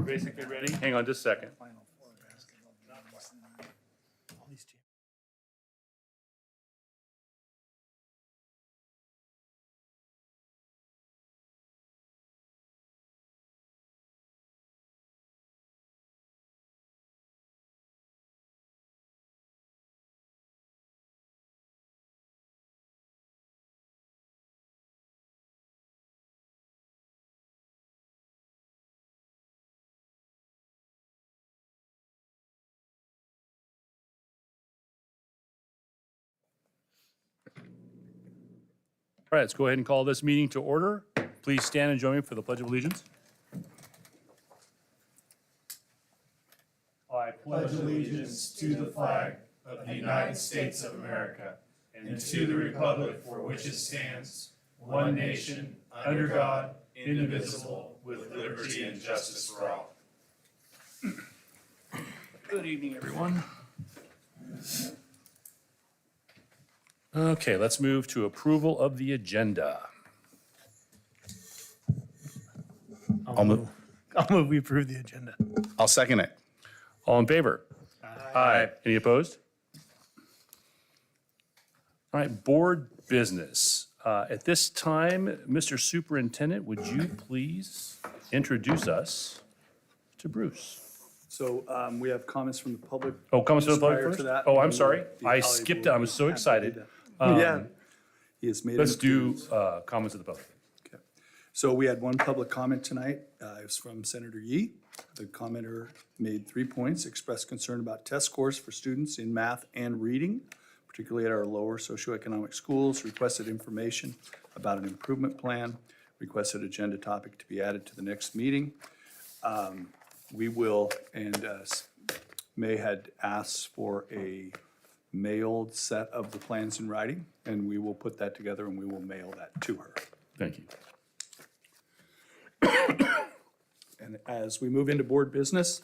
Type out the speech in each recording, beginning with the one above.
Basically ready? Hang on just a second. All right, let's go ahead and call this meeting to order. Please stand and join me for the Pledge of Allegiance. I Pledge allegiance to the flag of the United States of America and to the republic for which it stands, one nation, under God, indivisible, with liberty and justice for all. Good evening, everyone. Okay, let's move to approval of the agenda. I'll move we approve the agenda. I'll second it. All in favor? Aye. Any opposed? All right, board business. At this time, Mr. Superintendent, would you please introduce us to Bruce? So we have comments from the public. Oh, comments from the public Prior first? to that, Oh, I'm the sorry. I Holly skipped it. board I was so happy to do excited. that. Yeah. He has made. Let's an do appearance. comments of the public. Okay. So we had one public comment tonight. It was from Senator Yee. The commenter made 3 points, expressed concern about test scores for students in math and reading, particularly at our lower socioeconomic schools, requested information about an improvement plan, requested agenda topic to be added to the next meeting. We will, and May had asked for a mailed set of the plans in writing, and we will put that together and we will mail that to her. Thank you. And as we move into board business,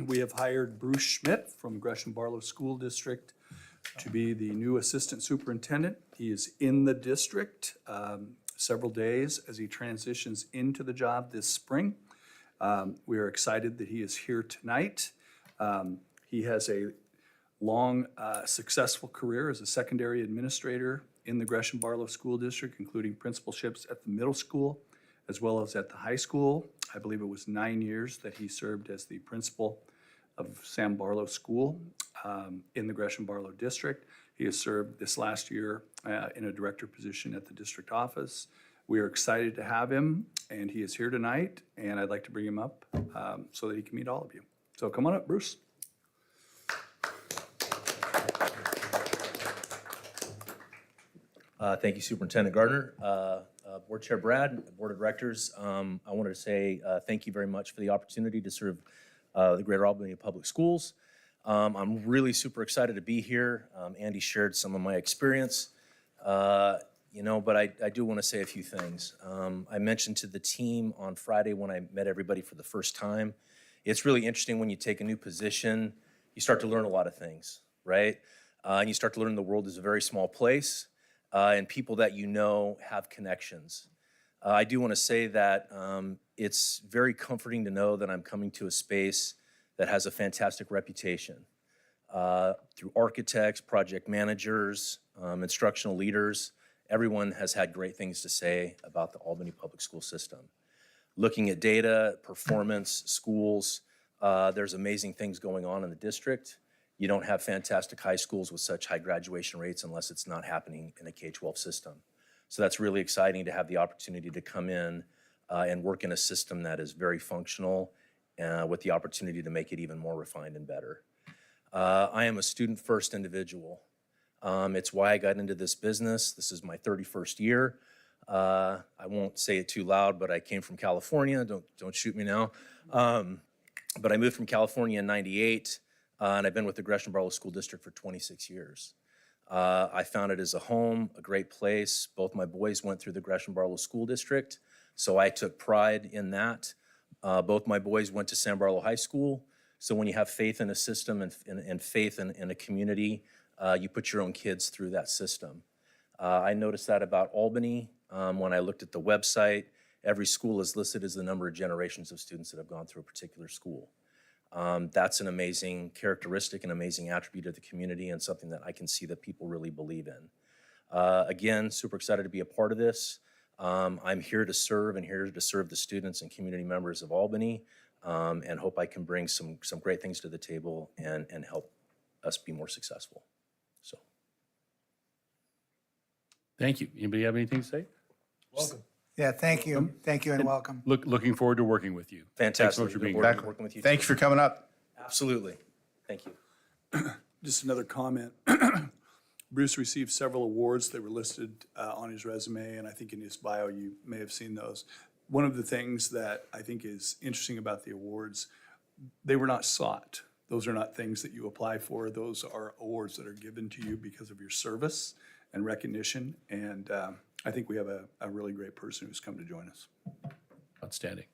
we have hired Bruce Schmidt from Gresham Barlow School District to be the new assistant superintendent. He is in the district several days as he transitions into the job this spring. We are excited that he is here tonight. He has a long, successful career as a secondary administrator in the Gresham Barlow School District, including principalships at the middle school as well as at the high school. I believe it was 9 years that he served as the principal of Sam Barlow School in the Gresham Barlow District. He has served this last year in a director position at the district office. We are excited to have him, and he is here tonight, and I'd like to bring him up so that he can meet all of you. So come on up, Bruce. Thank you, Superintendent Gardner. Board Chair Brad, Board of Directors, I wanted to say thank you very much for the opportunity to serve the Greater Albany Public Schools. I'm really super excited to be here. Andy shared some of my experience, but I do want to say a few things. I mentioned to the team on Friday when I met everybody for the first time, it's really interesting when you take a new position, you start to learn a lot of things, right? And you start to learn the world is a very small place. And people that you know have connections. I do want to say that it's very comforting to know that I'm coming to a space that has a fantastic reputation. Through architects, project managers, instructional leaders, everyone has had great things to say about the Albany Public School System. Looking at data, performance, schools, there's amazing things going on in the district. You don't have fantastic high schools with such high graduation rates unless it's not happening in a K-12 system. So that's really exciting to have the opportunity to come in and work in a system that is very functional with the opportunity to make it even more refined and better. I am a student-first individual. It's why I got into this business. This is my 31st year. I won't say it too loud, but I came from California. Don't shoot me now. But I moved from California in '98. And I've been with the Gresham Barlow School District for 26 years. I found it as a home, a great place. Both my boys went through the Gresham Barlow School District, so I took pride in that. Both my boys went to Sam Barlow High School, so when you have faith in a system and faith in a community, you put your own kids through that system. I noticed that about Albany when I looked at the website every school is listed as the number of generations of students that have gone through a particular school. That's an amazing characteristic, an amazing attribute of the community, and something that I can see that people really believe in. Again, super excited to be a part of this. I'm here to serve and here to serve the students and community members of Albany, and hope I can bring some great things to the table and help us be more successful. So, Thank you. Anybody have anything to say? Welcome. Yeah, thank you. Thank you and welcome. Looking forward to working with you. Thanks so fantastic. much for being Looking here. forward to working with you. Thank you for coming up. Absolutely. Thank you. Just another comment. Bruce received several awards. They were listed on his resume, and I think in his bio, you may have seen those. One of the things that I think is interesting about the awards, they were not sought. Those are not things that you apply for. Those are awards that are given to you because of your service and recognition. And I think we have a really great person who's come to join us. Outstanding.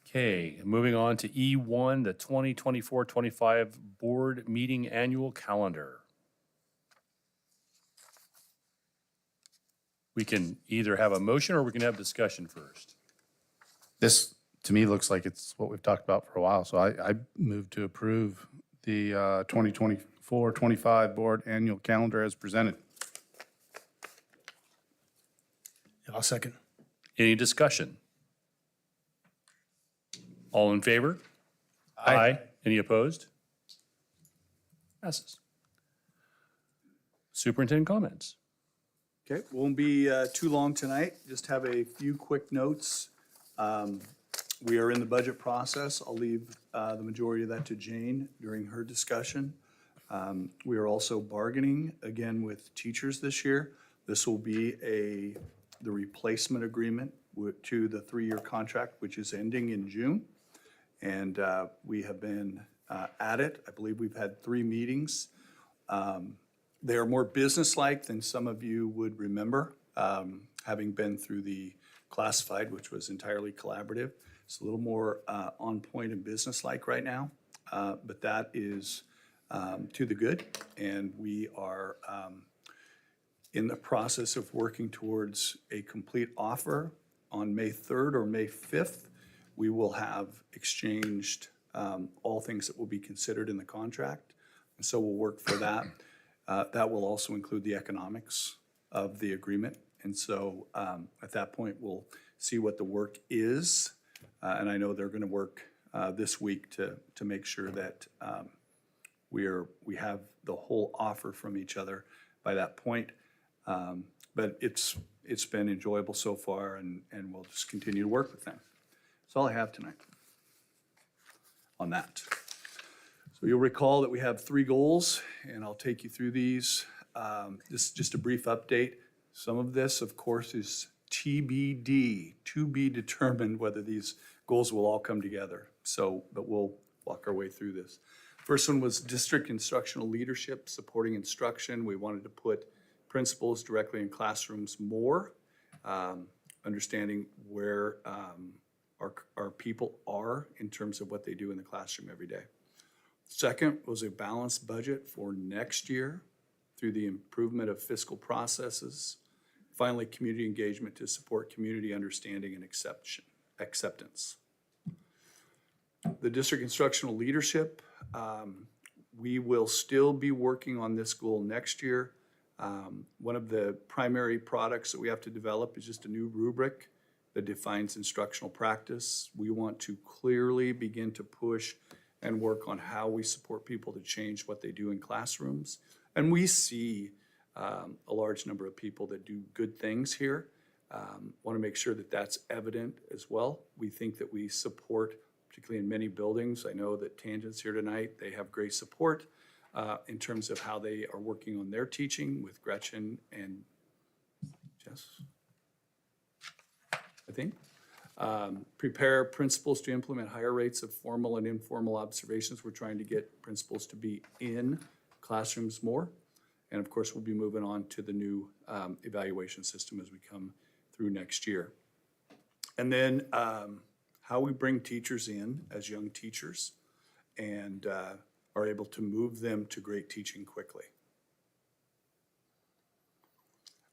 Okay, moving on to E1, the 2024-25 Board Meeting Annual Calendar. We can either have a motion or we can have discussion first. This, to me, looks like it's what we've talked about for a while, so I move to approve the 2024-25 Board Annual Calendar as presented. I'll second. Any discussion? All in favor? Aye. Any opposed? Passes. Superintendent comments. Okay, won't be too long tonight. Just have a few quick notes. We are in the budget process. I'll leave the majority of that to Jane during her discussion. We are also bargaining again with teachers this year. This will be the replacement agreement to the 3-year contract, which is ending in June. And we have been at it. I believe we've had 3 meetings. They are more businesslike than some of you would remember, having been through the classified, which was entirely collaborative. It's a little more on point and businesslike right now, but that is to the good. And we are in the process of working towards a complete offer. On May 3rd or May 5th, we will have exchanged all things that will be considered in the contract. And so we'll work for that. That will also include the economics of the agreement. And so at that point, we'll see what the work is. And I know they're going to work this week to make sure that we have the whole offer from each other by that point. But it's been enjoyable so far, and we'll just continue to work with them. That's all I have tonight on that. So you'll recall that we have 3 goals, and I'll take you through these. This is just a brief update. Some of this, of course, is TBD, to be determined whether these goals will all come together. But we'll walk our way through this. First one was district instructional leadership, supporting instruction. We wanted to put principals directly in classrooms more, understanding where our people are in terms of what they do in the classroom every day. Second was a balanced budget for next year through the improvement of fiscal processes. Finally, community engagement to support community understanding and acceptance. The district instructional leadership, we will still be working on this goal next year. One of the primary products that we have to develop is just a new rubric that defines instructional practice. We want to clearly begin to push and work on how we support people to change what they do in classrooms. And we see a large number of people that do good things here. Want to make sure that that's evident as well. We think that we support, particularly in many buildings. I know that Tangent's here tonight. They have great support in terms of how they are working on their teaching with Gretchen and Jess, I think. Prepare principals to implement higher rates of formal and informal observations. We're trying to get principals to be in classrooms more. And of course, we'll be moving on to the new evaluation system as we come through next year. And then how we bring teachers in as young teachers and are able to move them to great teaching quickly.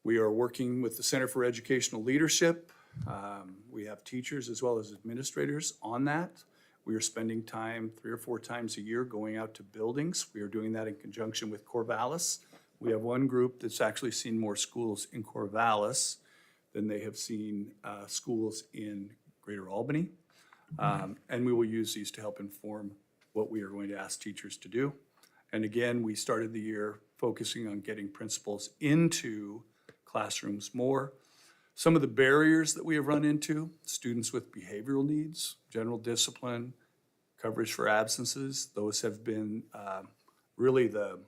We are working with the Center for Educational Leadership We have teachers as well as administrators on that. We are spending time 3 or 4 times a year going out to buildings. We are doing that in conjunction with Corvallis. We have one group that's actually seen more schools in Corvallis than they have seen schools in Greater Albany. And we will use these to help inform what we are going to ask teachers to do. And again, we started the year focusing on getting principals into classrooms more. Some of the barriers that we have run into, students with behavioral needs, general discipline, coverage for absences, those have been really the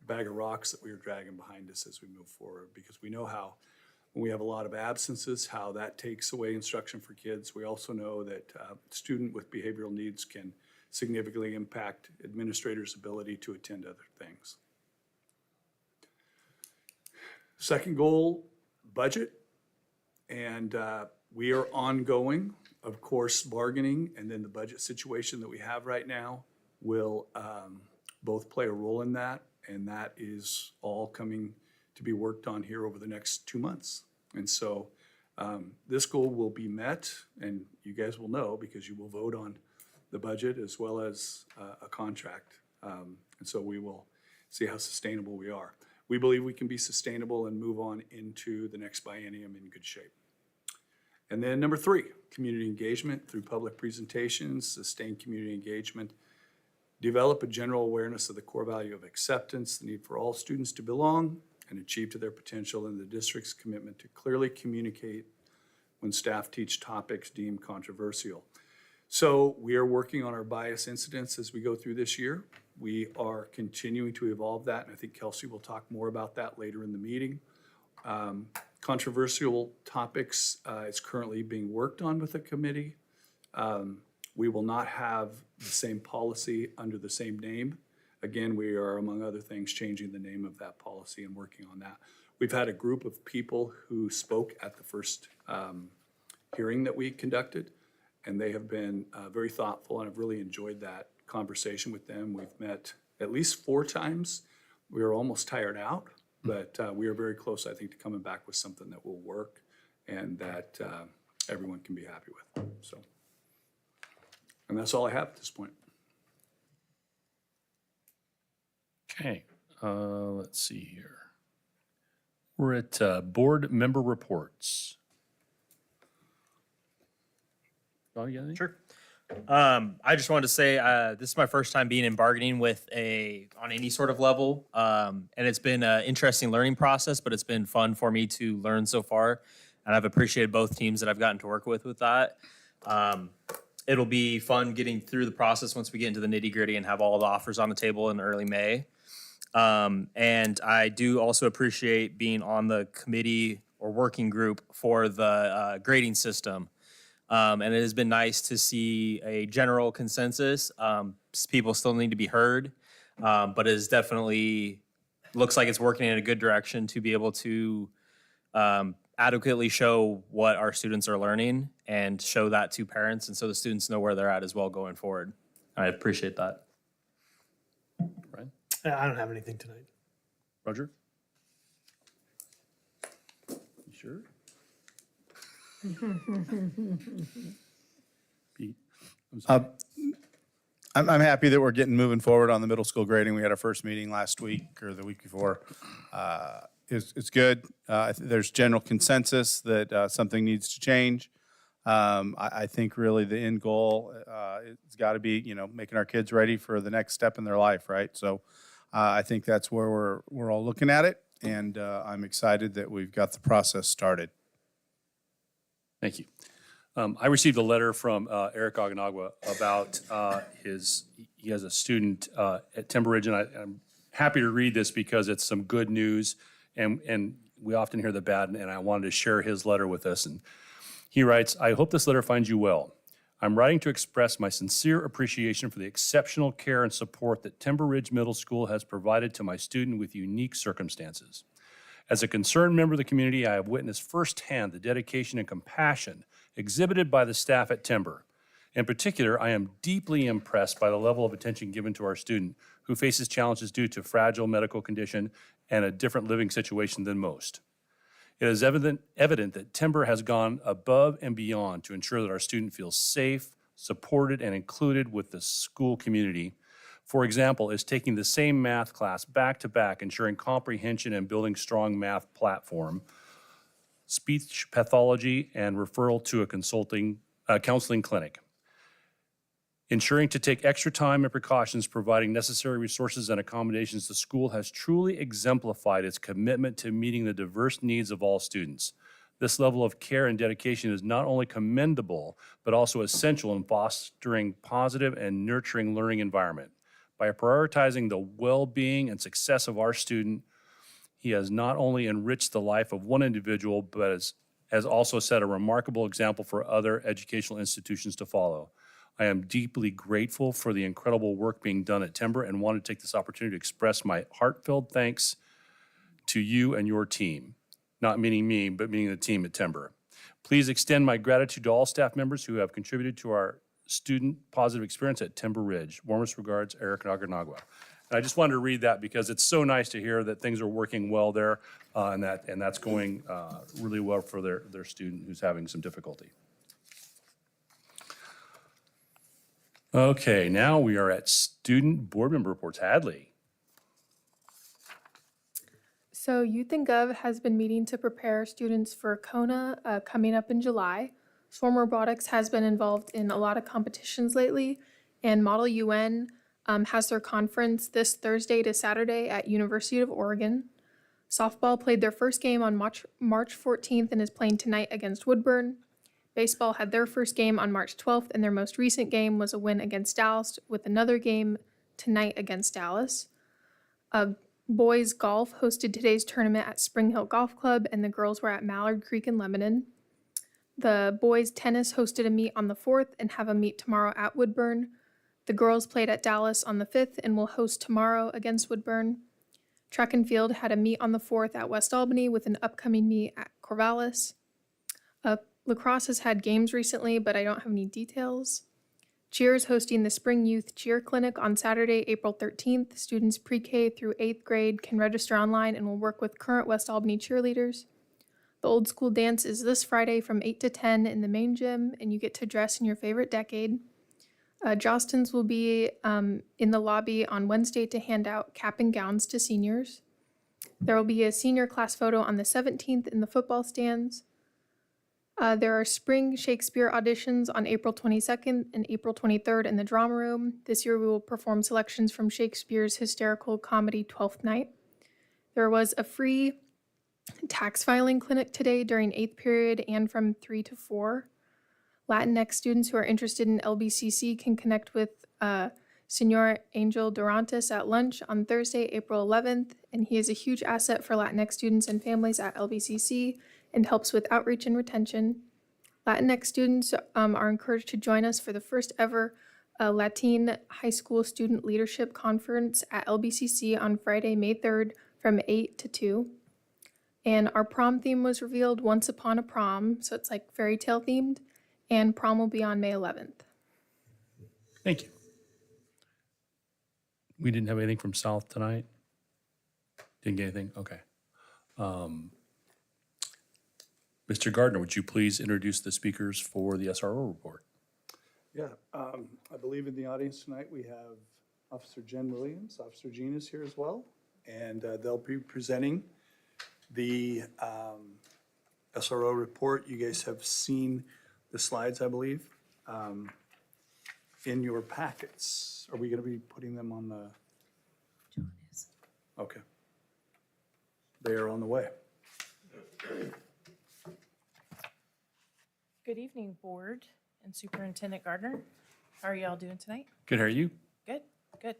bag of rocks that we are dragging behind us as we move forward, because we know how, when we have a lot of absences, how that takes away instruction for kids. We also know that student with behavioral needs can significantly impact administrators' ability to attend other things. Second goal, budget. And we are ongoing, of course, bargaining, and then the budget situation that we have right now will both play a role in that, and that is all coming to be worked on here over the next 2 months. And so this goal will be met, and you guys will know because you will vote on the budget as well as a contract. And so we will see how sustainable we are. We believe we can be sustainable and move on into the next biennium in good shape. And then number 3, community engagement through public presentations, sustain community engagement, develop a general awareness of the core value of acceptance, the need for all students to belong and achieve to their potential, and the district's commitment to clearly communicate when staff teach topics deemed controversial. So we are working on our bias incidents as we go through this year. We are continuing to evolve that, and I think Kelsey will talk more about that later in the meeting. Controversial topics is currently being worked on with the committee. We will not have the same policy under the same name. Again, we are, among other things, changing the name of that policy and working on that. We've had a group of people who spoke at the first hearing that we conducted, and they have been very thoughtful, and I've really enjoyed that conversation with them. We've met at least 4 times. We are almost tired out, but we are very close, I think, to coming back with something that will work and that everyone can be happy with. So, and that's all I have at this point. Okay, let's see here. We're at board member reports. Oh, yeah. Sure. I just wanted to say this is my first time being in bargaining with on any sort of level, and it's been an interesting learning process, but it's been fun for me to learn so far, and I've appreciated both teams that I've gotten to work with that. It'll be fun getting through the process once we get into the nitty-gritty and have all the offers on the table in early May. And I do also appreciate being on the committee or working group for the grading system. And it has been nice to see a general consensus. People still need to be heard, but it is definitely looks like it's working in a good direction to be able to adequately show what our students are learning and show that to parents, and so the students know where they're at as well going forward. I appreciate that. Brian? I don't have anything tonight. Roger? You sure? Pete? I'm happy that we're moving forward on the middle school grading. We had our first meeting last week or the week before. It's good. There's general consensus that something needs to change. I think really the end goal it's got to be, making our kids ready for the next step in their life, right? So I think that's where we're all looking at it, and I'm excited that we've got the process started. Thank you. I received a letter from Eric Oganagwa about he has a student at Timber Ridge, and I'm happy to read this because it's some good news, and we often hear the bad, and I wanted to share his letter with us. And he writes, "I hope this letter finds you well. I'm writing to express my sincere appreciation for the exceptional care and support that Timber Ridge Middle School has provided to my student with unique circumstances. As a concerned member of the community, I have witnessed firsthand the dedication and compassion exhibited by the staff at Timber. In particular, I am deeply impressed by the level of attention given to our student who faces challenges due to fragile medical condition and a different living situation than most. It is evident that Timber has gone above and beyond to ensure that our student feels safe, supported, and included with the school community. For example, is taking the same math class back to back, ensuring comprehension and building strong math platform, speech pathology, and referral to a counseling clinic. Ensuring to take extra time and precautions, providing necessary resources and accommodations, the school has truly exemplified its commitment to meeting the diverse needs of all students. This level of care and dedication is not only commendable, but also essential in fostering positive and nurturing learning environment. By prioritizing the well-being and success of our student, he has not only enriched the life of one individual, but has also set a remarkable example for other educational institutions to follow. I am deeply grateful for the incredible work being done at Timber and want to take this opportunity to express my heartfelt thanks to you and your team. Not meaning me, but meaning the team at Timber. Please extend my gratitude to all staff members who have contributed to our student positive experience at Timber Ridge. Warmest regards, Eric Naganagua. And I just wanted to read that because it's so nice to hear that things are working well there and that's going really well for their student who's having some difficulty. Okay, now we are at student board member reports. Hadley. So Youth and Gov has been meeting to prepare students for Kona coming up in July. Swarm Robotics has been involved in a lot of competitions lately, and Model UN has their conference this Thursday to Saturday at University of Oregon. Softball played their first game on March 14th and is playing tonight against Woodburn. Baseball had their first game on March 12th, and their most recent game was a win against Dallas, with another game tonight against Dallas. Boys golf hosted today's tournament at Spring Hill Golf Club, and the girls were at Mallard Creek in Lebanon. The boys tennis hosted a meet on the 4th and have a meet tomorrow at Woodburn. The girls played at Dallas on the 5th and will host tomorrow against Woodburn. Track and field had a meet on the 4th at West Albany with an upcoming meet at Corvallis. Lacrosse has had games recently, but I don't have any details. Cheer is hosting the Spring Youth Cheer Clinic on Saturday, April 13th. Students pre-K through 8th grade can register online and will work with current West Albany cheerleaders. The old school dance is this Friday from 8 to 10 in the main gym, and you get to dress in your favorite decade. Jostens will be in the lobby on Wednesday to hand out cap and gowns to seniors. There will be a senior class photo on the 17th in the football stands. There are spring Shakespeare auditions on April 22nd and April 23rd in the drama room. This year we will perform selections from Shakespeare's hysterical comedy Twelfth Night. There was a free tax filing clinic today during 8th period and from 3 to 4. Latinx students who are interested in LBCC can connect with Senor Angel Durantes at lunch on Thursday, April 11th, and he is a huge asset for Latinx students and families at LBCC and helps with outreach and retention. Latinx students are encouraged to join us for the first ever Latin High School Student Leadership Conference at LBCC on Friday, May 3rd from 8 to 2. And our prom theme was revealed, Once Upon a Prom, so it's like fairy tale themed, and prom will be on May 11th. Thank you. We didn't have anything from South tonight? Didn't get anything? Okay. Mr. Gardner, would you please introduce the speakers for the SRO report? Yeah, I believe in the audience tonight we have Officer Jen Williams. Officer Jean is here as well, and they'll be presenting the SRO report. You guys have seen the slides, I believe, in your packets. Are we going to be putting them on the? John is. Okay. They are on the way. Good evening, Board and Superintendent Gardner. How are y'all doing tonight? Good, how are you? Good, good.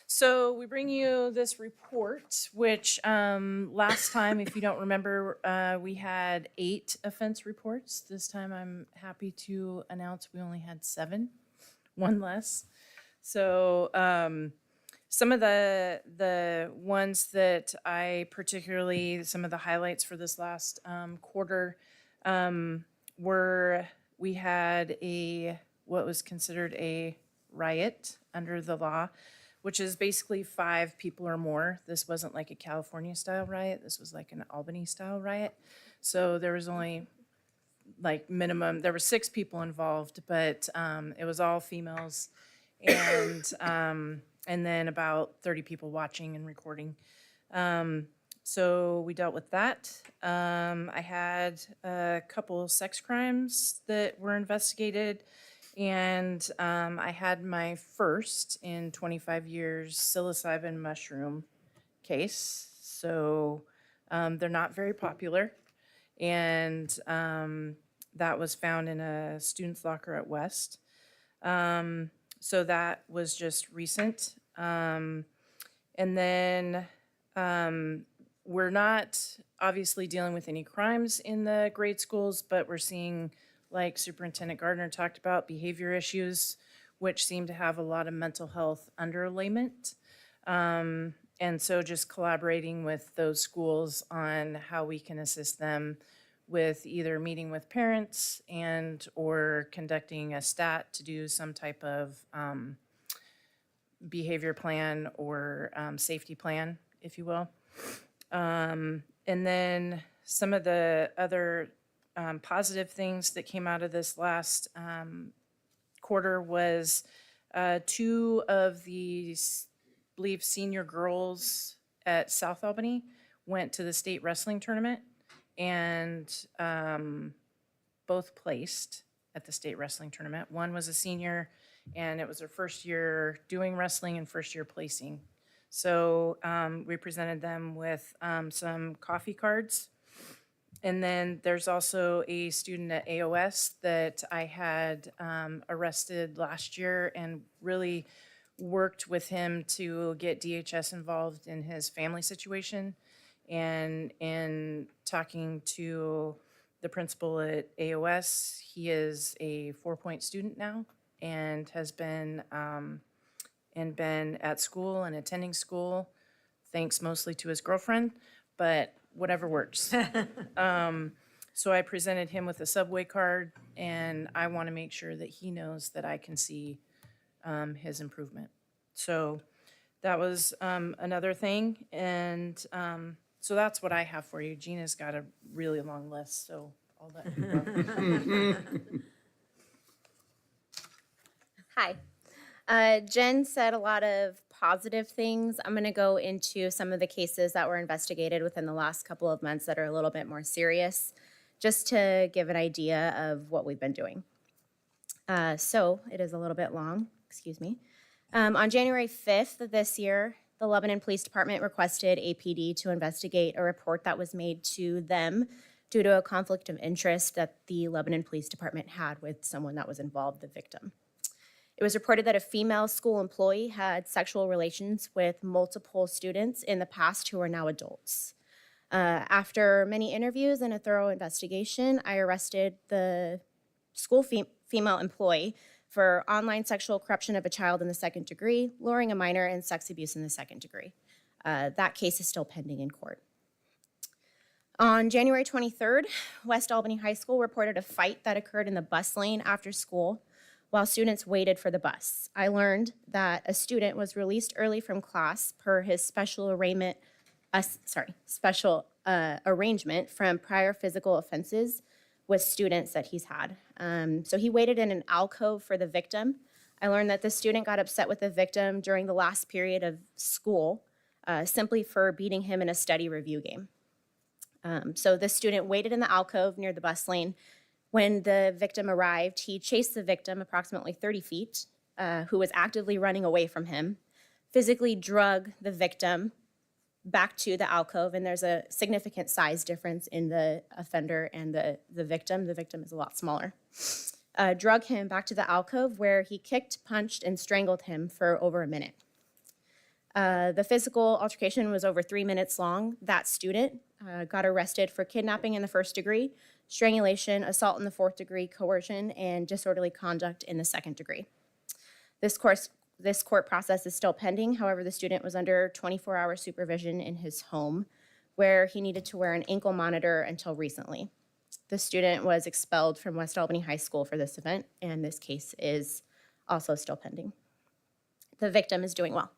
So we bring you this report, which last time, if you don't remember, we had 8 offense reports. This time I'm happy to announce we only had 7, one less. So some of the ones that I particularly, some of the highlights for this last quarter were, we had what was considered a riot under the law, which is basically 5 people or more. This wasn't like a California-style riot. This was like an Albany-style riot. So there was only like minimum, there were 6 people involved, but it was all females. And then about 30 people watching and recording. So we dealt with that. I had a couple sex crimes that were investigated, and I had my first in 25 years psilocybin mushroom case. So they're not very popular, and that was found in a student's locker at West. So that was just recent. And then we're not obviously dealing with any crimes in the grade schools, but we're seeing, like Superintendent Gardner talked about, behavior issues, which seem to have a lot of mental health underlayment. And so just collaborating with those schools on how we can assist them with either meeting with parents and or conducting a stat to do some type of behavior plan or safety plan, if you will. And then some of the other positive things that came out of this last quarter was 2 of the, I believe, senior girls at South Albany went to the state wrestling tournament, and both placed at the state wrestling tournament. One was a senior, and it was her first year doing wrestling and first year placing. So we presented them with some coffee cards. And then there's also a student at AOS that I had arrested last year and really worked with him to get DHS involved in his family situation. And in talking to the principal at AOS, he is a 4-point student now and has been at school and attending school, thanks mostly to his girlfriend, but whatever works. So I presented him with a subway card, and I want to make sure that he knows that I can see his improvement. So that was another thing, and so that's what I have for you. Gina's got a really long list, so I'll let you go. Hi. Jen said a lot of positive things. I'm going to go into some of the cases that were investigated within the last couple of months that are a little bit more serious, just to give an idea of what we've been doing. So it is a little bit long, excuse me. On January 5th of this year, the Lebanon Police Department requested APD to investigate a report that was made to them due to a conflict of interest that the Lebanon Police Department had with someone that was involved, the victim. It was reported that a female school employee had sexual relations with multiple students in the past who are now adults. After many interviews and a thorough investigation, I arrested the school female employee for online sexual corruption of a child in the 2nd degree, luring a minor, and sex abuse in the 2nd degree. That case is still pending in court. On January 23rd, West Albany High School reported a fight that occurred in the bus lane after school while students waited for the bus. I learned that a student was released early from class per his special arrangement from prior physical offenses with students that he's had. So he waited in an alcove for the victim. I learned that the student got upset with the victim during the last period of school simply for beating him in a study review game. So the student waited in the alcove near the bus lane. When the victim arrived, he chased the victim approximately 30 feet, who was actively running away from him, physically drug the victim back to the alcove, and there's a significant size difference in the offender and the victim. The victim is a lot smaller. Drug him back to the alcove where he kicked, punched, and strangled him for over a minute. The physical altercation was over 3 minutes long. That student got arrested for kidnapping in the 1st degree, strangulation, assault in the 4th degree, coercion, and disorderly conduct in the 2nd degree. This court process is still pending. However, the student was under 24-hour supervision in his home, where he needed to wear an ankle monitor until recently. The student was expelled from West Albany High School for this event, and this case is also still pending. The victim is doing well.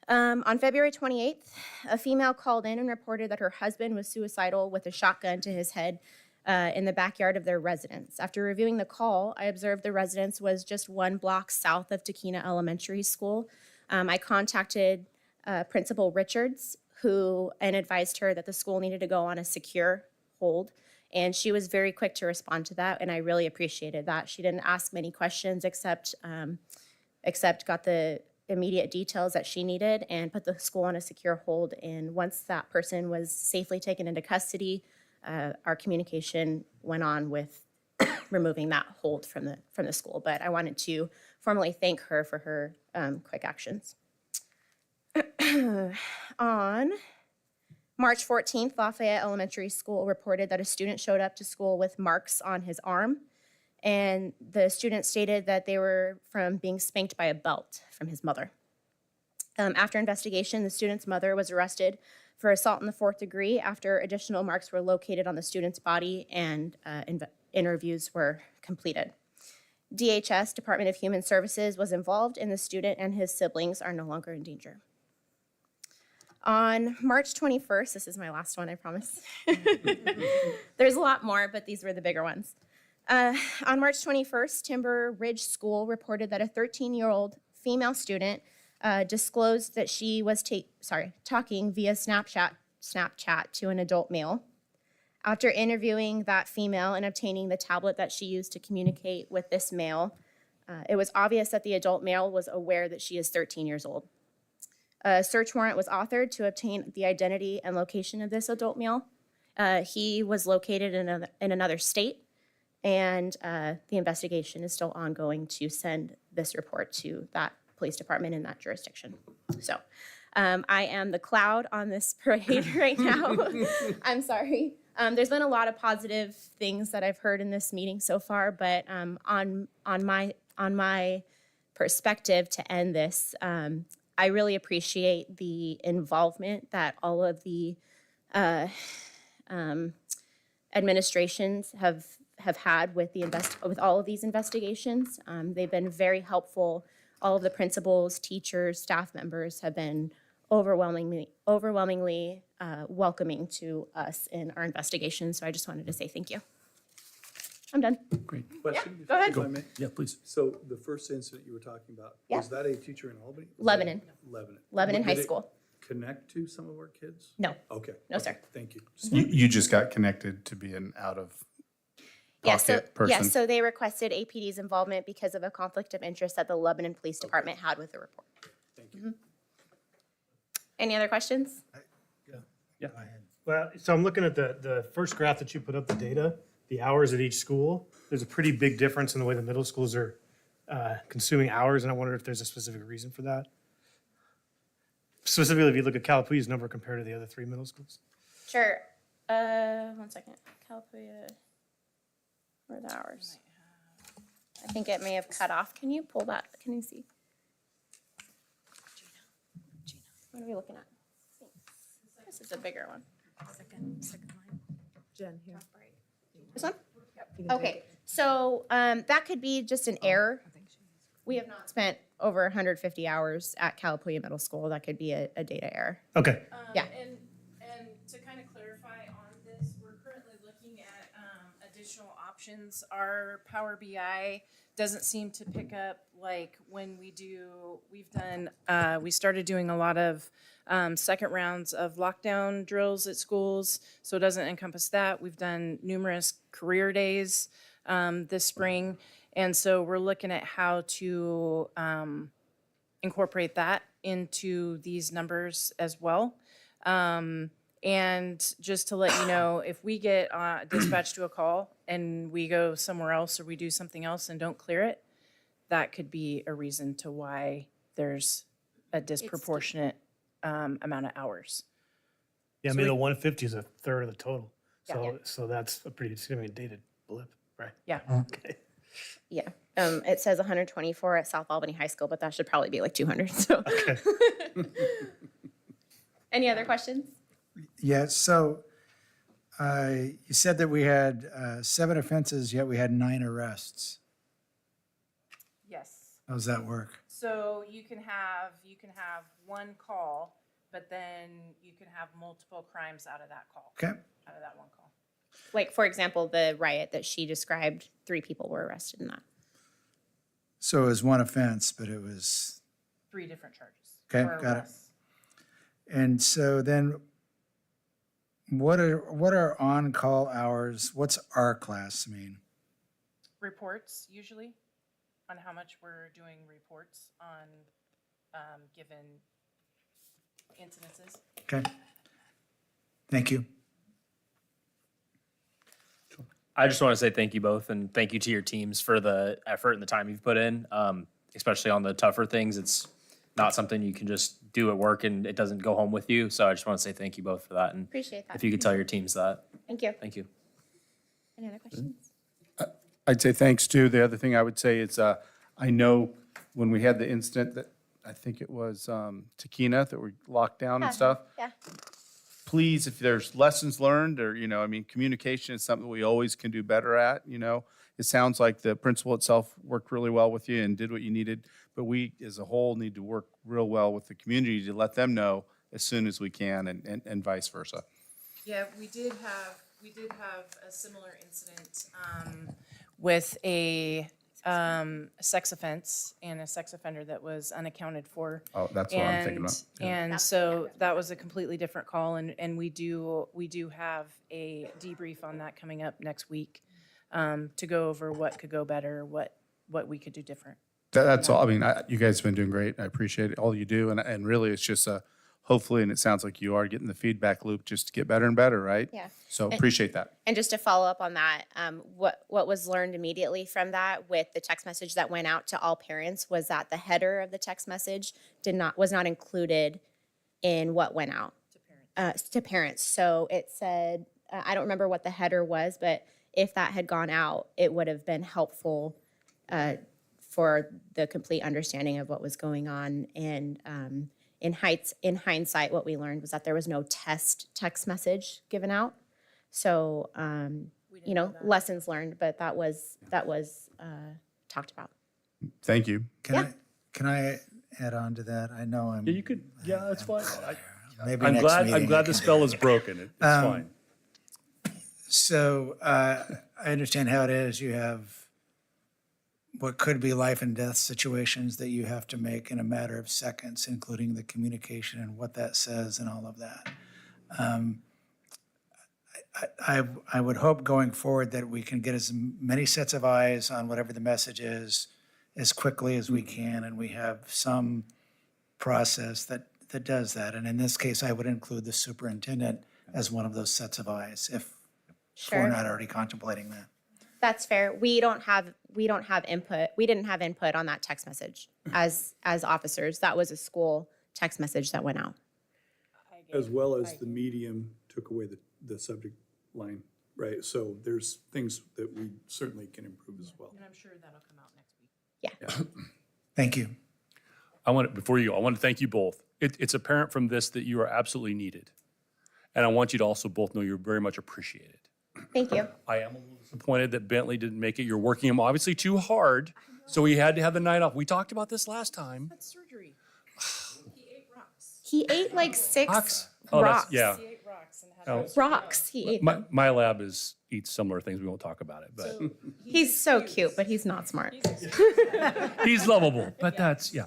On February 28th, a female called in and reported that her husband was suicidal with a shotgun to his head in the backyard of their residence. After reviewing the call, I observed the residence was just 1 block south of Takina Elementary School. I contacted Principal Richards, and advised her that the school needed to go on a secure hold. And she was very quick to respond to that, and I really appreciated that. She didn't ask many questions except got the immediate details that she needed and put the school on a secure hold. And once that person was safely taken into custody, our communication went on with removing that hold from the school. But I wanted to formally thank her for her quick actions. On March 14th, Lafayette Elementary School reported that a student showed up to school with marks on his arm. And the student stated that they were from being spanked by a belt from his mother. After investigation, the student's mother was arrested for assault in the 4th degree after additional marks were located on the student's body and interviews were completed. DHS, Department of Human Services, was involved, and the student and his siblings are no longer in danger. On March 21st, this is my last one, I promise. There's a lot more, but these were the bigger ones. On March 21st, Timber Ridge School reported that a 13-year-old female student disclosed that she was talking via Snapchat to an adult male. After interviewing that female and obtaining the tablet that she used to communicate with this male, it was obvious that the adult male was aware that she is 13 years old. A search warrant was authored to obtain the identity and location of this adult male. He was located in another state, and the investigation is still ongoing to send this report to that police department in that jurisdiction. So I am the cloud on this parade right now. I'm sorry. There's been a lot of positive things that I've heard in this meeting so far, but on my perspective to end this, I really appreciate the involvement that all of the administrations have had with with all of these investigations. They've been very helpful. All of the principals, teachers, staff members have been overwhelmingly welcoming to us in our investigations. So I just wanted to say thank you. I'm done. Great. Question? go ahead. If I may? Yeah, please. So the first incident you were talking about, Yeah. was that a teacher in Albany? Was Lebanon. that Lebanon. Lebanon High Did it School. Connect to some of our kids? No. Okay. No, okay, sir. Thank you. You just got connected to be an out of pocket person. So they requested APD's involvement because of a conflict of interest that the Lebanon Police Department had with the report. Thank you. Any other questions? Well, so I'm looking at the first graph that you put up, the data, the hours at each school. There's a pretty big difference in the way the middle schools are consuming hours, and I wonder if there's a specific reason for that. Specifically, if you look at Calapooya's number compared to the other 3 middle schools. Sure. 1 second. Calapooya. Where are the hours? I think it may have cut off. Can you pull that? Can you see? What are we looking at? This is a bigger one. Second line. Jen, here. This one? Okay, so that could be just an error. We have not spent over 150 hours at Calapooya Middle School. That could be a data error. Okay. Yeah. And to kind of clarify on this, we're currently looking at additional options. Our Power BI doesn't seem to pick up like when we started doing a lot of second rounds of lockdown drills at schools, so it doesn't encompass that. We've done numerous career days this spring, and so we're looking at how to incorporate that into these numbers as well. And just to let you know, if we get dispatched to a call and we go somewhere else or we do something else and don't clear it, that could be a reason to why there's a disproportionate amount of hours. Yeah, I mean, the 150 is a third of the total. Yeah. So that's a pretty significant data blip, right? Yeah. Okay. Yeah. It says 124 at South Albany High School, but that should probably be like 200. So. Okay. Any other questions? Yes, so you said that we had 7 offenses, yet we had 9 arrests. Yes. How does that work? So you can have one call, but then you can have multiple crimes out of that call. Okay. Out of that one call. Like, for example, the riot that she described, 3 people were arrested in that. So it was one offense, but it was, 3 different charges. Okay, or got it. arrests. and so then what are on-call hours? What's our class mean? Reports, usually, on how much we're doing reports on given incidences. Okay. Thank you. I just want to say thank you both, and thank you to your teams for the effort and the time you've put in, especially on the tougher things. It's not something you can just do at work and it doesn't go home with you. So I just want to say thank you both for that. And Appreciate that. if you could tell your teams that, Thank you. thank you. Any other questions? I'd say thanks too. The other thing I would say is, I know when we had the incident that, I think it was Takina, that were locked down and stuff. Yeah. Please, if there's lessons learned or, communication is something we always can do better at, It sounds like the principal itself worked really well with you and did what you needed, but we as a whole need to work real well with the community to let them know as soon as we can and vice versa. Yeah, we did have a similar incident with a sex offense and a sex offender that was unaccounted for. Oh, that's what I'm thinking about. And so that was a completely different call, and we do have a debrief on that coming up next week to go over what could go better, what we could do different. That's all. I mean, you guys have been doing great. I appreciate all you do. And really, it's just hopefully, and it sounds like you are getting the feedback loop just to get better and better, right? Yeah. So appreciate that. And just to follow up on that, what was learned immediately from that with the text message that went out to all parents was that the header of the text message was not included in what went out to parents. So it said, I don't remember what the header was, but if that had gone out, it would have been helpful for the complete understanding of what was going on. And in hindsight, what we learned was that there was no text message given out. So, lessons learned, but that was talked about. Thank you. Can I add on to that? I know I'm. Yeah, you could, yeah, that's fine. Maybe I'm next glad, meeting I'm I glad the can- spell is broken. It's fine. So I understand how it is. You have what could be life and death situations that you have to make in a matter of seconds, including the communication and what that says and all of that. I would hope going forward that we can get as many sets of eyes on whatever the message is as quickly as we can, and we have some process that does that. And in this case, I would include the superintendent as one of those sets of eyes, if we're Sure. not already contemplating that. That's fair. We don't have input. We didn't have input on that text message as officers. That was a school text message that went out. As well as the medium took away the subject line, right? So there's things that we certainly can improve as well. And I'm sure that'll come out next week. Thank you. Before you go, I want to thank you both. It's apparent from this that you are absolutely needed. And I want you to also both know you're very much appreciated. Thank you. I am a little disappointed that Bentley didn't make it. You're working him obviously too hard, so he had to have the night off. We talked about this last time. That's surgery. He ate rocks. He ate like 6 Rocks? Oh, that's- rocks. yeah. He ate rocks and had. Oh. surgery. Rocks. He ate. My lab eats similar things. We won't talk about it, but He's so cute, but he's not smart. he's lovable. But that's, yeah.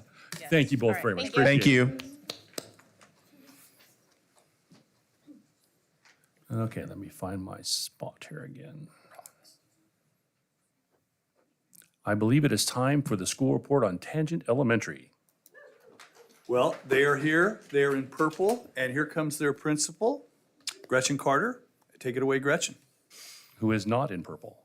Thank you both All very right, much. thank you. Thank Appreciate you. it. Okay, let me find my spot here again. I believe it is time for the school report on Tangent Elementary. Well, they are here, they are in purple, and here comes their principal, Gretchen Carter. Take it away, Gretchen. Who is not in purple.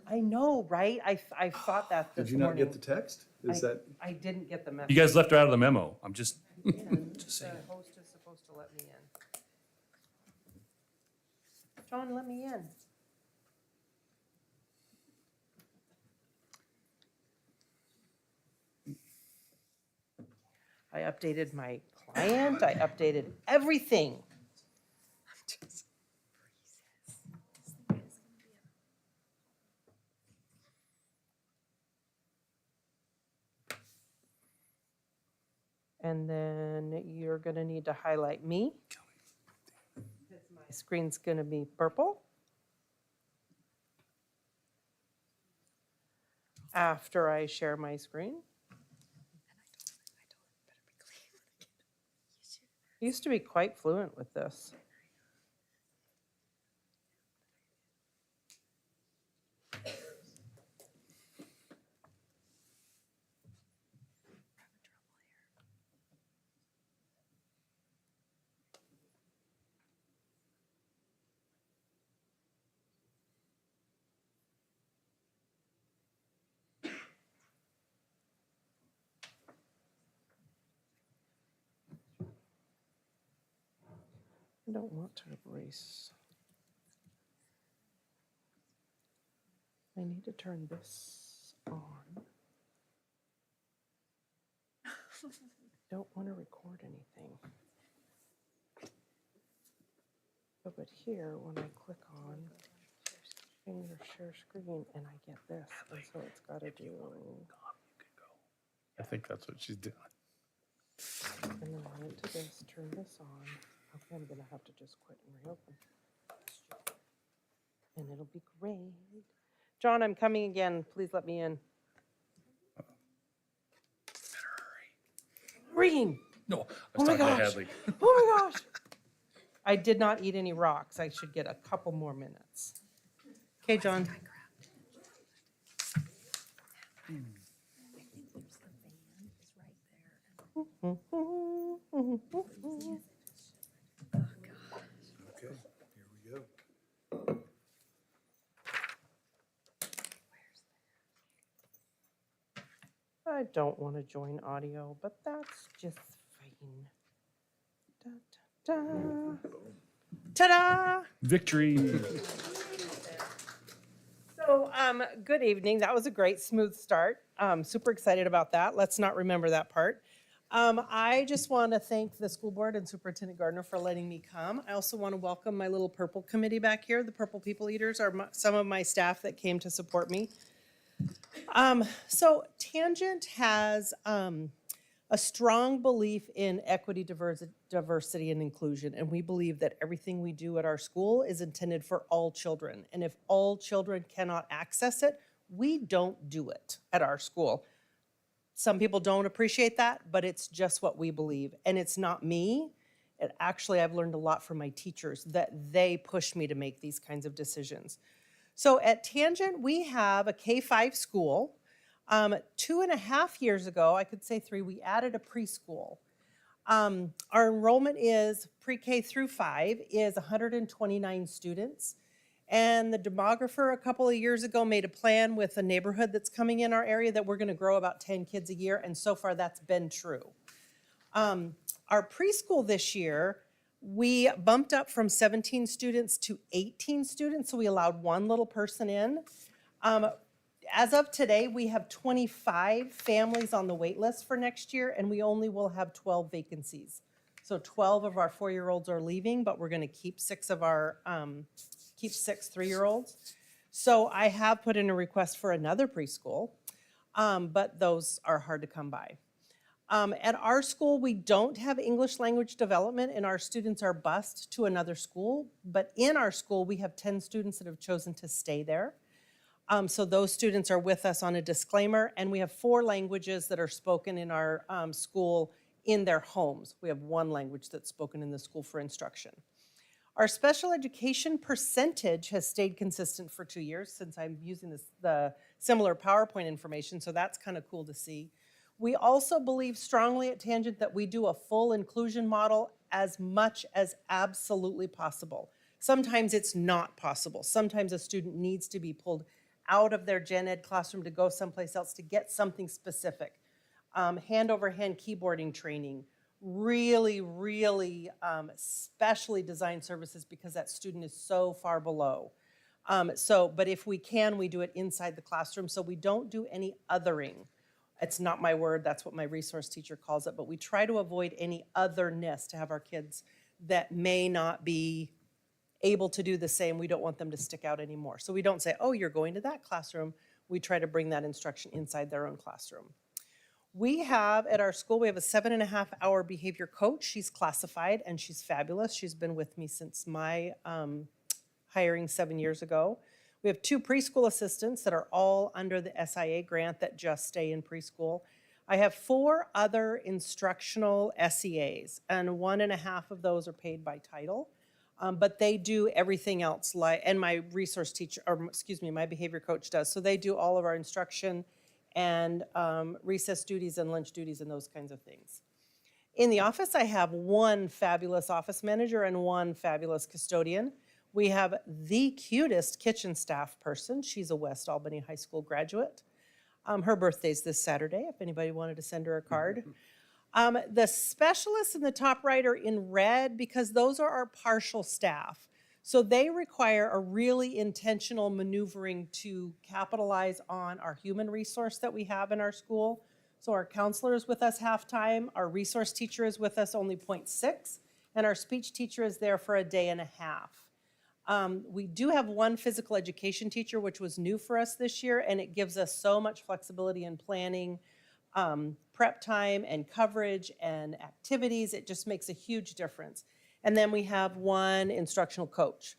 I know, right? I thought that this Did you not morning. get the text? Is I- that, I didn't get the message. You guys left her out of the memo. I'm just The host is supposed to let me in. John, let me in. I updated my client, I updated everything. And then you're gonna need to highlight me. Because my screen's gonna be purple. After I share my screen. I used to be quite fluent with this. I don't want to erase. I need to turn this on. Don't want to record anything. But here, when I click on share screen, and I get this, and so it's got to do. I think that's what she's doing. And then I went to this, turn this on. Okay, I'm gonna have to just quit and reopen. And it'll be great. John, I'm coming again. Please let me in. Green. No, I Oh was my talking to gosh. Hadley. Oh my gosh. I did not eat any rocks. I should get a couple more minutes. Okay, John. Okay, here we go. I don't want to join audio, but that's just fine. Da, da, da. Ta-da! Victory. So, good evening. That was a great, smooth start. Super excited about that. Let's not remember that part. I just want to thank the school board and Superintendent Gardner for letting me come. I also want to welcome my little purple committee back here. The Purple People Eaters are some of my staff that came to support me. So Tangent has a strong belief in equity, diversity, and inclusion, and we believe that everything we do at our school is intended for all children. And if all children cannot access it, we don't do it at our school. Some people don't appreciate that, but it's just what we believe. And it's not me. And actually, I've learned a lot from my teachers that they push me to make these kinds of decisions. So at Tangent, we have a K-5 school. 2.5 years ago, I could say 3, we added a preschool. Our enrollment is pre-K through 5 is 129 students. And the demographer a couple of years ago made a plan with a neighborhood that's coming in our area that we're going to grow about 10 kids a year. And so far that's been true. Our preschool this year, we bumped up from 17 students to 18 students. So we allowed one little person in. As of today, we have 25 families on the wait list for next year, and we only will have 12 vacancies. So 12 of our 4-year-olds are leaving, but we're going to keep 6 of our 3-year-olds. So I have put in a request for another preschool, but those are hard to come by. At our school, we don't have English language development, and our students are bused to another school. But in our school, we have 10 students that have chosen to stay there. So those students are with us on a disclaimer, and we have 4 languages that are spoken in our school in their homes. We have 1 language that's spoken in the school for instruction. Our special education percentage has stayed consistent for 2 years since I'm using the similar PowerPoint information, so that's kind of cool to see. We also believe strongly at Tangent that we do a full inclusion model as much as absolutely possible. Sometimes it's not possible. Sometimes a student needs to be pulled out of their gen ed classroom to go someplace else to get something specific. Hand-over-hand keyboarding training, really specially designed services because that student is so far below. But if we can, we do it inside the classroom, so we don't do any othering. It's not my word, that's what my resource teacher calls it, but we try to avoid any otherness to have our kids that may not be able to do the same. We don't want them to stick out anymore. So we don't say, oh, you're going to that classroom. We try to bring that instruction inside their own classroom. We have at our school, we have a 7.5-hour behavior coach. She's classified and she's fabulous. She's been with me since my hiring 7 years ago. We have 2 preschool assistants that are all under the SIA grant that just stay in preschool. I have 4 other instructional SEAs, and 1.5 of those are paid by title. But they do everything else, and my resource teacher, or excuse me, my behavior coach does. So they do all of our instruction and recess duties and lunch duties and those kinds of things. In the office, I have 1 fabulous office manager and 1 fabulous custodian. We have the cutest kitchen staff person. She's a West Albany High School graduate. Her birthday's this Saturday, if anybody wanted to send her a card. The specialists in the top right are in red because those are our partial staff. So they require a really intentional maneuvering to capitalize on our human resource that we have in our school. So our counselor is with us half-time, our resource teacher is with us only 0.6, and our speech teacher is there for a day and a half. We do have 1 physical education teacher, which was new for us this year, and it gives us so much flexibility in planning prep time and coverage and activities. It just makes a huge difference. And then we have 1 instructional coach.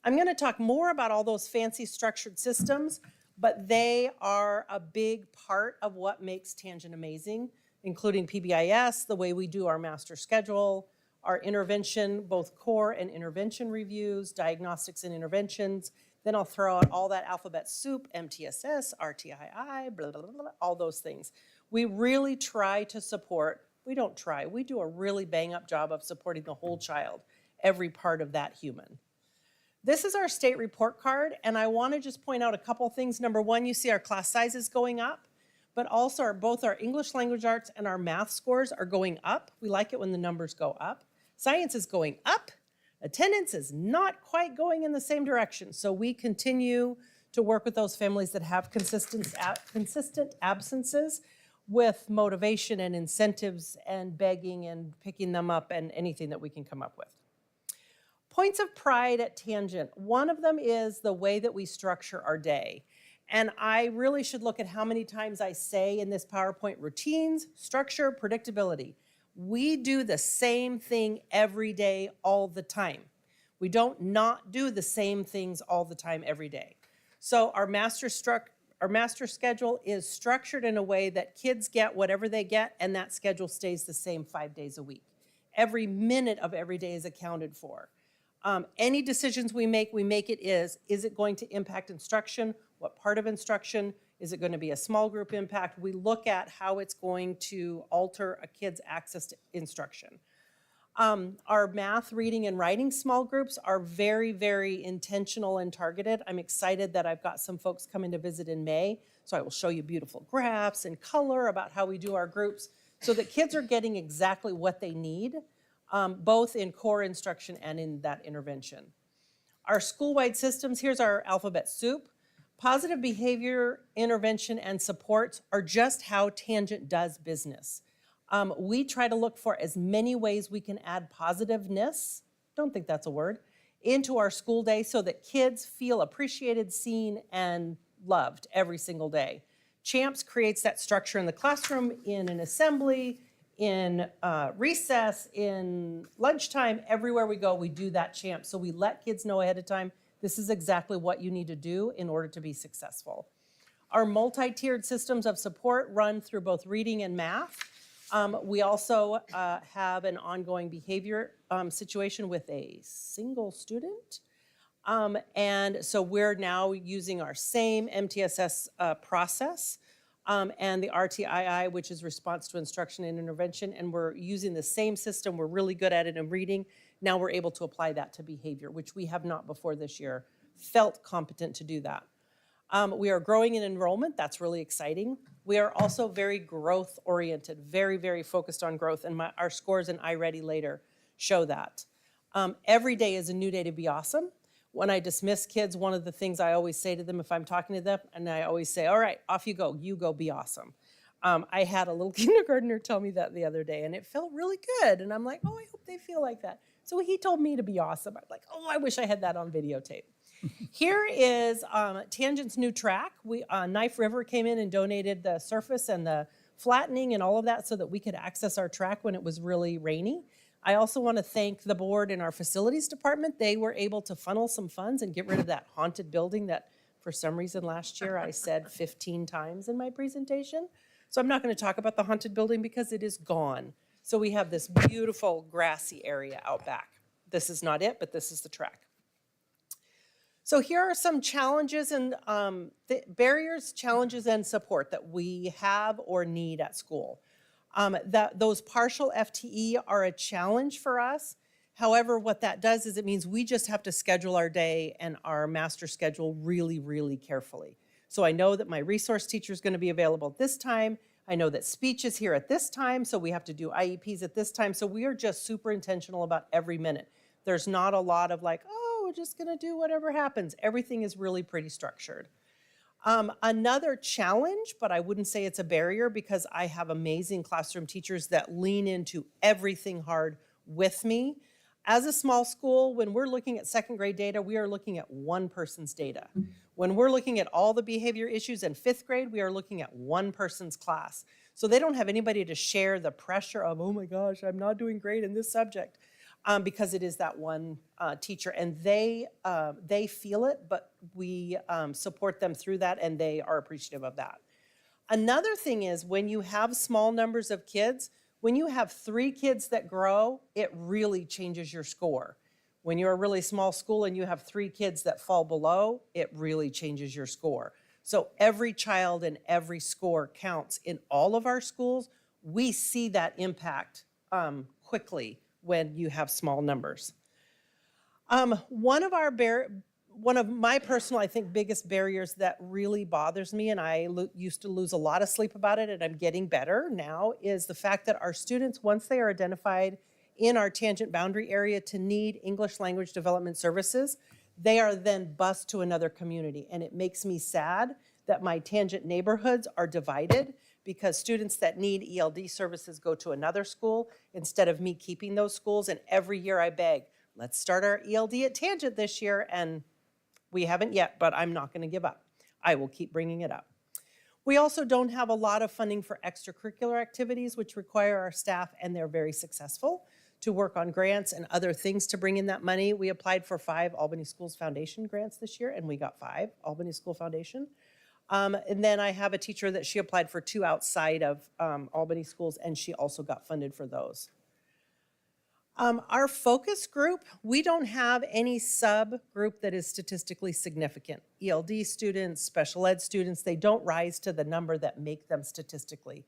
I'm going to talk more about all those fancy structured systems, but they are a big part of what makes Tangent amazing, including PBIS, the way we do our master schedule, our intervention, both core and intervention reviews, diagnostics and interventions. Then I'll throw out all that alphabet soup, MTSS, RTII, blah, blah, blah, blah, all those things. We really try to support, we don't try, we do a really bang-up job of supporting the whole child, every part of that human. This is our state report card, and I want to just point out a couple things. Number 1, you see our class sizes going up, but also both our English language arts and our math scores are going up. We like it when the numbers go up. Science is going up. Attendance is not quite going in the same direction. So we continue to work with those families that have consistent absences with motivation and incentives and begging and picking them up and anything that we can come up with. Points of pride at Tangent. One of them is the way that we structure our day. And I really should look at how many times I say in this PowerPoint routines, structure, predictability. We do the same thing every day, all the time. We don't not do the same things all the time, every day. So our master schedule is structured in a way that kids get whatever they get, and that schedule stays the same 5 days a week. Every minute of every day is accounted for. Any decisions we make it is it going to impact instruction? What part of instruction? Is it going to be a small group impact? We look at how it's going to alter a kid's access to instruction. Our math, reading, and writing small groups are very, very intentional and targeted. I'm excited that I've got some folks coming to visit in May, so I will show you beautiful graphs and color about how we do our groups so that kids are getting exactly what they need, both in core instruction and in that intervention. Our school-wide systems, here's our alphabet soup. Positive behavior, intervention, and supports are just how Tangent does business. We try to look for as many ways we can add positiveness, don't think that's a word, into our school day so that kids feel appreciated, seen, and loved every single day. CHAMPS creates that structure in the classroom, in an assembly, in recess, in lunchtime, everywhere we go, we do that CHAMPS. So we let kids know ahead of time, this is exactly what you need to do in order to be successful. Our multi-tiered systems of support run through both reading and math. We also have an ongoing behavior situation with a single student. And so we're now using our same MTSS process and the RTII, which is response to instruction and intervention, and we're using the same system. We're really good at it in reading. Now we're able to apply that to behavior, which we have not before this year felt competent to do that. We are growing in enrollment. That's really exciting. We are also very growth-oriented, very, very focused on growth, and our scores in iReady later show that. Every day is a new day to be awesome. When I dismiss kids, one of the things I always say to them if I'm talking to them, and I always say, all right, off you go be awesome. I had a little kindergartner tell me that the other day, and it felt really good, and I'm like, oh, I hope they feel like that. So he told me to be awesome. I'm like, oh, I wish I had that on videotape. Here is Tangent's new track. Knife River came in and donated the surface and the flattening and all of that so that we could access our track when it was really rainy. I also want to thank the board and our facilities department. They were able to funnel some funds and get rid of that haunted building that for some reason last year I said 15 times in my presentation. So I'm not going to talk about the haunted building because it is gone. So we have this beautiful grassy area out back. This is not it, but this is the track. So here are some challenges and barriers, challenges, and support that we have or need at school. Those partial FTE are a challenge for us. However, what that does is it means we just have to schedule our day and our master schedule really, really carefully. So I know that my resource teacher is going to be available at this time. I know that speech is here at this time, so we have to do IEPs at this time. So we are just super intentional about every minute. There's not a lot of like, oh, we're just going to do whatever happens. Everything is really pretty structured. Another challenge, but I wouldn't say it's a barrier because I have amazing classroom teachers that lean into everything hard with me. As a small school, when we're looking at second grade data, we are looking at one person's data. When we're looking at all the behavior issues in fifth grade, we are looking at one person's class. So they don't have anybody to share the pressure of, oh my gosh, I'm not doing great in this subject, because it is that one teacher. And they feel it, but we support them through that, and they are appreciative of that. Another thing is when you have small numbers of kids, when you have 3 kids that grow, it really changes your score. When you're a really small school and you have 3 kids that fall below, it really changes your score. So every child and every score counts in all of our schools. We see that impact quickly when you have small numbers. One of my personal, I think, biggest barriers that really bothers me, and I used to lose a lot of sleep about it, and I'm getting better now, is the fact that our students, once they are identified in our tangent boundary area to need English language development services, they are then bused to another community. And it makes me sad that my tangent neighborhoods are divided because students that need ELD services go to another school instead of me keeping those schools. And every year I beg, let's start our ELD at Tangent this year. And we haven't yet, but I'm not going to give up. I will keep bringing it up. We also don't have a lot of funding for extracurricular activities, which require our staff, and they're very successful, to work on grants and other things to bring in that money. We applied for 5 Albany Schools Foundation grants this year, and we got 5 Albany School Foundation. And then I have a teacher that she applied for 2 outside of Albany schools, and she also got funded for those. Our focus group, we don't have any subgroup that is statistically significant. ELD students, special ed students, they don't rise to the number that make them statistically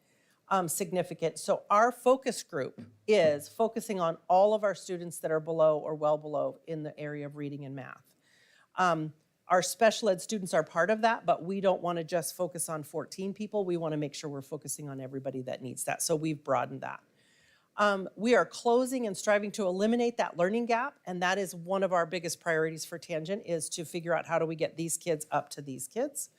significant. So our focus group is focusing on all of our students that are below or well below in the area of reading and math. Our special ed students are part of that, but we don't want to just focus on 14 people. We want to make sure we're focusing on everybody that needs that. So we've broadened that. We are closing and striving to eliminate that learning gap, and that is one of our biggest priorities for Tangent, is to figure out how do we get these kids up to these kids.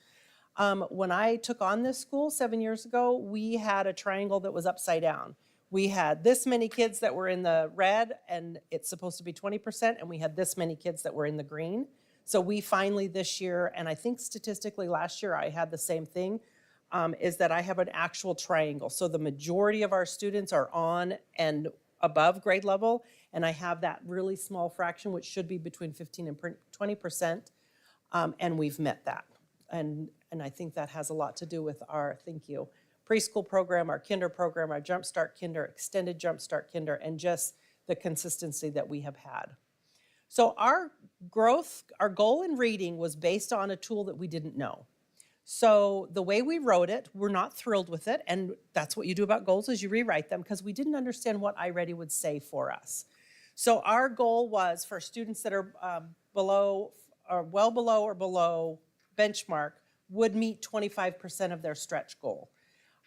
When I took on this school 7 years ago, we had a triangle that was upside down. We had this many kids that were in the red, and it's supposed to be 20%, and we had this many kids that were in the green. So we finally this year, and I think statistically last year I had the same thing, is that I have an actual triangle. So the majority of our students are on and above grade level, and I have that really small fraction, which should be between 15 and 20%, and we've met that. And I think that has a lot to do with our, thank you, preschool program, our kinder program, our Jumpstart Kinder, extended Jumpstart Kinder, and just the consistency that we have had. So our growth, our goal in reading was based on a tool that we didn't know. So the way we wrote it, we're not thrilled with it, and that's what you do about goals is you rewrite them because we didn't understand what iReady would say for us. So our goal was for students that are below, or well below or below benchmark would meet 25% of their stretch goal.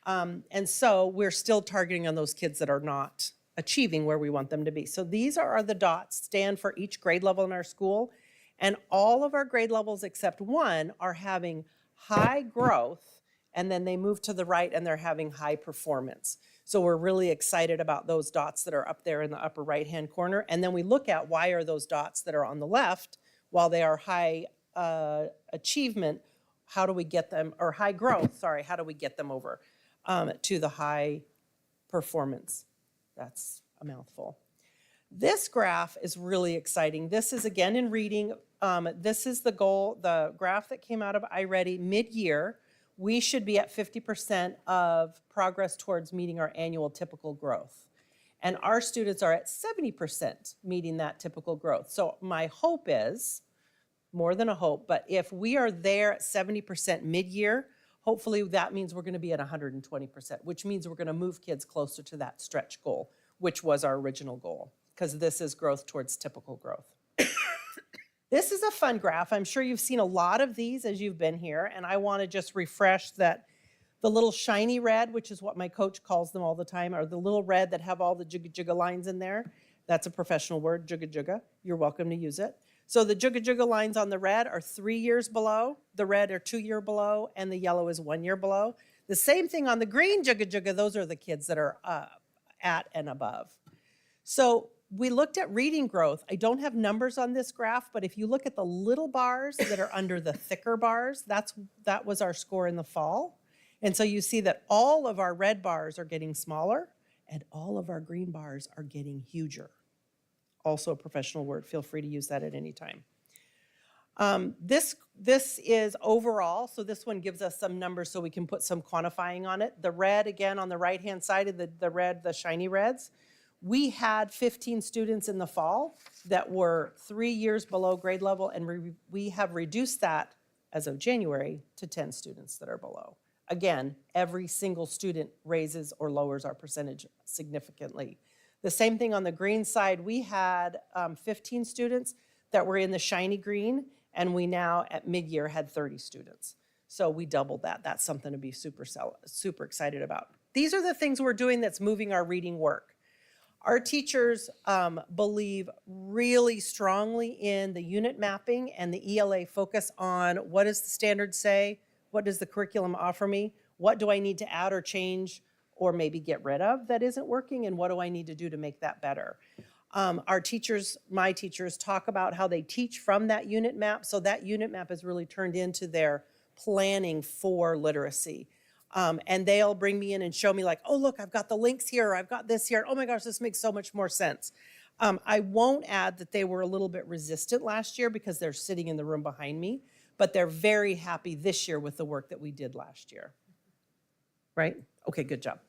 And so we're still targeting on those kids that are not achieving where we want them to be. So these are the dots, stand for each grade level in our school, and all of our grade levels except one are having high growth, and then they move to the right and they're having high performance. So we're really excited about those dots that are up there in the upper right-hand corner. And then we look at why are those dots that are on the left, while they are high achievement, how do we get them, or high growth, sorry, how do we get them over? to the high performance. That's a mouthful. This graph is really exciting. This is again in reading. This is the goal, the graph that came out of iReady mid-year. We should be at 50% of progress towards meeting our annual typical growth. And our students are at 70% meeting that typical growth. So my hope is, more than a hope, but if we are there at 70% mid-year, hopefully that means we're going to be at 120%, which means we're going to move kids closer to that stretch goal, which was our original goal, because this is growth towards typical growth. This is a fun graph. I'm sure you've seen a lot of these as you've been here, and I want to just refresh that the little shiny red, which is what my coach calls them all the time, are the little red that have all the jugga jugga lines in there. That's a professional word, jugga jugga. You're welcome to use it. So the jugga jugga lines on the red are 3 years below, the red are 2 year below, and the yellow is 1 year below. The same thing on the green jugga jugga, those are the kids that are at and above. So we looked at reading growth. I don't have numbers on this graph, but if you look at the little bars that are under the thicker bars, that was our score in the fall. And so you see that all of our red bars are getting smaller and all of our green bars are getting huger. Also a professional word. Feel free to use that at any time. This is overall, so this one gives us some numbers so we can put some quantifying on it. The red, again, on the right-hand side of the red, the shiny reds, we had 15 students in the fall that were 3 years below grade level, and we have reduced that as of January to 10 students that are below. Again, every single student raises or lowers our percentage significantly. The same thing on the green side, we had 15 students that were in the shiny green, and we now at mid-year had 30 students. So we doubled that. That's something to be super excited about. These are the things we're doing that's moving our reading work. Our teachers believe really strongly in the unit mapping and the ELA focus on what does the standard say, what does the curriculum offer me, what do I need to add or change or maybe get rid of that isn't working, and what do I need to do to make that better. Our teachers, my teachers, talk about how they teach from that unit map, so that unit map is really turned into their planning for literacy. And they'll bring me in and show me like, oh, look, I've got the links here, I've got this here. Oh my gosh, this makes so much more sense. I won't add that they were a little bit resistant last year because they're sitting in the room behind me, but they're very happy this year with the work that we did last year. Right? Okay, good job.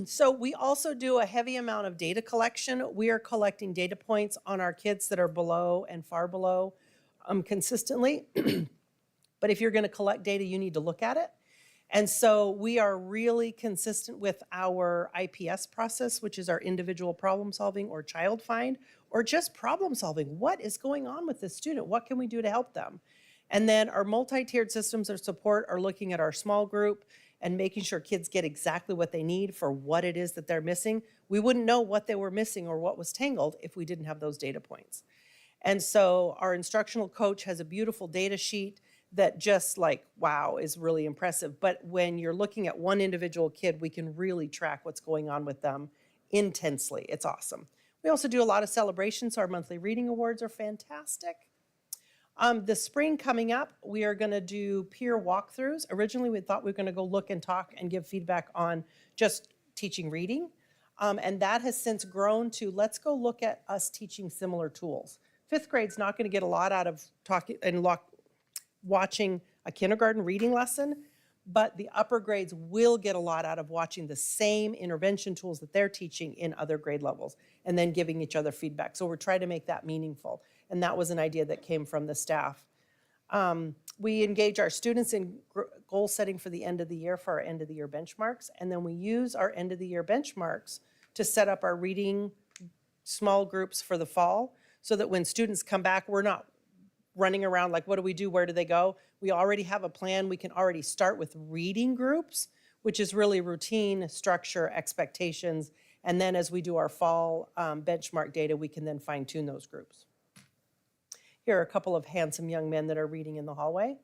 So we also do a heavy amount of data collection. We are collecting data points on our kids that are below and far below consistently. But if you're going to collect data, you need to look at it. And so we are really consistent with our IPS process, which is our individual problem solving or child find, or just problem solving. What is going on with this student? What can we do to help them? And then our multi-tiered systems of support are looking at our small group and making sure kids get exactly what they need for what it is that they're missing. We wouldn't know what they were missing or what was tangled if we didn't have those data points. And so our instructional coach has a beautiful data sheet that just like, wow, is really impressive. But when you're looking at one individual kid, we can really track what's going on with them intensely. It's awesome. We also do a lot of celebrations. Our monthly reading awards are fantastic. The spring coming up, we are going to do peer walkthroughs. Originally, we thought we were going to go look and talk and give feedback on just teaching reading. And that has since grown to let's go look at us teaching similar tools. Fifth grade's not going to get a lot out of talking and watching a kindergarten reading lesson, but the upper grades will get a lot out of watching the same intervention tools that they're teaching in other grade levels and then giving each other feedback. So we're trying to make that meaningful. And that was an idea that came from the staff. We engage our students in goal setting for the end of the year for our end of the year benchmarks. And then we use our end of the year benchmarks to set up our reading small groups for the fall so that when students come back, we're not running around like, what do we do? Where do they go? We already have a plan. We can already start with reading groups, which is really routine, structure, expectations. And then as we do our fall benchmark data, we can then fine tune those groups. Here are a couple of handsome young men that are reading in the hallway.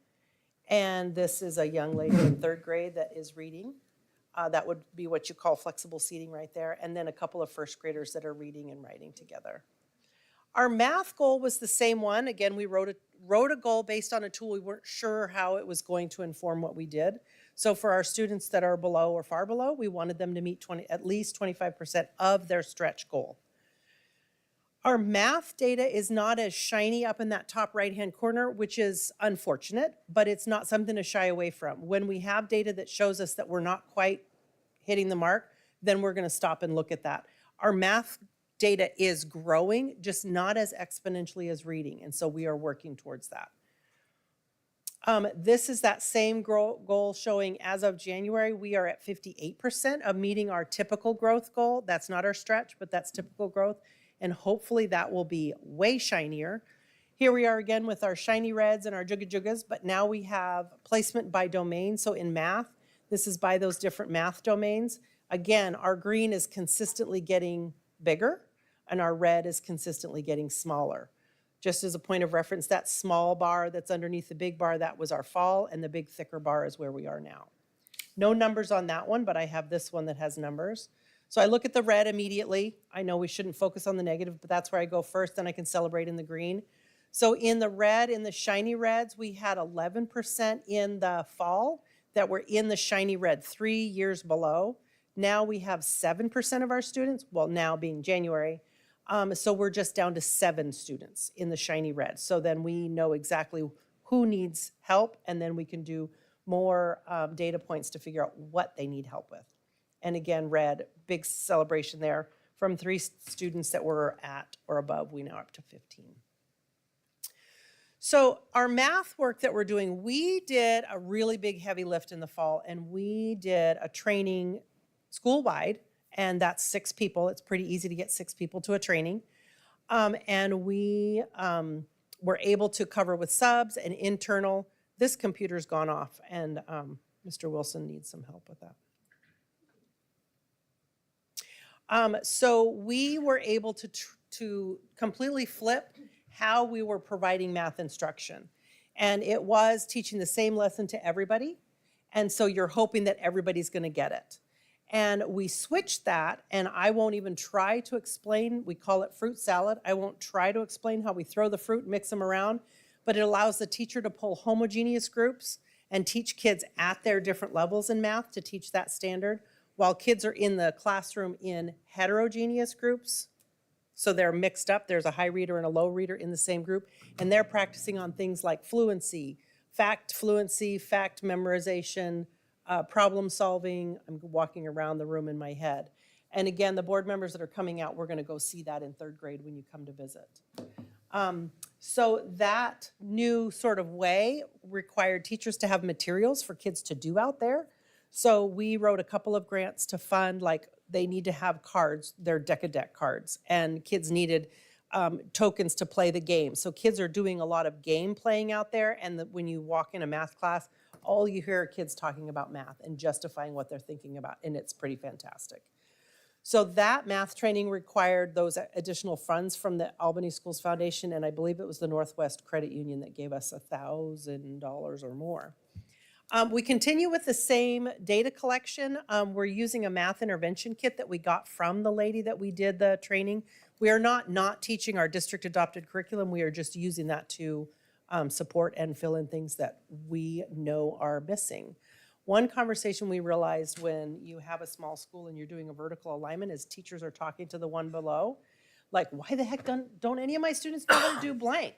And this is a young lady in third grade that is reading. That would be what you call flexible seating right there. And then a couple of first graders that are reading and writing together. Our math goal was the same one. Again, we wrote a goal based on a tool. We weren't sure how it was going to inform what we did. So for our students that are below or far below, we wanted them to meet at least 25% of their stretch goal. Our math data is not as shiny up in that top right-hand corner, which is unfortunate, but it's not something to shy away from. When we have data that shows us that we're not quite hitting the mark, then we're going to stop and look at that. Our math data is growing, just not as exponentially as reading, and so we are working towards that. This is that same goal showing as of January, we are at 58% of meeting our typical growth goal. That's not our stretch, but that's typical growth. And hopefully that will be way shinier. Here we are again with our shiny reds and our juggas, but now we have placement by domain. So in math, this is by those different math domains. Again, our green is consistently getting bigger and our red is consistently getting smaller. Just as a point of reference, that small bar that's underneath the big bar, that was our fall, and the big thicker bar is where we are now. No numbers on that one, but I have this one that has numbers. So I look at the red immediately. I know we shouldn't focus on the negative, but that's where I go first, then I can celebrate in the green. So in the red, in the shiny reds, we had 11% in the fall that were in the shiny red, 3 years below. Now we have 7% of our students, well, now being January, so we're just down to 7 students in the shiny red. So then we know exactly who needs help, and then we can do more data points to figure out what they need help with. And again, red, big celebration there. From 3 students that were at or above, we now are up to 15. So our math work that we're doing, we did a really big heavy lift in the fall, and we did a training school-wide, and that's 6 people. It's pretty easy to get 6 people to a training. And we were able to cover with subs and internal. This computer's gone off, and Mr. Wilson needs some help with that. So we were able to completely flip how we were providing math instruction. And it was teaching the same lesson to everybody. And so you're hoping that everybody's going to get it. And we switched that, and I won't even try to explain. We call it fruit salad. I won't try to explain how we throw the fruit, mix them around, but it allows the teacher to pull homogeneous groups and teach kids at their different levels in math to teach that standard, while kids are in the classroom in heterogeneous groups. So they're mixed up. There's a high reader and a low reader in the same group, and they're practicing on things like fluency, fact memorization, problem solving. I'm walking around the room in my head. And again, the board members that are coming out, we're going to go see that in 3rd grade when you come to visit. So that new sort of way required teachers to have materials for kids to do out there. So we wrote a couple of grants to fund, like they need to have cards, their Deck-a-Deck cards, and kids needed tokens to play the game. So kids are doing a lot of game playing out there, and when you walk in a math class, all you hear are kids talking about math and justifying what they're thinking about, and it's pretty fantastic. So that math training required those additional funds from the Albany Schools Foundation, and I believe it was the Northwest Credit Union that gave us $1,000 or more. We continue with the same data collection. We're using a math intervention kit that we got from the lady that we did the training. We are not teaching our district adopted curriculum. We are just using that to support and fill in things that we know are missing. One conversation we realized when you have a small school and you're doing a vertical alignment is teachers are talking to the one below, like, why the heck don't any of my students know how to do blank?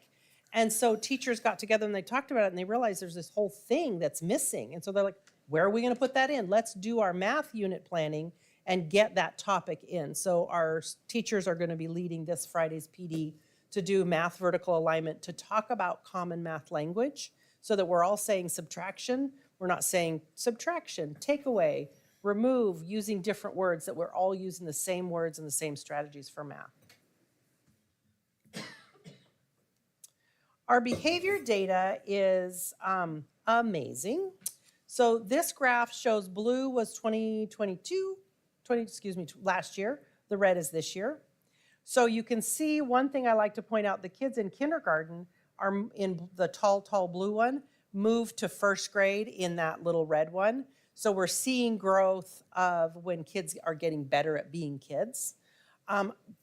And so teachers got together and they talked about it and they realized there's this whole thing that's missing. And so they're like, where are we going to put that in? Let's do our math unit planning and get that topic in. So our teachers are going to be leading this Friday's PD to do math vertical alignment, to talk about common math language so that we're all saying subtraction. We're not saying subtraction, take away, remove, using different words, that we're all using the same words and the same strategies for math. Our behavior data is amazing. So this graph shows blue was last year. The red is this year. So you can see one thing I like to point out, the kids in kindergarten are in the tall blue one, moved to 1st grade in that little red one. So we're seeing growth of when kids are getting better at being kids.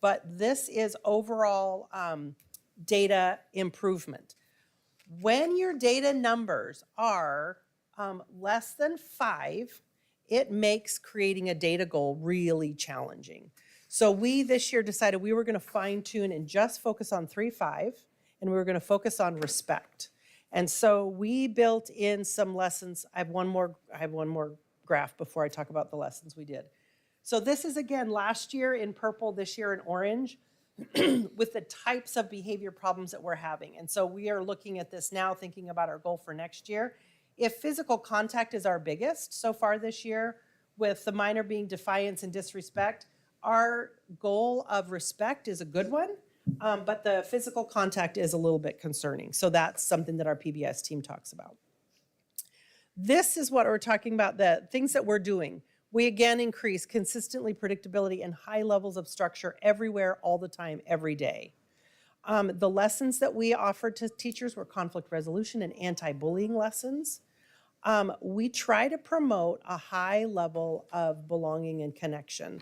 But this is overall data improvement. When your data numbers are less than 5, it makes creating a data goal really challenging. So we this year decided we were going to fine tune and just focus on 3-5, and we were going to focus on respect. And so we built in some lessons. I have one more graph before I talk about the lessons we did. So this is again last year in purple, this year in orange, with the types of behavior problems that we're having. And so we are looking at this now, thinking about our goal for next year. If physical contact is our biggest so far this year, with the minor being defiance and disrespect, our goal of respect is a good one, but the physical contact is a little bit concerning. So that's something that our PBS team talks about. This is what we're talking about, the things that we're doing. We again increase consistently predictability and high levels of structure everywhere, all the time, every day. The lessons that we offered to teachers were conflict resolution and anti-bullying lessons. We try to promote a high level of belonging and connection.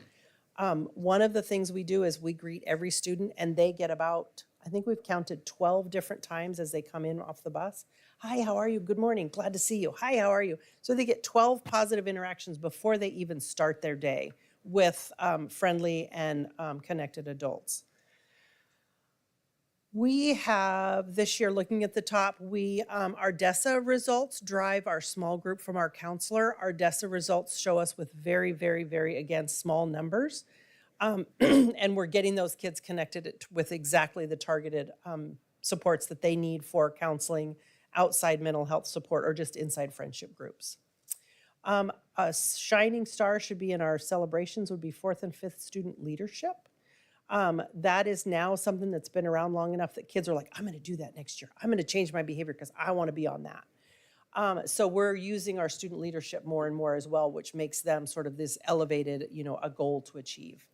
One of the things we do is we greet every student, and they get about, I think we've counted 12 different times as they come in off the bus. Hi, how are you? Good morning. Glad to see you. Hi, how are you? So they get 12 positive interactions before they even start their day with friendly and connected adults. We have this year, looking at the top, our DESA results drive our small group from our counselor. Our DESA results show us with very, very, very, again, small numbers. And we're getting those kids connected with exactly the targeted supports that they need for counseling, outside mental health support, or just inside friendship groups. A shining star should be in our celebrations would be 4th and 5th student leadership. That is now something that's been around long enough that kids are like, I'm going to do that next year. I'm going to change my behavior because I want to be on that. So we're using our student leadership more and more as well, which makes them sort of this elevated, a goal to achieve.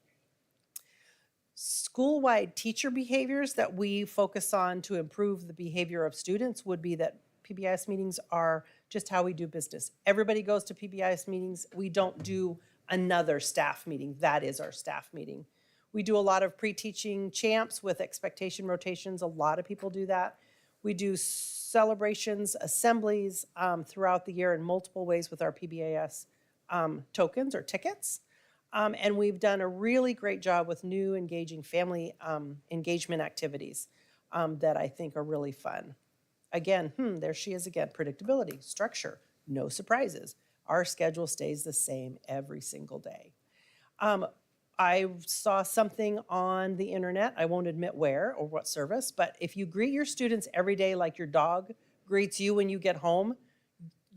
School-wide teacher behaviors that we focus on to improve the behavior of students would be that PBIS meetings are just how we do business. Everybody goes to PBIS meetings. We don't do another staff meeting. That is our staff meeting. We do a lot of pre-teaching champs with expectation rotations. A lot of people do that. We do celebrations, assemblies throughout the year in multiple ways with our PBIS tokens or tickets. And we've done a really great job with new engaging family engagement activities that I think are really fun. Again, there she is again, predictability, structure, no surprises. Our schedule stays the same every single day. I saw something on the internet, I won't admit where or what service, but if you greet your students every day like your dog greets you when you get home,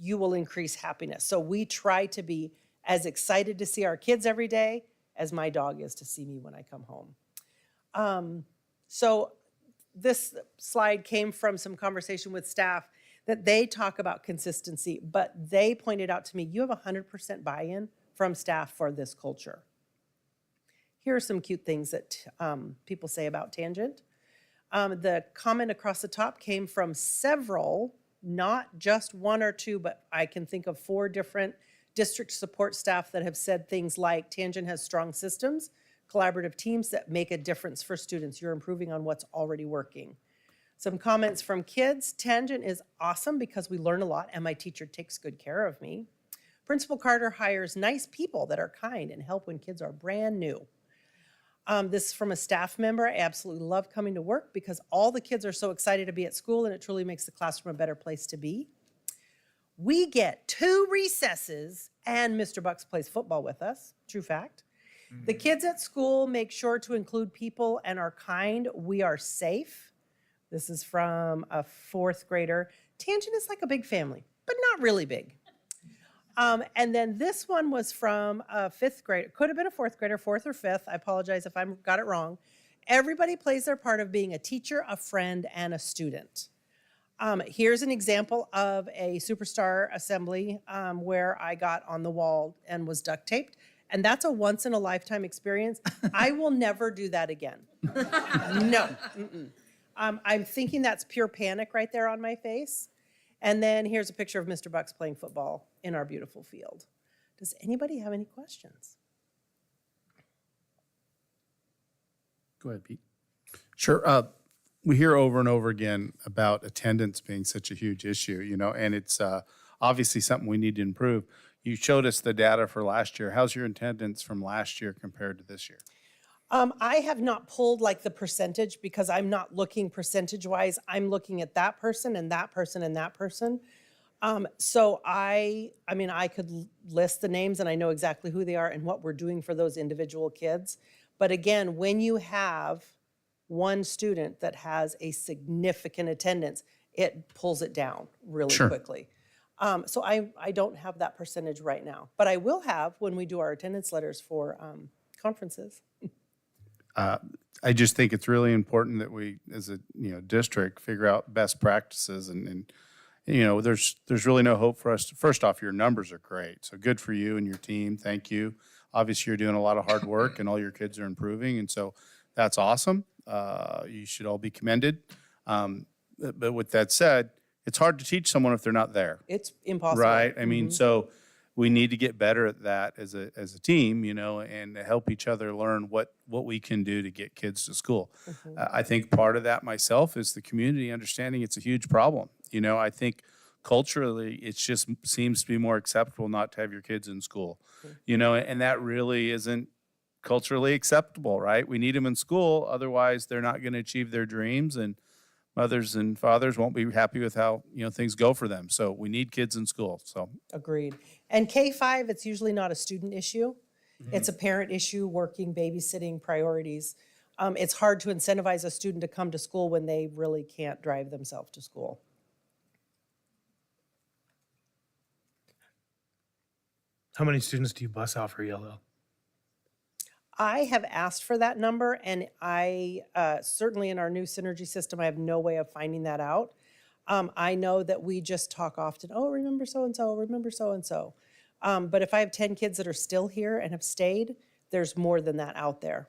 you will increase happiness. So we try to be as excited to see our kids every day as my dog is to see me when I come home. So this slide came from some conversation with staff that they talk about consistency, but they pointed out to me, you have 100% buy-in from staff for this culture. Here are some cute things that people say about Tangent. The comment across the top came from several, not just one or two, but I can think of 4 different district support staff that have said things like, Tangent has strong systems, collaborative teams that make a difference for students. You're improving on what's already working. Some comments from kids, Tangent is awesome because we learn a lot and my teacher takes good care of me. Principal Carter hires nice people that are kind and help when kids are brand new. This is from a staff member. I absolutely love coming to work because all the kids are so excited to be at school and it truly makes the classroom a better place to be. We get 2 recesses and Mr. Bucks plays football with us, true fact. The kids at school make sure to include people and are kind. We are safe. This is from a 4th grader. Tangent is like a big family, but not really big. And then this one was from a 5th grader. Could have been a 4th grader, 4th or 5th. I apologize if I got it wrong. Everybody plays their part of being a teacher, a friend, and a student. Here's an example of a superstar assembly where I got on the wall and was duct taped. And that's a once in a lifetime experience. I will never do that again. No. I'm thinking that's pure panic right there on my face. And then here's a picture of Mr. Bucks playing football in our beautiful field. Does anybody have any questions? Go ahead, Pete. Sure. We hear over and over again about attendance being such a huge issue, and it's obviously something we need to improve. You showed us the data for last year. How's your attendance from last year compared to this year? I have not pulled like the percentage because I'm not looking percentage-wise. I'm looking at that person and that person and that person. So I mean, I could list the names and I know exactly who they are and what we're doing for those individual kids. But again, when you have one student that has a significant attendance, it pulls it down really Sure. quickly. So I don't have that percentage right now, but I will have when we do our attendance letters for conferences. I just think it's really important that we, as a district, figure out best practices and there's really no hope for us. First off, your numbers are great, so good for you and your team. Thank you. Obviously, you're doing a lot of hard work, and all your kids are improving, and so that's awesome. You should all be commended. But with that said, it's hard to teach someone if they're not there. It's impossible. Right. I mean, so we need to get better at that as a team, and help each other learn what we can do to get kids to school. I think part of that myself is the community understanding it's a huge problem. I think culturally it just seems to be more acceptable not to have your kids in school, and that really isn't culturally acceptable, right? We need them in school. Otherwise, they're not going to achieve their dreams, and mothers and fathers won't be happy with how things go for them. So we need kids in school. So Agreed. And K-5, it's usually not a student issue. It's a parent issue, working, babysitting, priorities. It's hard to incentivize a student to come to school when they really can't drive themselves to school. How many students do you bus out for ELL? I have asked for that number, and I certainly in our new synergy system, I have no way of finding that out. I know that we just talk often, oh, remember so-and-so, remember so-and-so. But if I have 10 kids that are still here and have stayed, there's more than that out there.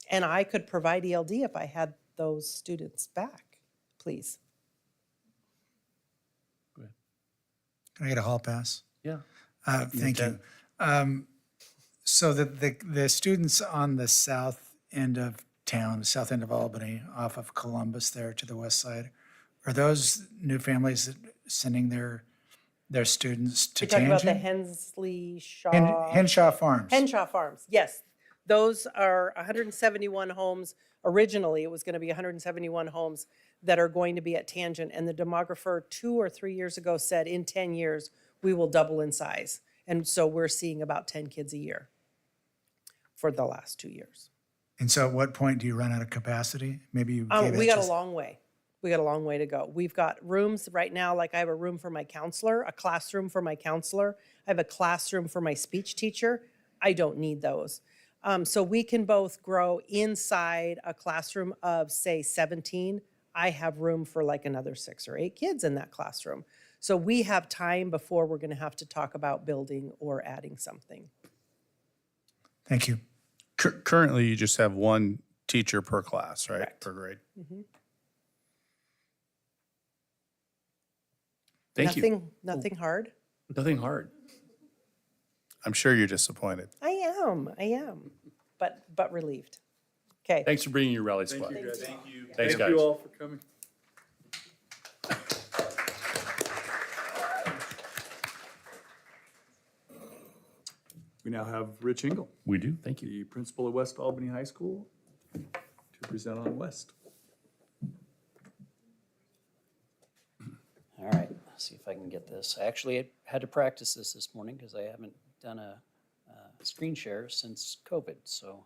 And I could provide ELD if I had those students back, please. Can I get a hall pass? Yeah. Thank you. So the students on the south end of town, the south end of Albany, off of Columbus there to the west side, are those new families that sending their students to You're talking about the Tangent? Hensley Shaw. Henshaw Farms. Henshaw Farms, yes. Those are 171 homes. Originally, it was going to be 171 homes that are going to be at Tangent. And the demographer 2 or 3 years ago said in 10 years, we will double in size. And so we're seeing about 10 kids a year for the last 2 years. And so at what point do you run out of capacity? Maybe you gave We it got a just- long way. We got a long way to go. We've got rooms right now, like I have a room for my counselor, a classroom for my counselor. I have a classroom for my speech teacher. I don't need those. So we can both grow inside a classroom of, say, 17. I have room for like another 6 or 8 kids in that classroom. So we have time before we're going to have to talk about building or adding something. Thank you. currently you just have one teacher per class, right? Correct. Per grade. Thank you. Nothing hard. Nothing hard. I'm sure you're disappointed. I am, but relieved. Okay. Thanks for bringing your rally squad. Thank you. Thanks, Thank guys. you all for coming. We now have Rich Engel, We do. Thank you. the principal of West Albany High School, to present on West. All right, let's see if I can get this. I actually had to practice this morning because I haven't done a screen share since COVID, so.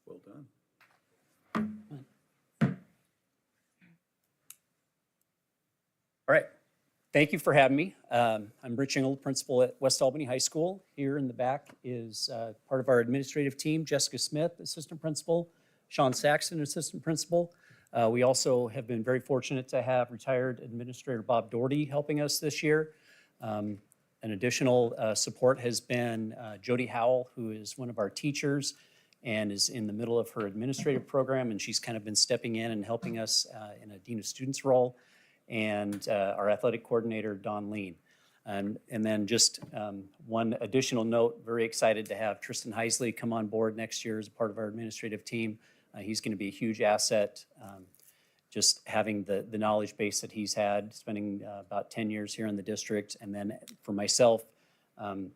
Well done. All right, thank you for having me. I'm Rich Engel, principal at West Albany High School. Here in the back is part of our administrative team, Jessica Smith, assistant principal, Sean Saxon, assistant principal. We also have been very fortunate to have retired Administrator Bob Doherty helping us this year. An additional support has been Jody Howell, who is one of our teachers and is in the middle of her administrative program, and she's kind of been stepping in and helping us in a Dean of Students role, and our athletic coordinator, Don Lean. And then just one additional note, very excited to have Tristan Heisley come on board next year as a part of our administrative team. He's going to be a huge asset, just having the knowledge base that he's had, spending about 10 years here in the district. And then for myself,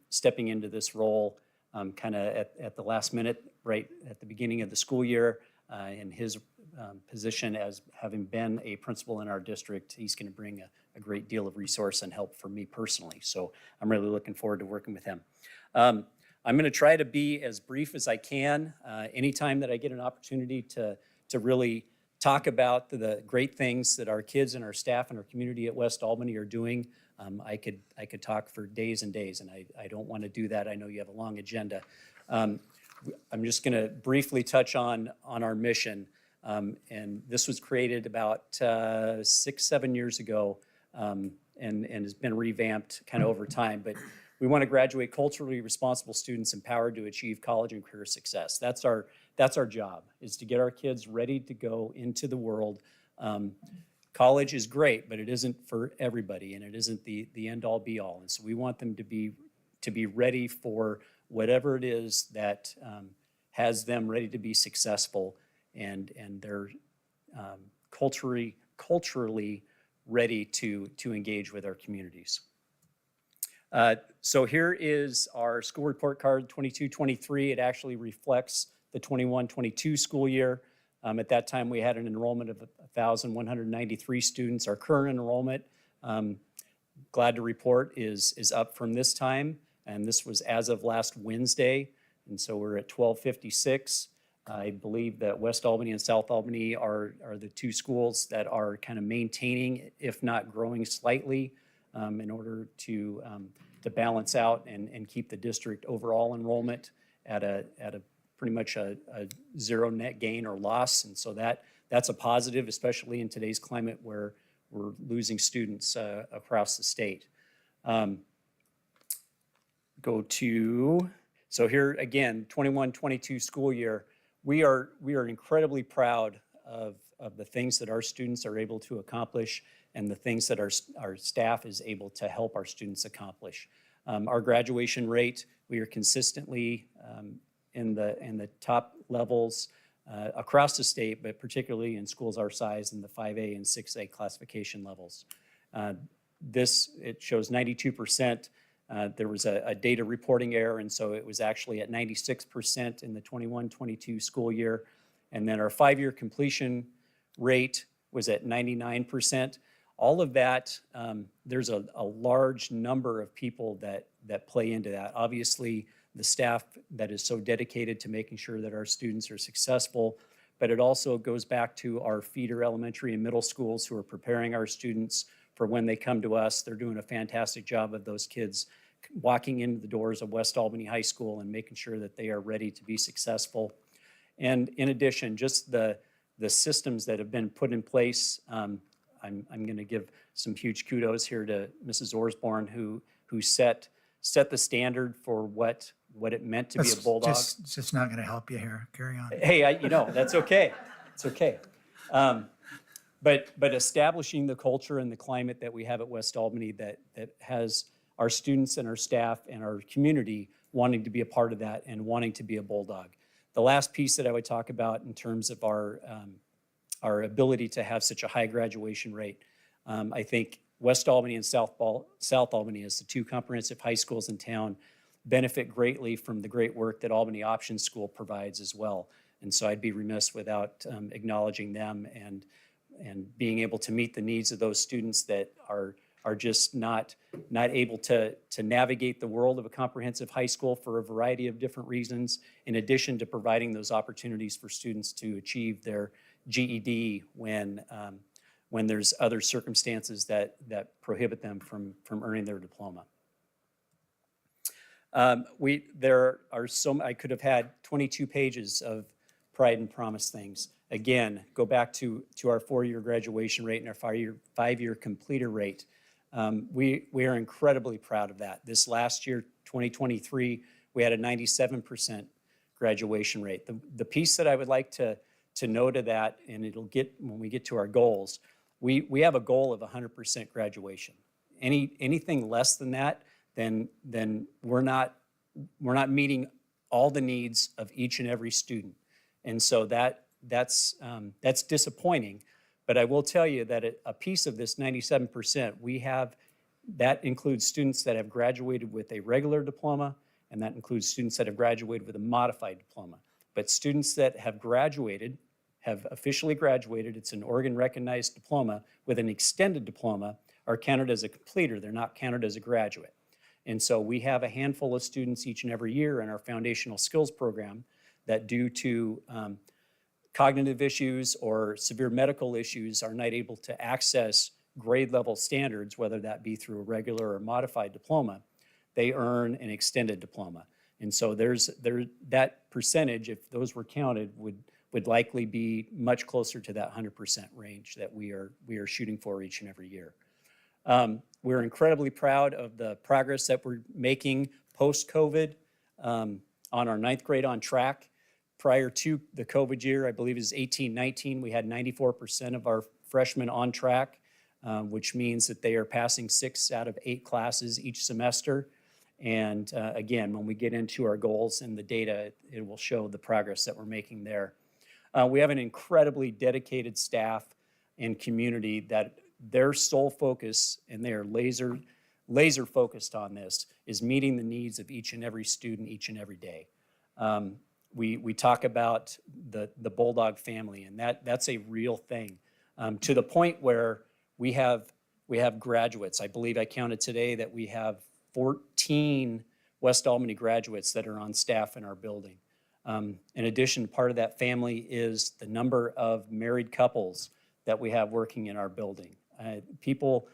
stepping into this role kind of at the last minute, right at the beginning of the school year, in his position as having been a principal in our district, he's going to bring a great deal of resource and help for me personally. So I'm really looking forward to working with him. I'm going to try to be as brief as I can. Anytime that I get an opportunity to really talk about the great things that our kids and our staff and our community at West Albany are doing, I could talk for days and days, and I don't want to do that. I know you have a long agenda. I'm just going to briefly touch on our mission. And this was created about 6-7 years ago, and has been revamped kind of over time. But we want to graduate culturally responsible students empowered to achieve college and career success. That's our job, is to get our kids ready to go into the world. College is great, but it isn't for everybody, and it isn't the end all be all. And so we want them to be ready for whatever it is that has them ready to be successful, and they're culturally ready to engage with our communities. So here is our school report card 22-23. It actually reflects the 21-22 school year. At that time, we had an enrollment of 1,193 students. Our current enrollment, glad to report, is up from this time, and this was as of last Wednesday, and so we're at 1,256. I believe that West Albany and South Albany are the two schools that are kind of maintaining, if not growing slightly, in order to balance out and keep the district overall enrollment at a pretty much a zero net gain or loss. And so that's a positive, especially in today's climate where we're losing students across the state. So here again, 21-22 school year, we are incredibly proud of the things that our students are able to accomplish and the things that our staff is able to help our students accomplish. Our graduation rate, we are consistently in the top levels across the state, but particularly in schools our size in the 5A and 6A classification levels. It shows 92%. There was a data reporting error, and so it was actually at 96% in the 21-22 school year. And then our 5-year completion rate was at 99%. All of that, there's a large number of people that play into that. Obviously, the staff that is so dedicated to making sure that our students are successful, but it also goes back to our feeder elementary and middle schools who are preparing our students for when they come to us. They're doing a fantastic job of those kids walking into the doors of West Albany High School and making sure that they are ready to be successful. And in addition, just the systems that have been put in place, I'm going to give some huge kudos here to Mrs. Orsborn, who set the standard for what it meant to be a Bulldog. It's just not going to help you here. Carry on. Hey, that's okay. It's okay. But establishing the culture and the climate that we have at West Albany that has our students and our staff and our community wanting to be a part of that and wanting to be a Bulldog. The last piece that I would talk about in terms of our ability to have such a high graduation rate, I think West Albany and South Albany, as the two comprehensive high schools in town, benefit greatly from the great work that Albany Option School provides as well. And so I'd be remiss without acknowledging them and being able to meet the needs of those students that are just not able to navigate the world of a comprehensive high school for a variety of different reasons, in addition to providing those opportunities for students to achieve their GED when there's other circumstances that prohibit them from earning their diploma. There are I could have had 22 pages of pride and promise things. Again, go back to our 4-year graduation rate and our 5-year completer rate. We are incredibly proud of that. This last year, 2023, we had a 97% graduation rate. The piece that I would like to note of that, and it'll get when we get to our goals, we have a goal of 100% graduation. Anything less than that, then we're not meeting all the needs of each and every student. And so that's disappointing. But I will tell you that a piece of this 97%, that includes students that have graduated with a regular diploma, and that includes students that have graduated with a modified diploma. But students that have officially graduated, it's an Oregon-recognized diploma with an extended diploma, are counted as a completer. They're not counted as a graduate. And so we have a handful of students each and every year in our foundational skills program that, due to cognitive issues or severe medical issues, are not able to access grade level standards, whether that be through a regular or modified diploma. They earn an extended diploma. And so that percentage, if those were counted, would likely be much closer to that 100% range that we are shooting for each and every year. We're incredibly proud of the progress that we're making post-COVID on our 9th grade on track. Prior to the COVID year, I believe it was 18-19, we had 94% of our freshmen on track, which means that they are passing 6 out of 8 classes each semester. And again, when we get into our goals and the data, it will show the progress that we're making there. We have an incredibly dedicated staff and community that their sole focus, and they are laser focused on this, is meeting the needs of each and every student each and every day. We talk about the Bulldog family, and that's a real thing, to the point where we have graduates. I believe I counted today that we have 14 West Albany graduates that are on staff in our building. In addition, part of that family is the number of married couples that we have working in our building. People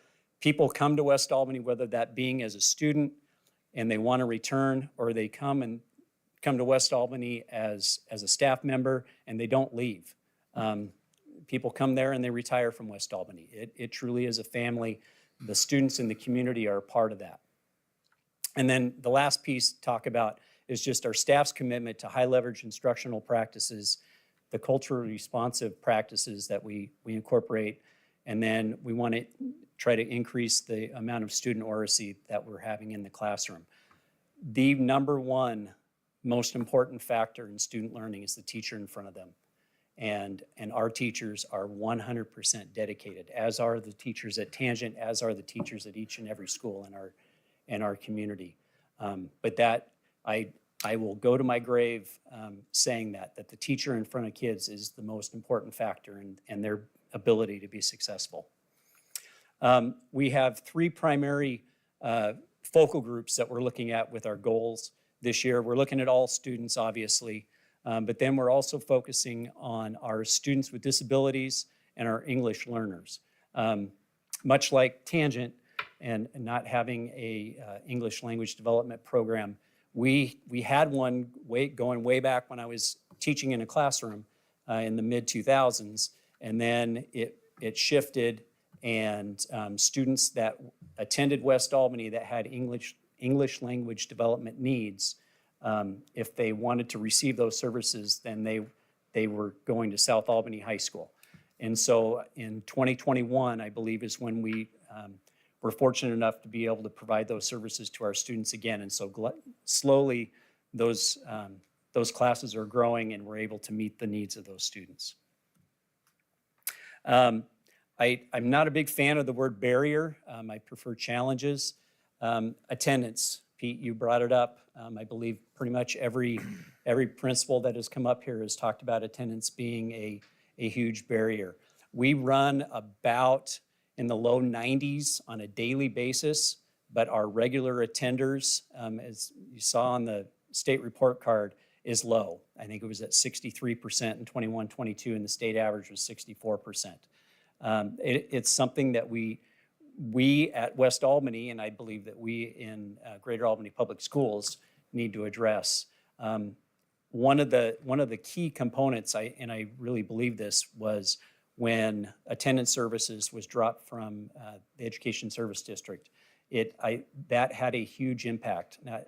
come to West Albany, whether that being as a student and they want to return, or they come to West Albany as a staff member and they don't leave. People come there and they retire from West Albany. It truly is a family. The students in the community are a part of that. And then the last piece to talk about is just our staff's commitment to high leverage instructional practices, the culturally responsive practices that we incorporate, and then we want to try to increase the amount of student oracy that we're having in the classroom. The number one most important factor in student learning is the teacher in front of them. And our teachers are 100% dedicated, as are the teachers at Tangent, as are the teachers at each and every school in our community. But that, I will go to my grave saying that the teacher in front of kids is the most important factor in their ability to be successful. We have 3 primary focal groups that we're looking at with our goals this year. We're looking at all students, obviously, but then we're also focusing on our students with disabilities and our English learners. Much like Tangent and not having a English language development program, we had one going way back when I was teaching in a classroom in the mid-2000s, and then it shifted, and students that attended West Albany that had English language development needs, if they wanted to receive those services, then they were going to South Albany High School. And so in 2021, I believe, is when we were fortunate enough to be able to provide those services to our students again. And so slowly those classes are growing, and we're able to meet the needs of those students. I'm not a big fan of the word barrier. I prefer challenges. Attendance, Pete, you brought it up. I believe pretty much every principal that has come up here has talked about attendance being a huge barrier. We run about in the low 90s on a daily basis, but our regular attenders, as you saw on the state report card, is low. I think it was at 63% in 21-22, and the state average was 64%. It's something that we at West Albany, and I believe that we in Greater Albany Public Schools, need to address. One of the key components, and I really believe this, was when attendance services was dropped from the Education Service District. That had a huge impact. Now,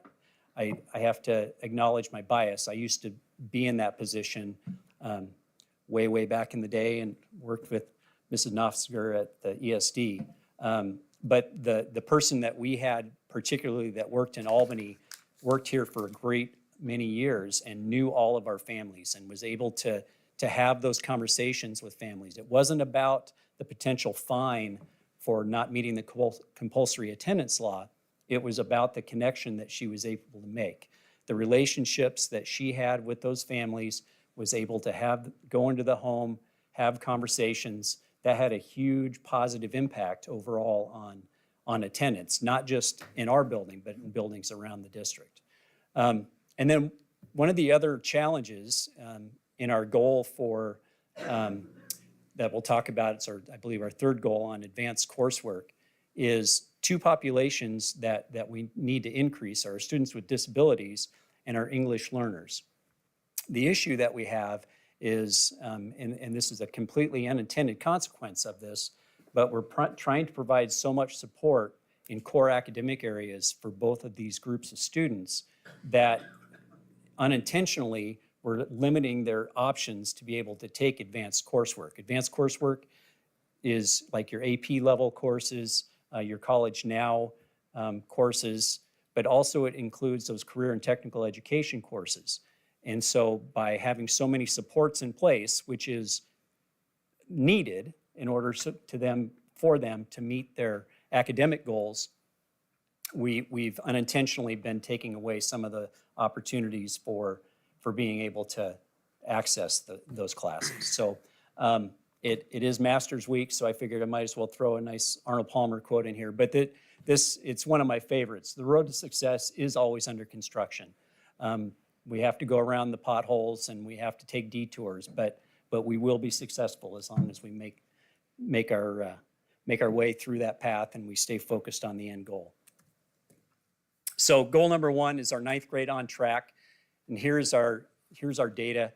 I have to acknowledge my bias. I used to be in that position way back in the day and worked with Mrs. Knofsger at the ESD. But the person that we had, particularly that worked in Albany, worked here for a great many years and knew all of our families and was able to have those conversations with families. It wasn't about the potential fine for not meeting the compulsory attendance law. It was about the connection that she was able to make. The relationships that she had with those families, was able to go into the home, have conversations. That had a huge positive impact overall on attendance, not just in our building, but in buildings around the district. And then one of the other challenges in our goal for, that we'll talk about, it's I believe our third goal on advanced coursework, is two populations that we need to increase are students with disabilities and our English learners. The issue that we have is, and this is a completely unintended consequence of this, but we're trying to provide so much support in core academic areas for both of these groups of students that unintentionally we're limiting their options to be able to take advanced coursework. Advanced coursework is like your AP level courses, your College Now courses, but also it includes those career and technical education courses. And so by having so many supports in place, which is needed in order for them to meet their academic goals, we've unintentionally been taking away some of the opportunities for being able to access those classes. So it is Masters Week, so I figured I might as well throw a nice Arnold Palmer quote in here. But it's one of my favorites. The road to success is always under construction. We have to go around the potholes and we have to take detours, but we will be successful as long as we make our way through that path and we stay focused on the end goal. So goal number 1 is our 9th grade on track, and here's our data.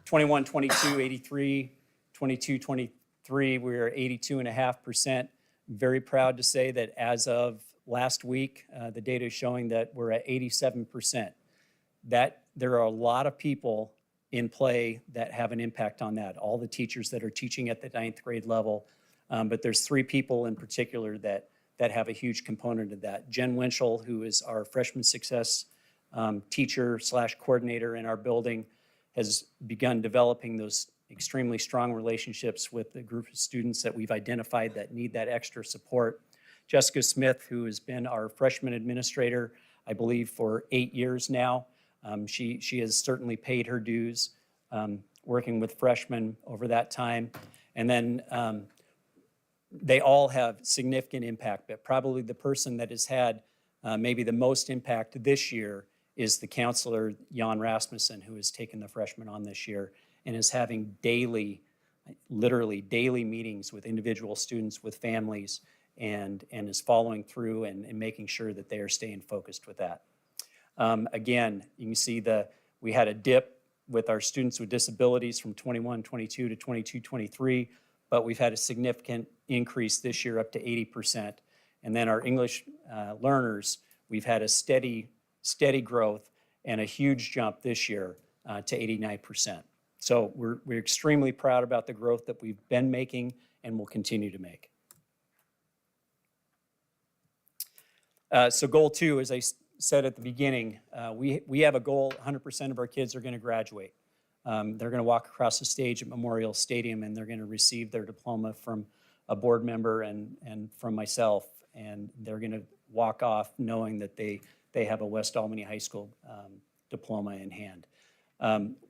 21, 22, 83, 22, 23, we're 82.5%. Very proud to say that as of last week, the data is showing that we're at 87%. That there are a lot of people in play that have an impact on that. All the teachers that are teaching at the 9th grade level, but there's 3 people in particular that have a huge component of that. Jen Winchell, who is our freshman success teacher / coordinator in our building, has begun developing those extremely strong relationships with the group of students that we've identified that need that extra support. Jessica Smith, who has been our freshman administrator, I believe, for 8 years now. She has certainly paid her dues working with freshmen over that time. And then they all have significant impact, but probably the person that has had maybe the most impact this year is the counselor, Jan Rasmussen, who has taken the freshmen on this year and is having literally daily meetings with individual students, with families, and is following through and making sure that they are staying focused with that. Again, you can see we had a dip with our students with disabilities from 21, 22 to 22, 23, but we've had a significant increase this year up to 80%. And then our English learners, we've had a steady growth and a huge jump this year to 89%. So we're extremely proud about the growth that we've been making and will continue to make. So goal 2, as I said at the beginning, we have a goal, 100% of our kids are going to graduate. They're going to walk across the stage at Memorial Stadium and they're going to receive their diploma from a board member and from myself, and they're going to walk off knowing that they have a West Albany High School diploma in hand.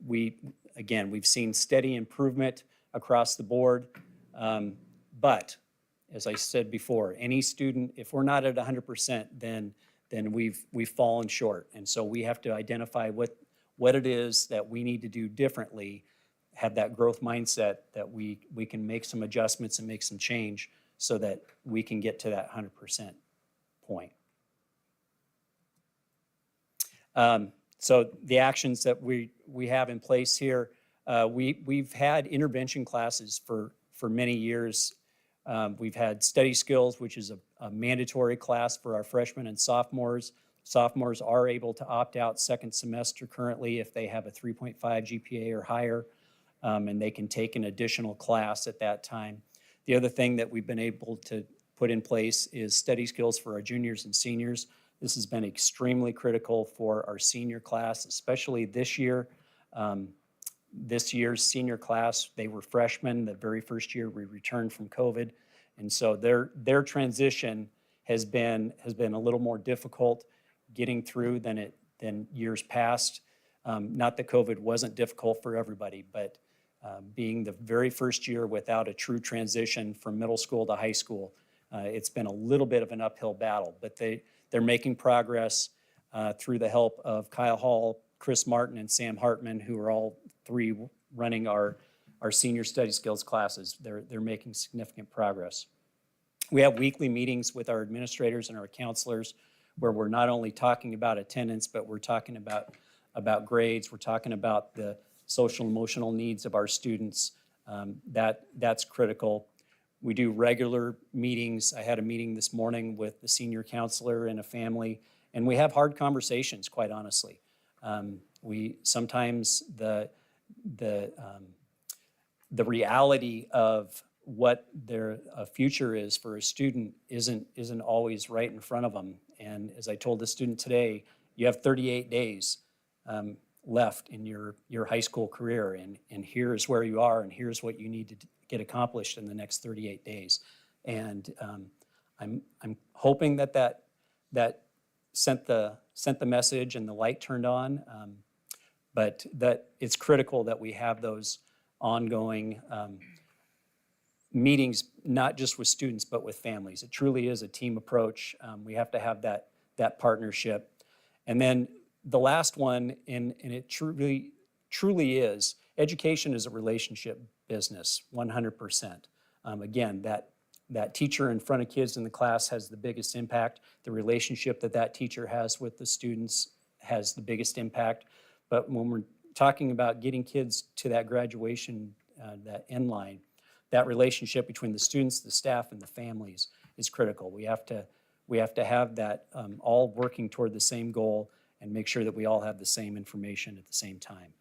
We've seen steady improvement across the board, but as I said before, any student, if we're not at 100%, then we've fallen short. And so we have to identify what it is that we need to do differently, have that growth mindset that we can make some adjustments and make some change so that we can get to that 100% point. So the actions that we have in place here, we've had intervention classes for many years. We've had study skills, which is a mandatory class for our freshmen and sophomores. Sophomores are able to opt out second semester currently if they have a 3.5 GPA or higher, and they can take an additional class at that time. The other thing that we've been able to put in place is study skills for our juniors and seniors. This has been extremely critical for our senior class, especially this year. This year's senior class, they were freshmen the very first year we returned from COVID. And so their transition has been a little more difficult getting through than years past. Not that COVID wasn't difficult for everybody, but being the very first year without a true transition from middle school to high school, it's been a little bit of an uphill battle. But they're making progress through the help of Kyle Hall, Chris Martin, and Sam Hartman, who are all three running our senior study skills classes. They're making significant progress. We have weekly meetings with our administrators and our counselors where we're not only talking about attendance, but we're talking about grades. We're talking about the social and emotional needs of our students. That's critical. We do regular meetings. I had a meeting this morning with the senior counselor and a family, and we have hard conversations, quite honestly. We sometimes the reality of what their future is for a student isn't always right in front of them. And as I told the student today, you have 38 days left in your high school career, and here's where you are, and here's what you need to get accomplished in the next 38 days. And I'm hoping that sent the message and the light turned on, but that it's critical that we have those ongoing meetings, not just with students, but with families. It truly is a team approach. We have to have that partnership. And then the last one, and it truly is, education is a relationship business, 100%. Again, that teacher in front of kids in the class has the biggest impact. The relationship that teacher has with the students has the biggest impact. But when we're talking about getting kids to that graduation, that end line, that relationship between the students, the staff, and the families is critical. We have to have that all working toward the same goal and make sure that we all have the same information at the same time.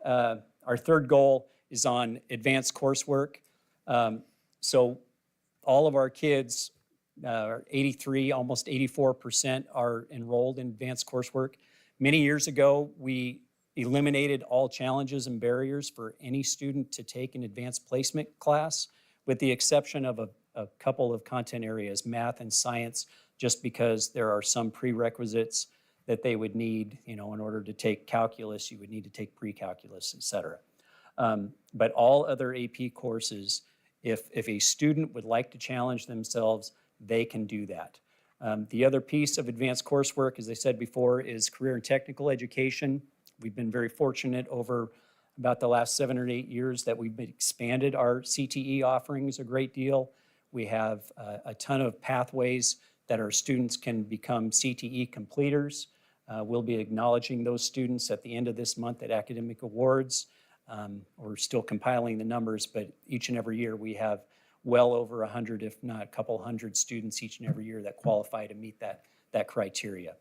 Our third goal is on advanced coursework. So all of our kids, 83, almost 84% are enrolled in advanced coursework. Many years ago, we eliminated all challenges and barriers for any student to take an advanced placement class, with the exception of a couple of content areas, math and science, just because there are some prerequisites that they would need, in order to take calculus, you would need to take pre-calculus, et cetera. But all other AP courses, if a student would like to challenge themselves, they can do that. The other piece of advanced coursework, as I said before, is career and technical education. We've been very fortunate over about the last 7 or 8 years that we've expanded our CTE offerings a great deal. We have a ton of pathways that our students can become CTE completers. We'll be acknowledging those students at the end of this month at Academic Awards. We're still compiling the numbers, but each and every year we have well over 100, if not a couple hundred students each and every year that qualify to meet that criteria.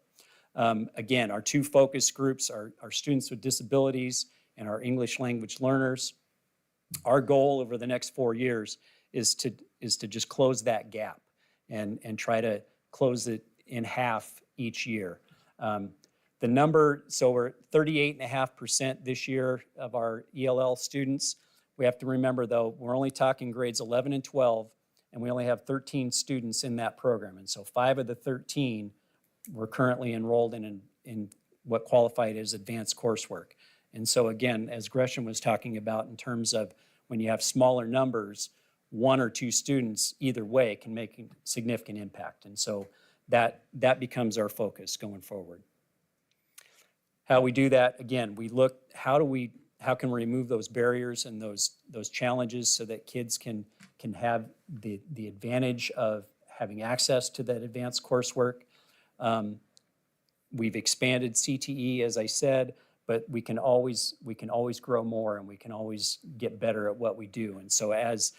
Again, our two focus groups are students with disabilities and our English language learners. Our goal over the next 4 years is to just close that gap and try to close it in half each year. The number, so we're 38.5% this year of our ELL students. We have to remember, though, we're only talking grades 11 and 12, and we only have 13 students in that program. And so 5 of the 13 were currently enrolled in what qualified as advanced coursework. And so again, as Gresham was talking about, in terms of when you have smaller numbers, 1 or 2 students either way can make a significant impact. And so that becomes our focus going forward. How we do that, again, we look, how can we remove those barriers and those challenges so that kids can have the advantage of having access to that advanced coursework. We've expanded CTE, as I said, but we can always grow more, and we can always get better at what we do. And so, as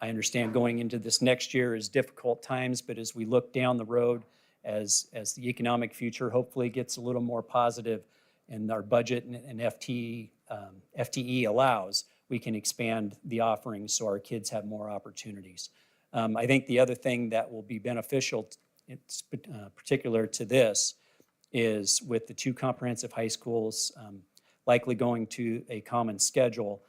I understand, going into this next year is difficult times, but as we look down the road, as the economic future hopefully gets a little more positive and our budget and FTE allows, we can expand the offerings so our kids have more opportunities. I think the other thing that will be beneficial, it's particular to this, is with the two comprehensive high schools likely going to a common schedule.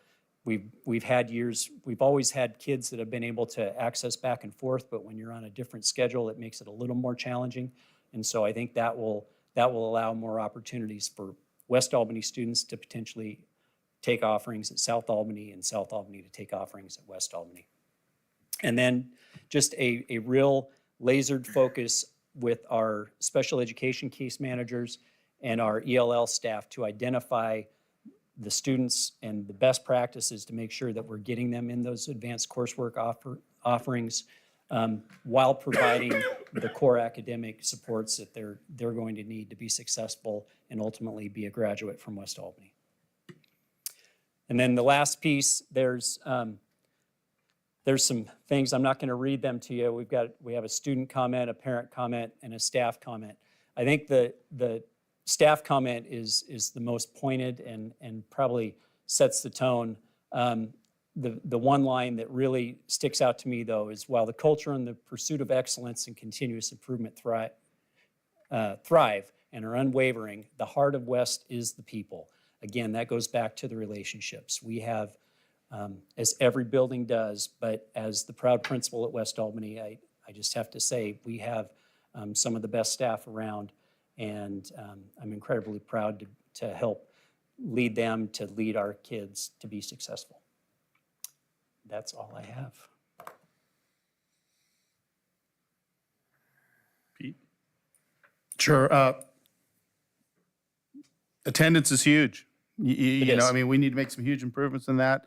We've had years, we've always had kids that have been able to access back and forth, but when you're on a different schedule, it makes it a little more challenging. And so I think that will allow more opportunities for West Albany students to potentially take offerings at South Albany and South Albany to take offerings at West Albany. And then just a real lasered focus with our special education case managers and our ELL staff to identify the students and the best practices to make sure that we're getting them in those advanced coursework offerings while providing the core academic supports that they're going to need to be successful and ultimately be a graduate from West Albany. And then the last piece, there's some things, I'm not going to read them to you. We have a student comment, a parent comment, and a staff comment. I think the staff comment is the most pointed and probably sets the tone. The one line that really sticks out to me, though, is while the culture and the pursuit of excellence and continuous improvement thrive and are unwavering, the heart of West is the people. Again, that goes back to the relationships. We have, as every building does, but as the proud principal at West Albany, I just have to say, we have some of the best staff around, and I'm incredibly proud to help lead them, to lead our kids to be successful. That's all I have. Pete? Sure. Attendance is huge. You know, is. I mean, we need to make some huge improvements in that.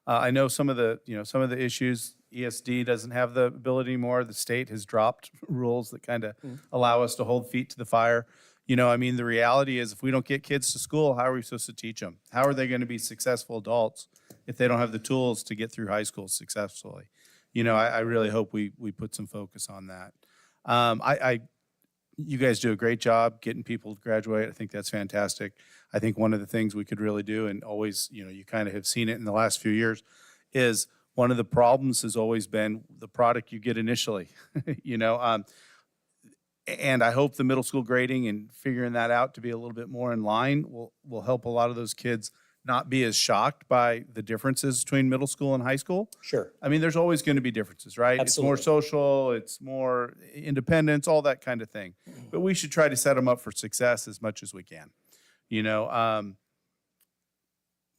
I know some of the issues, ESD doesn't have the ability anymore. The state has dropped rules that kind of allow us to hold feet to the fire. You know, I mean, the reality is if we don't get kids to school, how are we supposed to teach them? How are they going to be successful adults if they don't have the tools to get through high school successfully? You know, I really hope we put some focus on that. You guys do a great job getting people to graduate. I think that's fantastic. I think one of the things we could really do, and always, you know, you kind of have seen it in the last few years, is one of the problems has always been the product you get initially, you know. And I hope the middle school grading and figuring that out to be a little bit more in line will help a lot of those kids not be as shocked by the differences between middle school and high school. Sure. I mean, there's always going to be differences, right? Absolutely. It's more social, it's more independence, all that kind of thing. But we should try to set them up for success as much as we can. You know,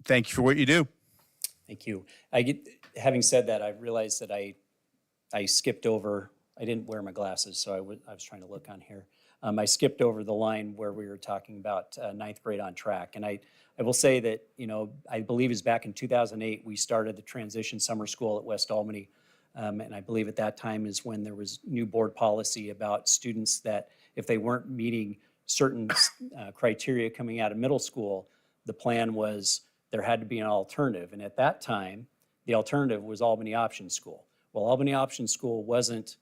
thank you for what you do. Thank you. Having said that, I realized that I skipped over, I didn't wear my glasses, so I was trying to look on here. I skipped over the line where we were talking about ninth grade on track. And I will say that, you know, I believe it was back in 2008, we started the transition summer school at West Albany. And I believe at that time is when there was new board policy about students that if they weren't meeting certain criteria coming out of middle school, the plan was there had to be an alternative. And at that time, the alternative was Albany Option School. Well, Albany Option School wasn't,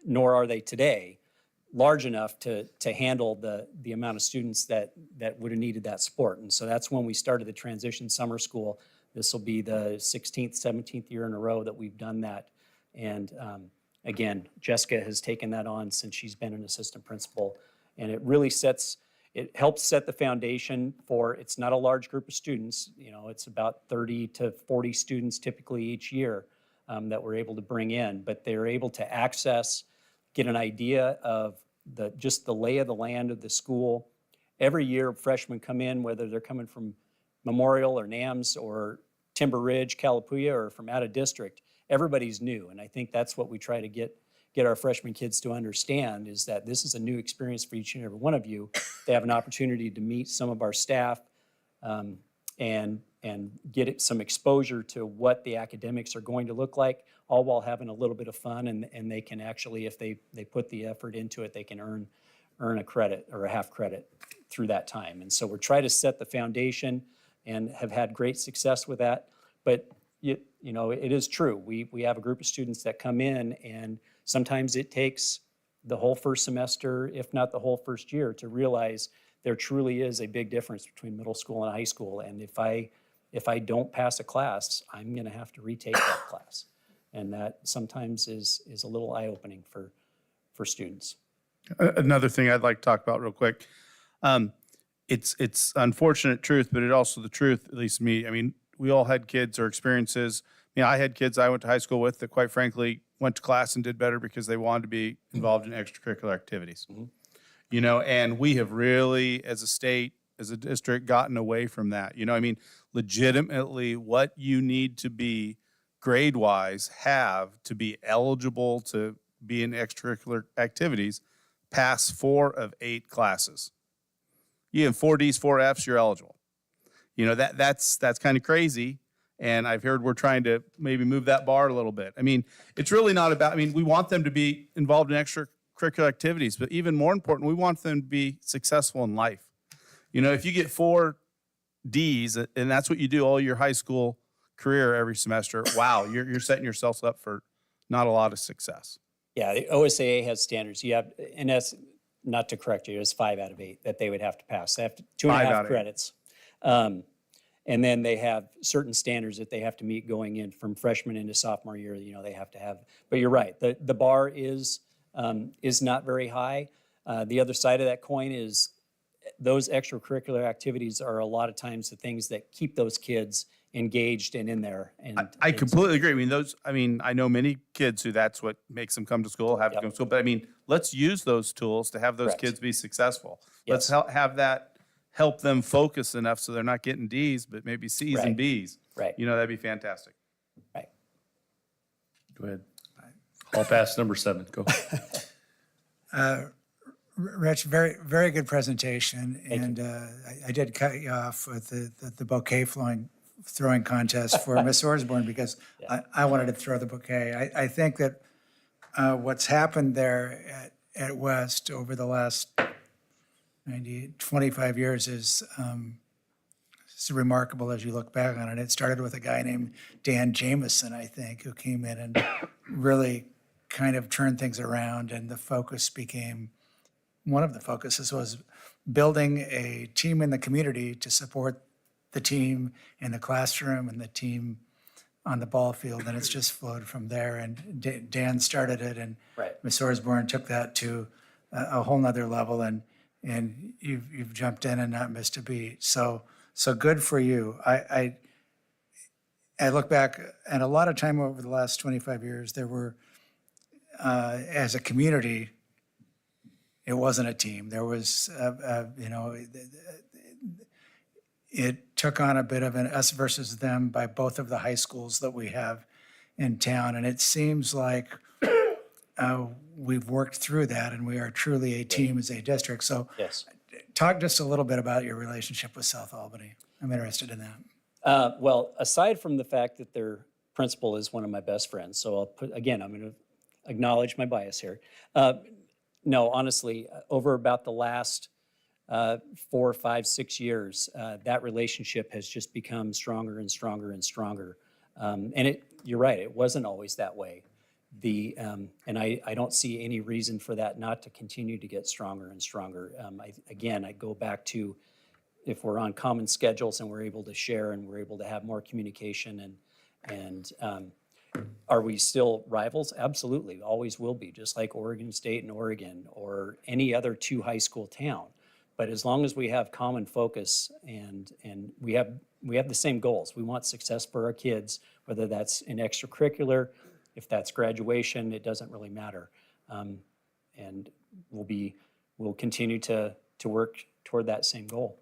nor are they today, large enough to handle the amount of students that would have needed that support. And so that's when we started the transition summer school. This will be the 16th, 17th year in a row that we've done that. And again, Jessica has taken that on since she's been an assistant principal. And it really helps set the foundation for, it's not a large group of students, you know, it's about 30 to 40 students typically each year that we're able to bring in, but they're able to access, get an idea of just the lay of the land of the school. Every year, freshmen come in, whether they're coming from Memorial or NAMS or Timber Ridge, Calapooya, or from out of district, everybody's new. And I think that's what we try to get our freshman kids to understand, is that this is a new experience for each and every one of you. They have an opportunity to meet some of our staff and get some exposure to what the academics are going to look like, all while having a little bit of fun. And they can actually, if they put the effort into it, they can earn a credit or a half credit through that time. And so we're trying to set the foundation and have had great success with that. But you know, it is true. We have a group of students that come in, and sometimes it takes the whole first semester, if not the whole first year, to realize there truly is a big difference between middle school and high school. And if I if I don't pass a class, I'm going to have to retake that class. And that sometimes is a little eye-opening for students. Another thing I'd like to talk about real quick. It's unfortunate truth, but it also the truth, at least me. I mean, we all had kids or experiences. You know, I had kids I went to high school with that quite frankly went to class and did better because they wanted to be involved in extracurricular activities. You know, and we have really, as a state, as a district, gotten away from that. You know, I mean, legitimately what you need to be grade-wise have to be eligible to be in extracurricular activities, pass 4 of 8 classes. You have 4 Ds, 4 Fs, you're eligible. You know, that's kind of crazy. And I've heard we're trying to maybe move that bar a little bit. I mean, it's really not about, I mean, we want them to be involved in extracurricular activities, but even more important, we want them to be successful in life. You know, if you get 4 Ds and that's what you do all your high school career every semester, wow, you're setting yourselves up for not a lot of success. Yeah, the OSAA has standards. You have, and that's not to correct you, it's 5 out of 8 that they would have to pass. They have to, 2.5 credits. And then they have certain standards that they have to meet going in from freshman into sophomore year. You know, they have to have. But you're right. The bar is not very high. The other side of that coin is those extracurricular activities are a lot of times the things that keep those kids engaged and in there. And I completely agree. I mean, I know many kids who that's what makes them come to school, have to go to school. But I mean, let's use those tools to have those Correct. kids be successful. Yes. Let's have that help them focus enough so they're not getting Ds, but maybe Cs Right. and Bs. Right. You know, that'd be fantastic. Right. Go ahead. Hall pass number 7. Go. Rich, very, very good presentation. And I did cut you off with the bouquet throwing contest for Miss Osborne because I wanted to throw the bouquet. I think that what's happened there at West over the last 25 years is it's remarkable as you look back on it. It started with a guy named Dan Jameson, I think, who came in and really kind of turned things around, and the focus became, one of the focuses was building a team in the community to support the team in the classroom and the team on the ball field, and it's just flowed from there. And Dan started it, and Right. Ms. Osborne took that to a whole nother level, and you've jumped in and not missed a beat. So good for you. I look back, and a lot of time over the last 25 years, there were, as a community, it wasn't a team. There was, it took on a bit of an us versus them by both of the high schools that we have in town. And it seems like we've worked through that and we are truly a team as a district. So Yes. talk just a little bit about your relationship with South Albany. I'm interested in that. Well, aside from the fact that their principal is one of my best friends, so I'll put, again, I'm going to acknowledge my bias here. No, honestly, over about the last 4, 5, 6 years, that relationship has just become stronger and stronger and stronger. And you're right, it wasn't always that way. And I don't see any reason for that not to continue to get stronger and stronger. I go back to if we're on common schedules and we're able to share and we're able to have more communication and are we still rivals? Absolutely, always will be, just like Oregon State and Oregon or any other 2 high school town. But as long as we have common focus and we have the same goals, we want success for our kids, whether that's in extracurricular, if that's graduation, it doesn't really matter. And we'll continue to work toward that same goal.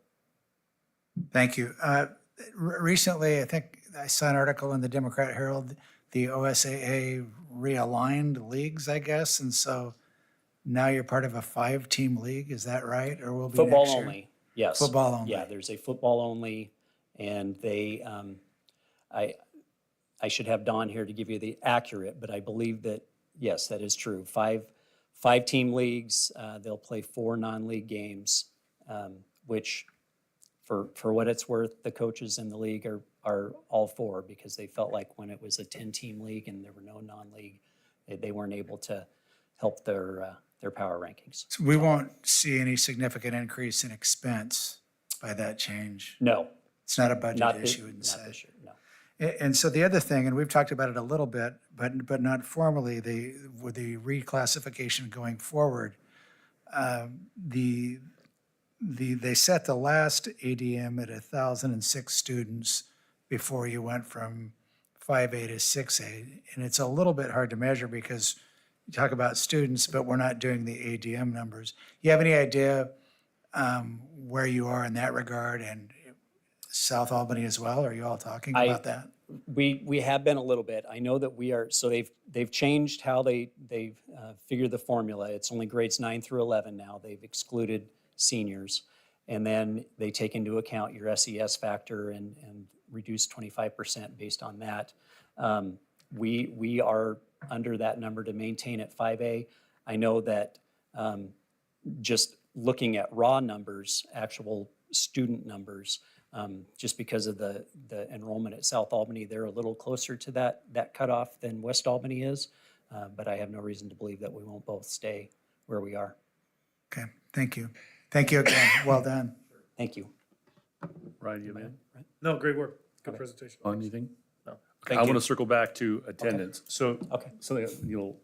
Thank you. Recently, I think I saw an article in the Democrat Herald, the OSAA realigned leagues, I guess, and so now you're part of a 5-team league, is that right? Or will be Football next year? only, yes. Football only. Yeah, there's a football only, and they, I should have Dawn here to give you the accurate, but I believe that, yes, that is true. 5-team leagues, they'll play 4 non-league games, which for what it's worth, the coaches in the league are all for, because they felt like when it was a 10-team league and there were no non-league, they weren't able to help their power rankings. So we won't see any significant increase in expense by that change? No, It's not a budget Not issue, this, and not say. this year, no. And so the other thing, and we've talked about it a little bit, but not formally, with the reclassification going forward, they set the last ADM at 1,006 students before you went from 5A to 6A. And it's a little bit hard to measure because you talk about students, but we're not doing the ADM numbers. You have any idea where you are in that regard, and South Albany as well? Are you all talking about that? We have been a little bit. I know that we are, so they've changed how they've figured the formula. It's only grades 9 through 11 now. They've excluded seniors. And then they take into account your SES factor and reduce 25% based on that. We are under that number to maintain at 5A. I know that just looking at raw numbers, actual student numbers, just because of the enrollment at South Albany, they're a little closer to that cutoff than West Albany is. But I have no reason to believe that we won't both stay where we are. Okay, thank you. Thank you again. Well done. Thank you. Ryan, you have anything? No, great work. Good presentation. On anything? No. Okay, I want to circle back to attendance. So, Okay. something, a little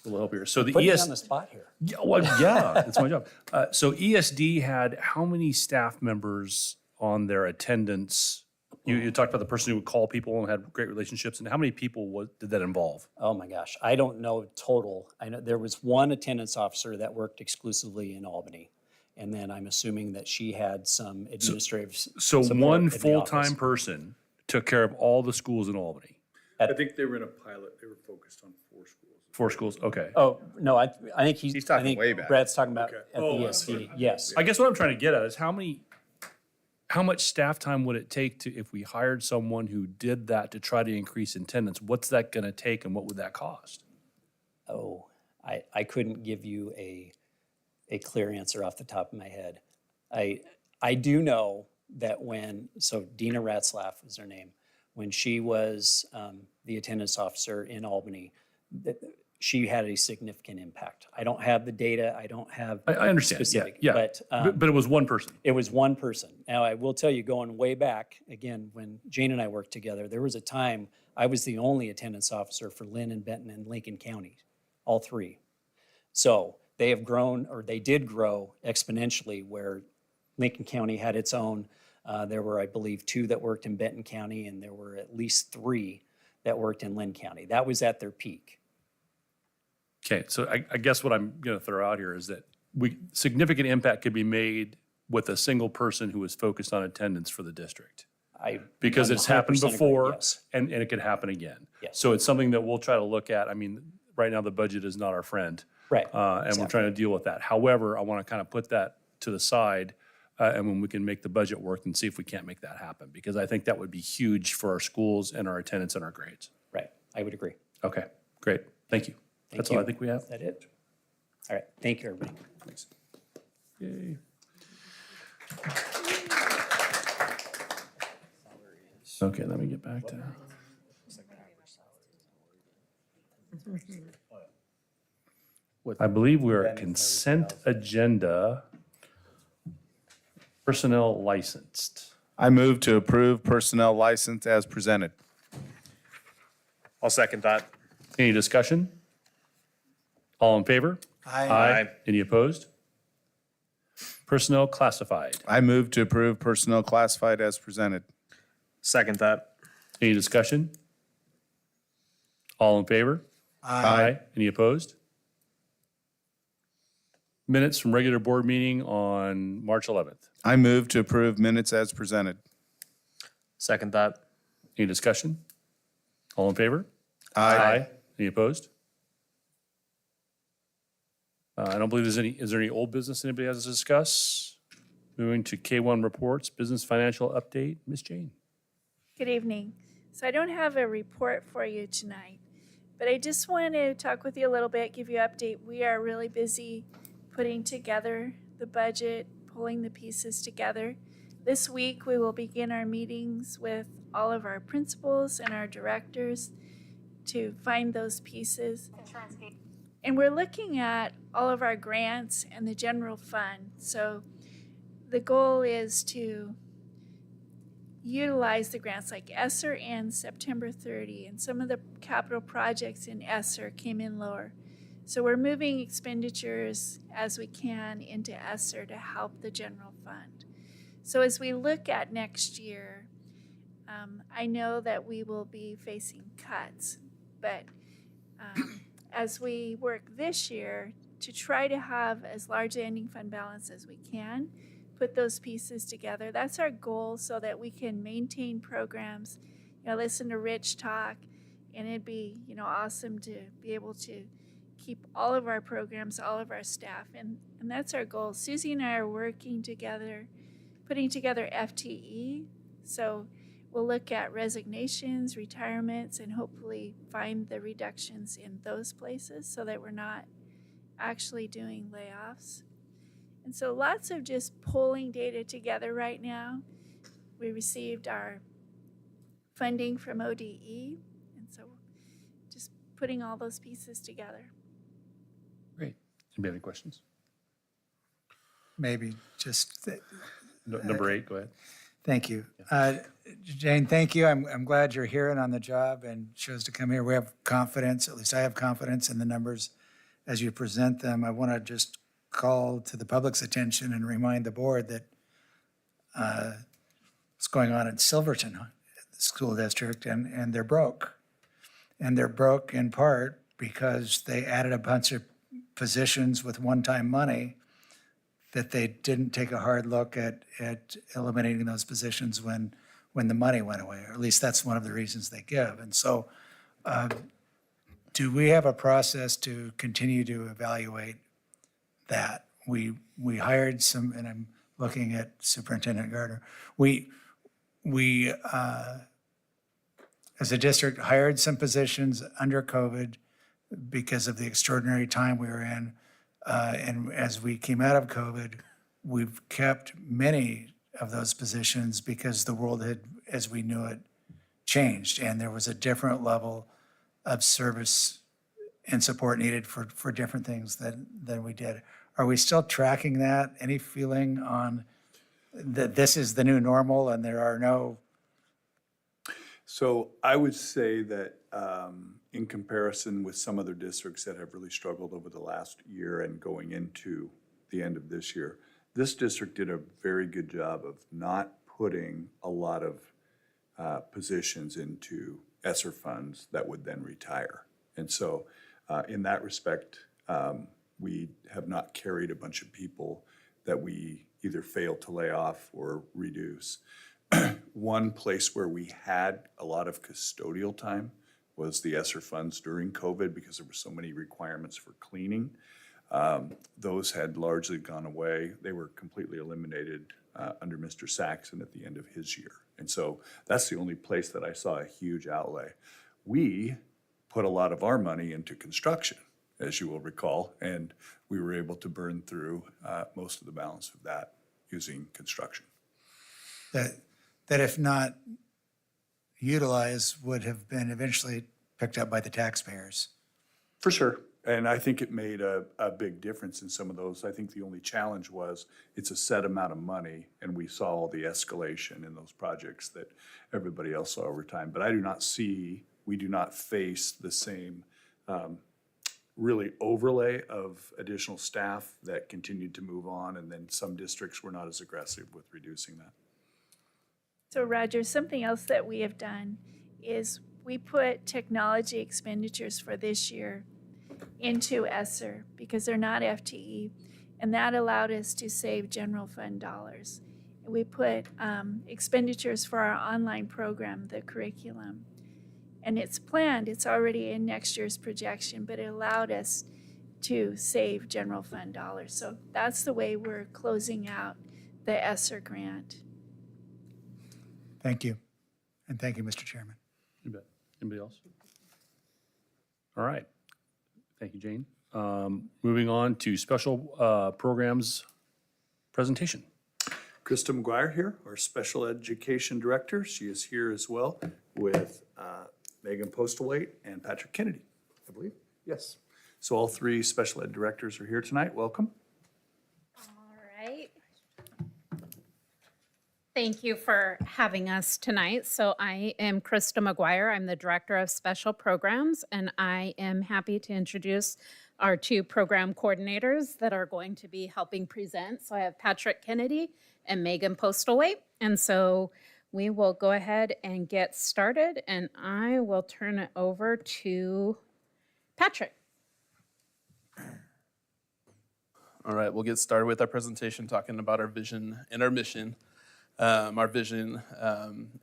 help here. So the Put me ES. on the spot here. Yeah, well, yeah, that's my job. So ESD had how many staff members on their attendance? You talked about the person who would call people and had great relationships, and how many people did that involve? Oh my gosh, I don't know total. I know there was one attendance officer that worked exclusively in Albany. And then I'm assuming that she had some administrative So support one in the office. full-time person took care of all the schools in Albany? I think they were in a pilot. They were focused on 4 schools. 4 schools, okay. Oh, no, I think He's talking I think way back. Brad's talking about Okay. at the ESD, yes. I guess what I'm trying to get at is how much staff time would it take if we hired someone who did that to try to increase attendance? What's that gonna take and what would that cost? Oh, I couldn't give you a clear answer off the top of my head. I do know that so Dina Ratzlaff is her name, when she was the attendance officer in Albany, she had a significant impact. I don't have the data, I don't have I understand, specific, yeah. but But it was one person. it was one person. Now, I will tell you, going way back, again, when Jane and I worked together, there was a time I was the only attendance officer for Lynn and Benton and Lincoln County, all 3. So they have grown, or they did grow exponentially, where Lincoln County had its own. There were, I believe, 2 that worked in Benton County, and there were at least 3 that worked in Lynn County. That was at their peak. Okay, so I guess what I'm gonna throw out here is that significant impact could be made with a single person who is focused on attendance for the district. Because it's happened 100% agree, before, yes. and it could happen again. Yes. So it's something that we'll try to look at. I mean, right now, the budget is not our friend. Right, And we're trying to deal with that. However, I want to kind of put that to the side, and when we can make the budget work and see if we can't make that happen. Because I think that would be huge for our schools and our attendance and our grades. Right, I would agree. Okay, great, thank you. That's all I think we have. Is that it? All right, thank you, everybody. Thanks. Yay. Okay, let me get back to. I believe we're at consent agenda. Personnel licensed. I move to approve personnel license as presented. I'll second that. Any discussion? All in favor? Aye. Any opposed? Personnel classified. I move to approve personnel classified as presented. Second that. Any discussion? All in favor? Aye. Any opposed? Minutes from regular board meeting on March 11th. I move to approve minutes as presented. Second that. Any discussion? All in favor? Aye. Any opposed? I don't believe is there any old business anybody has to discuss? Moving to K1 reports, business financial update, Ms. Jane. Good evening. So I don't have a report for you tonight, but I just want to talk with you a little bit, give you an update. We are really busy putting together the budget, pulling the pieces together. This week, we will begin our meetings with all of our principals and our directors to find those pieces. And we're looking at all of our grants and the general fund. So the goal is to utilize the grants like ESSER and September 30, and some of the capital projects in ESSER came in lower. So we're moving expenditures as we can into ESSER to help the general fund. So as we look at next year, I know that we will be facing cuts, but as we work this year to try to have as large an ending fund balance as we can, put those pieces together. That's our goal so that we can maintain programs, listen to Rich talk, and it'd be, awesome to be able to keep all of our programs, all of our staff, and that's our goal. Susie and I are working together, putting together FTE, so we'll look at resignations, retirements, and hopefully find the reductions in those places so that we're not actually doing layoffs. And so lots of just pulling data together right now. We received our funding from ODE, and so just putting all those pieces together. Great. Anybody have any questions? Maybe just, Number 8, go ahead. thank you. Jane, thank you. I'm glad you're here and on the job and chose to come here. We have confidence, at least I have confidence in the numbers as you present them. I want to just call to the public's attention and remind the board that what's going on at Silverton, the school district, and they're broke. And they're broke in part because they added a bunch of positions with one-time money that they didn't take a hard look at eliminating those positions when the money went away, or at least that's one of the reasons they give. And so do we have a process to continue to evaluate that? We hired some, and I'm looking at Superintendent Gardner, we as a district hired some positions under COVID because of the extraordinary time we were in. And as we came out of COVID, we've kept many of those positions because the world had, as we knew it, changed. And there was a different level of service and support needed for different things than we did. Are we still tracking that? Any feeling on that this is the new normal and there are no? So I would say that in comparison with some other districts that have really struggled over the last year and going into the end of this year, this district did a very good job of not putting a lot of positions into ESSER funds that would then retire. And so in that respect, we have not carried a bunch of people that we either failed to lay off or reduce. One place where we had a lot of custodial time was the ESSER funds during COVID because there were so many requirements for cleaning. Those had largely gone away. They were completely eliminated under Mr. Saxon at the end of his year. And so that's the only place that I saw a huge outlay. We put a lot of our money into construction, as you will recall, and we were able to burn through most of the balance of that using construction. That if not utilized would have been eventually picked up by the taxpayers. For sure. And I think it made a big difference in some of those. I think the only challenge was it's a set amount of money, and we saw all the escalation in those projects that everybody else saw over time. But we do not face the same really overlay of additional staff that continued to move on, and then some districts were not as aggressive with reducing that. So Roger, something else that we have done is we put technology expenditures for this year into ESSER because they're not FTE, and that allowed us to save general fund dollars. And we put expenditures for our online program, the curriculum, and it's planned, it's already in next year's projection, but it allowed us to save general fund dollars. So that's the way we're closing out the ESSER grant. Thank you. And thank you, Mr. Chairman. You bet. Anybody else? All right. Thank you, Jane. Moving on to special programs presentation. Krista McGuire here, our Special Education Director. She is here as well with Megan Postlewaite and Patrick Kennedy, I believe. Yes. So all three Special Ed Directors are here tonight. Welcome. All right. Thank you for having us tonight. So I am Krista McGuire. I'm the Director of Special Programs, and I am happy to introduce our two program coordinators that are going to be helping present. So I have Patrick Kennedy and Megan Postlethwaite. And so we will go ahead and get started, and I will turn it over to Patrick. All right, we'll get started with our presentation talking about our vision and our mission. Our vision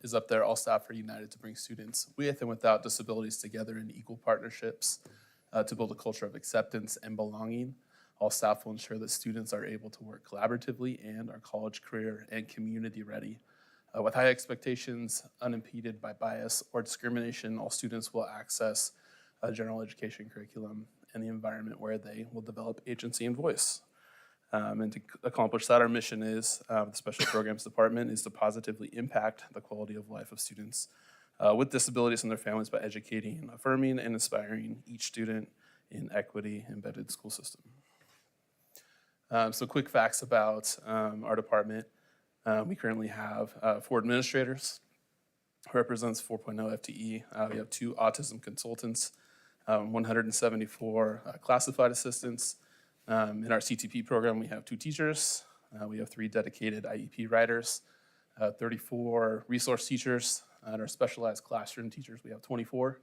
is up there. All staff are united to bring students with and without disabilities together in equal partnerships to build a culture of acceptance and belonging. All staff will ensure that students are able to work collaboratively and are college, career, and community ready. With high expectations, unimpeded by bias or discrimination, all students will access a general education curriculum and the environment where they will develop agency and voice. And to accomplish that, our mission is, the Special Programs Department, is to positively impact the quality of life of students with disabilities and their families by educating, affirming, and inspiring each student in equity-embedded school system. So quick facts about our department. We currently have 4 administrators, who represents 4.0 FTE. We have 2 autism consultants, 174 classified assistants. In our CTP program, we have 2 teachers. We have 3 dedicated IEP writers, 34 resource teachers. And our specialized classroom teachers, we have 24.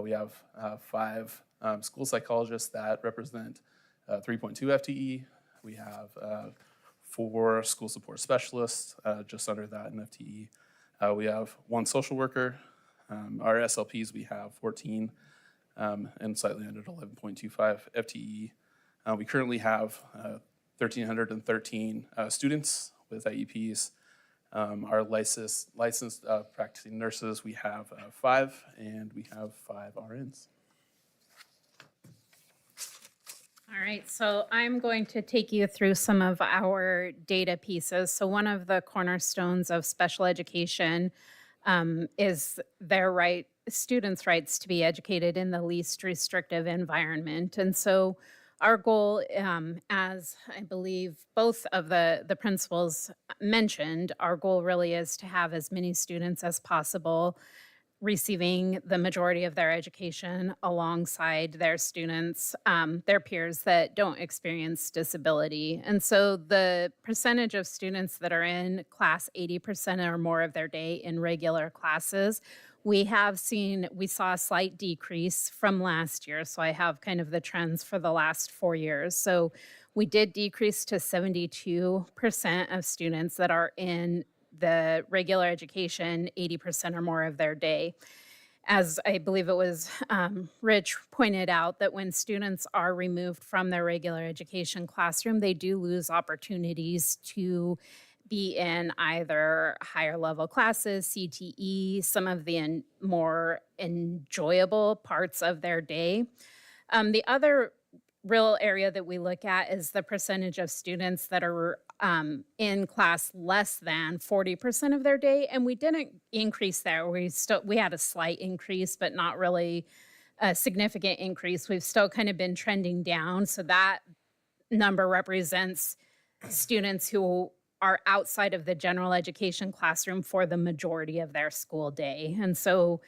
We have 5 school psychologists that represent 3.2 FTE. We have 4 school support specialists, just under that in FTE. We have 1 social worker. Our SLPs, we have 14 and slightly under 11.25 FTE. We currently have 1,313 students with IEPs. Our licensed practicing nurses, we have 5, and we have 5 RNs. All right, so I'm going to take you through some of our data pieces. So one of the cornerstones of special education is their students' rights to be educated in the least restrictive environment. And so our goal, as I believe both of the principals mentioned, our goal really is to have as many students as possible receiving the majority of their education alongside their students, their peers that don't experience disability. And so the percentage of students that are in class 80% or more of their day in regular classes, we saw a slight decrease from last year. So I have kind of the trends for the last 4 years. So we did decrease to 72% of students that are in the regular education 80% or more of their day. As I believe it was Rich pointed out, that when students are removed from their regular education classroom, they do lose opportunities to be in either higher level classes, CTE, some of the more enjoyable parts of their day. The other real area that we look at is the percentage of students that are in class less than 40% of their day, and we didn't increase there. We had a slight increase, but not really a significant increase. We've still kind of been trending down, so that number represents students who are outside of the general education classroom for the majority of their school day. And so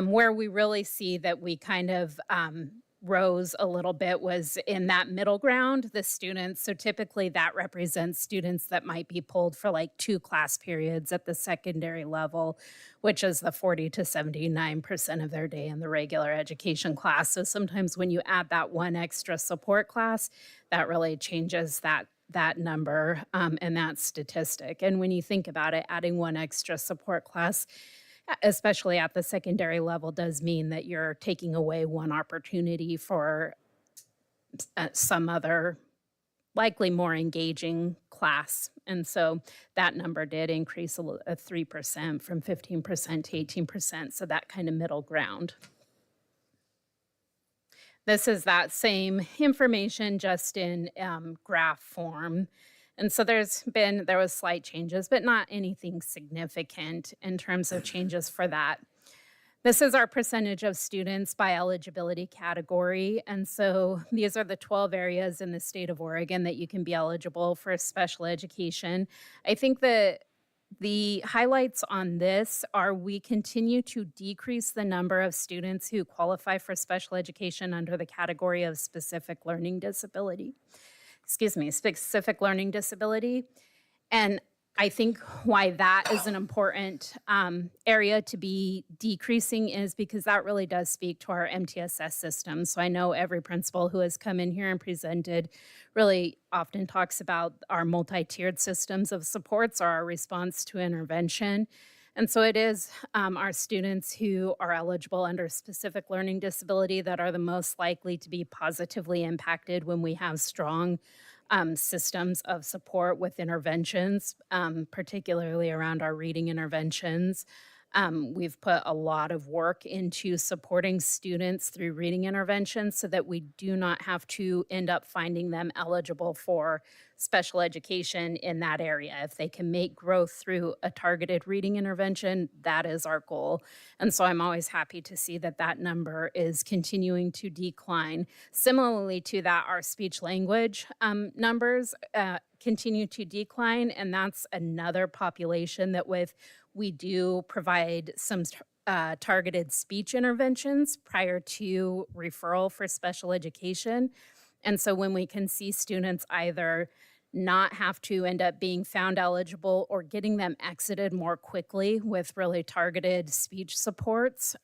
where we really see that we kind of rose a little bit was in that middle ground, the students. So typically that represents students that might be pulled for like 2 class periods at the secondary level, which is the 40 to 79% of their day in the regular education class. So sometimes when you add that 1 extra support class, that really changes that number and that statistic. And when you think about it, adding 1 extra support class, especially at the secondary level, does mean that you're taking away 1 opportunity for some other, likely more engaging class. And so that number did increase 3% from 15% to 18%. So that kind of middle ground. This is that same information just in graph form. And so there was slight changes, but not anything significant in terms of changes for that. This is our percentage of students by eligibility category. And so these are the 12 areas in the state of Oregon that you can be eligible for special education. I think the The highlights on this are we continue to decrease the number of students who qualify for special education under the category of specific learning disability. Specific learning disability. And I think why that is an important area to be decreasing is because that really does speak to our MTSS system. So I know every principal who has come in here and presented really often talks about our multi-tiered systems of supports or our response to intervention. And so it is our students who are eligible under specific learning disability that are the most likely to be positively impacted when we have strong systems of support with interventions, particularly around our reading interventions. We've put a lot of work into supporting students through reading interventions so that we do not have to end up finding them eligible for special education in that area. If they can make growth through a targeted reading intervention, that is our goal. And so I'm always happy to see that that number is continuing to decline. Similarly to that, our speech language numbers continue to decline, and that's another population that we do provide some targeted speech interventions prior to referral for special education. And so when we can see students either not have to end up being found eligible or getting them exited more quickly with really targeted speech supports,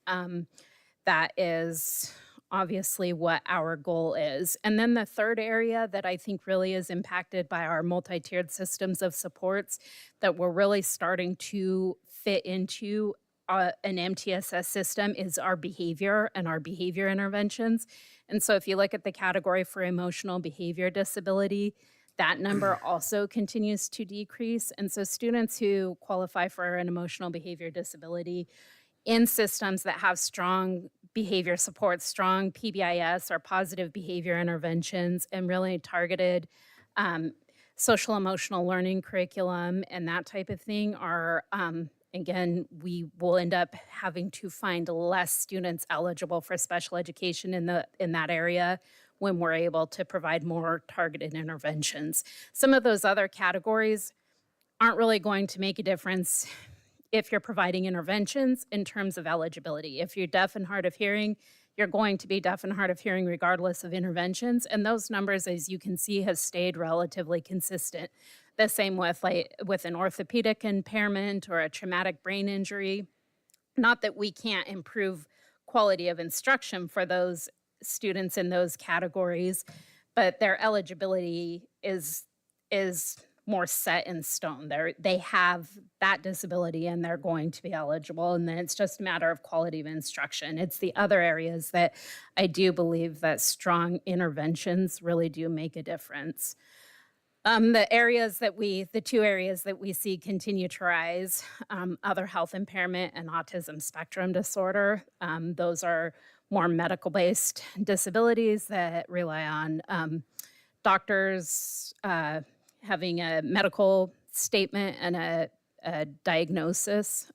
that is obviously what our goal is. And then the third area that I think really is impacted by our multi-tiered systems of supports that we're really starting to fit into an MTSS system is our behavior and our behavior interventions. And so if you look at the category for emotional behavior disability, that number also continues to decrease. And so students who qualify for an emotional behavior disability in systems that have strong behavior supports, strong PBIS or positive behavior interventions, and really targeted social emotional learning curriculum and that type of thing are, again, we will end up having to find less students eligible for special education in that area when we're able to provide more targeted interventions. Some of those other categories aren't really going to make a difference if you're providing interventions in terms of eligibility. If you're deaf and hard of hearing, you're going to be deaf and hard of hearing regardless of interventions. And those numbers, as you can see, have stayed relatively consistent. The same with an orthopedic impairment or a traumatic brain injury. Not that we can't improve quality of instruction for those students in those categories, but their eligibility is more set in stone. They have that disability and they're going to be eligible, and then it's just a matter of quality of instruction. It's the other areas that I do believe that strong interventions really do make a difference. The two areas that we see continue to rise, other health impairment and autism spectrum disorder. Those are more medical-based disabilities that rely on doctors having a medical statement and a diagnosis,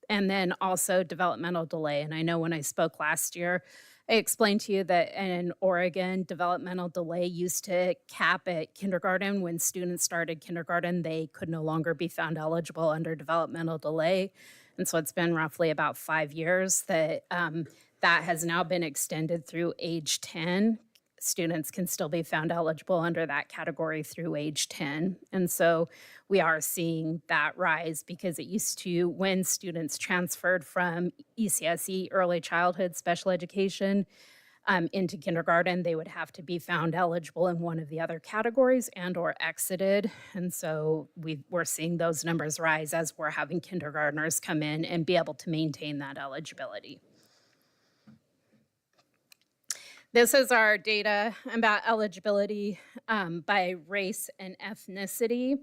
and then also developmental delay. And I know when I spoke last year, I explained to you that in Oregon, developmental delay used to cap at kindergarten. When students started kindergarten, they could no longer be found eligible under developmental delay. And so it's been roughly about 5 years that that has now been extended through age 10. Students can still be found eligible under that category through age 10. And so we are seeing that rise because it used to, when students transferred from ECSE, early childhood special education, into kindergarten, they would have to be found eligible in one of the other categories and or exited. And so we're seeing those numbers rise as we're having kindergartners come in and be able to maintain that eligibility. This is our data about eligibility by race and ethnicity.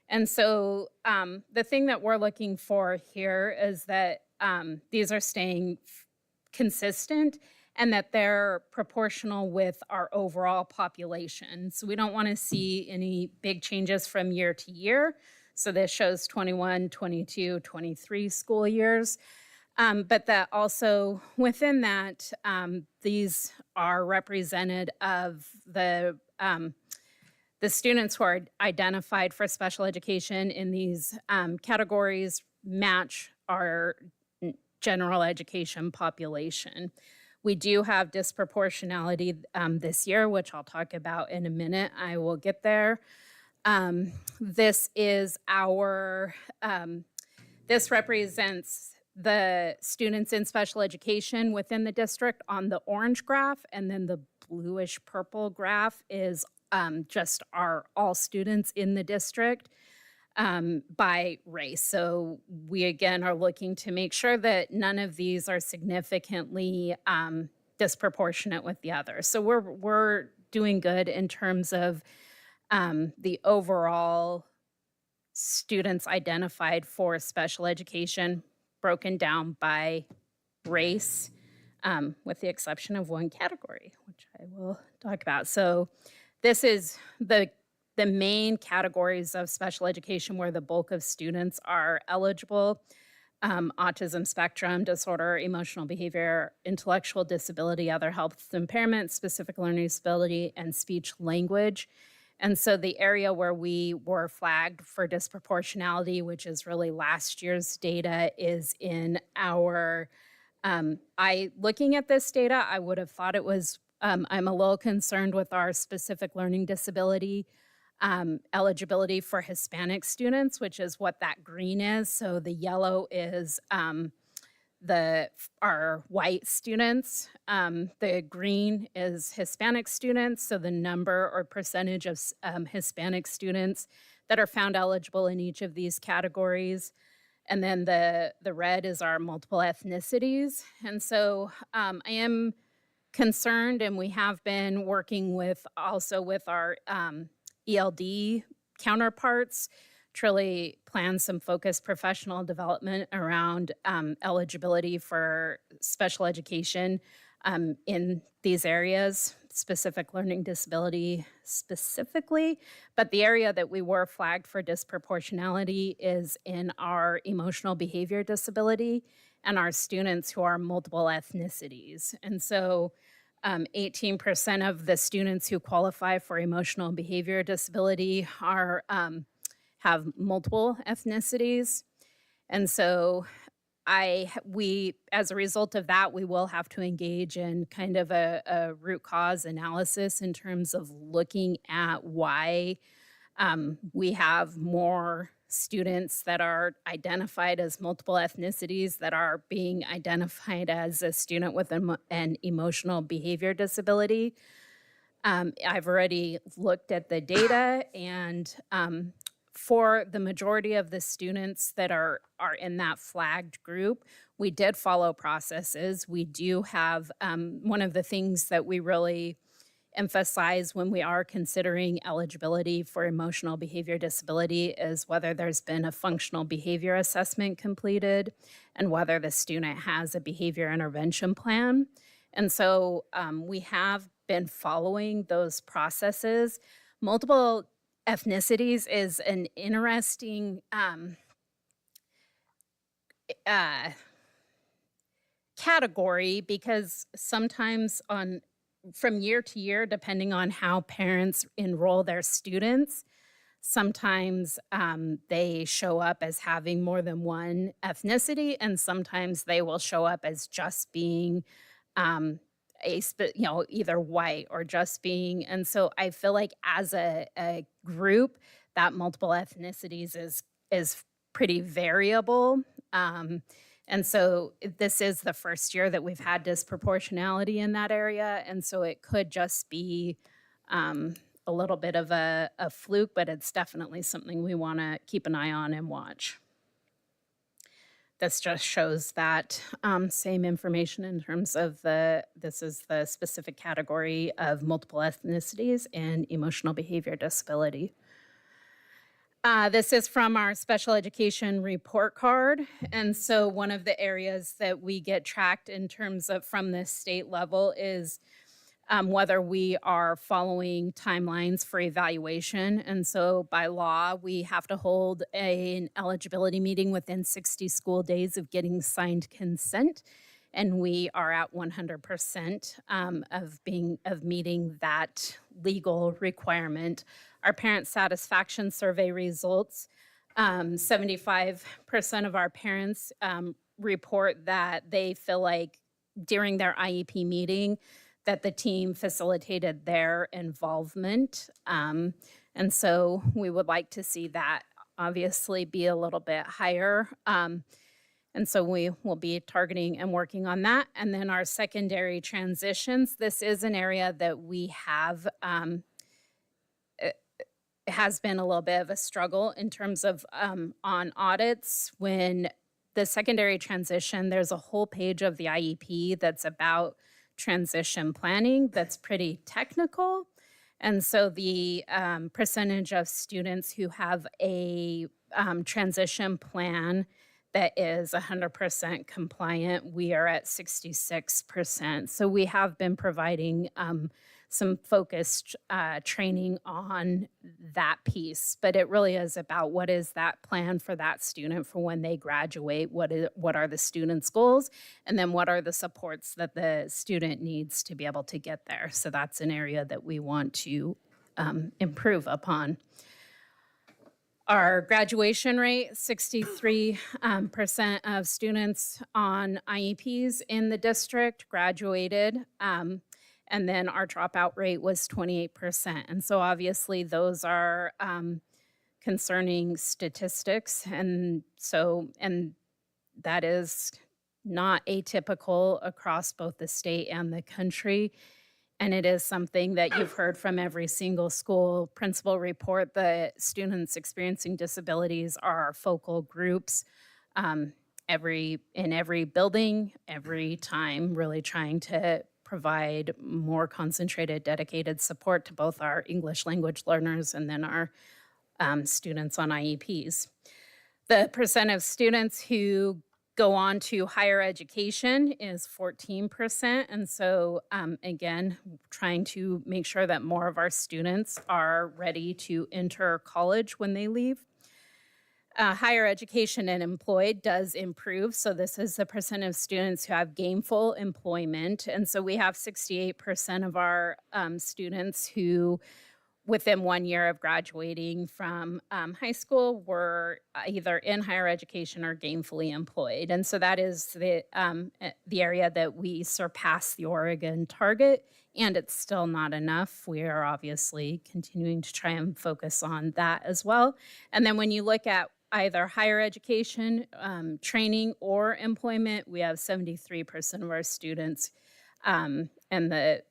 And so the thing that we're looking for here is that these are staying consistent and that they're proportional with our overall population. So we don't want to see any big changes from year to year. So this shows 21, 22, 23 school years. But that also within that, these are represented of the the students who are identified for special education in these categories match our general education population. We do have disproportionality this year, which I'll talk about in a minute. I will get there. This is our, this represents the students in special education within the district on the orange graph, and then the bluish purple graph is just our all students in the district by race. So we again are looking to make sure that none of these are significantly disproportionate with the others. So we're doing good in terms of the overall students identified for special education broken down by race, with the exception of one category, which I will talk about. So this is the main categories of special education where the bulk of students are eligible: autism spectrum disorder, emotional behavior, intellectual disability, other health impairment, specific learning disability, and speech language. And so the area where we were flagged for disproportionality, which is really last year's data, is in our, looking at this data, I would have thought it was, I'm a little concerned with our specific learning disability eligibility for Hispanic students, which is what that green is. So the yellow is our white students. The green is Hispanic students. So the number or percentage of Hispanic students that are found eligible in each of these categories. And then the red is our multiple ethnicities. And so I am concerned, and we have been working with also with our ELD counterparts to really plan some focused professional development around eligibility for special education in these areas, specific learning disability specifically. But the area that we were flagged for disproportionality is in our emotional behavior disability and our students who are multiple ethnicities. And so 18% of the students who qualify for emotional behavior disability are have multiple ethnicities. And so we, as a result of that, we will have to engage in kind of a root cause analysis in terms of looking at why we have more students that are identified as multiple ethnicities that are being identified as a student with an emotional behavior disability. I've already looked at the data, and for the majority of the students that are in that flagged group, we did follow processes. We do have one of the things that we really emphasize when we are considering eligibility for emotional behavior disability is whether there's been a functional behavior assessment completed and whether the student has a behavior intervention plan. And so we have been following those processes. Multiple ethnicities is an interesting category because sometimes from year to year, depending on how parents enroll their students, sometimes they show up as having more than one ethnicity, and sometimes they will show up as just being either white or just being. And so I feel like as a group, that multiple ethnicities is pretty variable. And so this is the first year that we've had disproportionality in that area. And so it could just be a little bit of a fluke, but it's definitely something we want to keep an eye on and watch. This just shows that same information in terms of this is the specific category of multiple ethnicities and emotional behavior disability. This is from our special education report card. And so one of the areas that we get tracked in terms of from the state level is whether we are following timelines for evaluation. And so by law, we have to hold an eligibility meeting within 60 school days of getting signed consent. and we are at 100% of meeting that legal requirement. Our parent satisfaction survey results, 75% of our parents report that they feel like during their IEP meeting that the team facilitated their involvement. And so we would like to see that obviously be a little bit higher. And so we will be targeting and working on that. And then our secondary transitions, this is an area that we have, it has been a little bit of a struggle in terms of on audits. When the secondary transition, there's a whole page of the IEP that's about transition planning that's pretty technical. And so the percentage of students who have a transition plan that is 100% compliant, we are at 66%. So we have been providing some focused training on that piece, but it really is about what is that plan for that student for when they graduate, what are the student's goals, and then what are the supports that the student needs to be able to get there. So that's an area that we want to improve upon. Our graduation rate, 63% of students on IEPs in the district graduated. And then our dropout rate was 28%. And so obviously those are concerning statistics. And that is not atypical across both the state and the country. And it is something that you've heard from every single school principal report that students experiencing disabilities are our focal groups in every building, every time, really trying to provide more concentrated, dedicated support to both our English language learners and then our students on IEPs. The percent of students who go on to higher education is 14%. And so again, trying to make sure that more of our students are ready to enter college when they leave. Higher education and employed does improve. So this is the percent of students who have gainful employment. And so we have 68% of our students who within 1 year of graduating from high school were either in higher education or gainfully employed. And so that is the area that we surpass the Oregon target, and it's still not enough. We are obviously continuing to try and focus on that as well. And then when you look at either higher education, training, or employment, we have 73% of our students, and the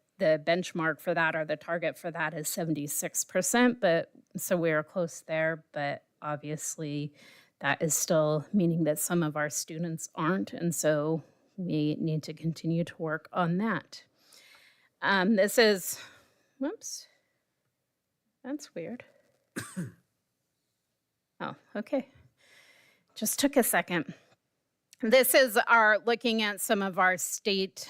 benchmark for that or the target for that is 76%, but so we are close there, but obviously that is still meaning that some of our students aren't, and so we need to continue to work on that. This is, whoops, that's weird. Oh, okay. Just took a second. This is looking at some of our state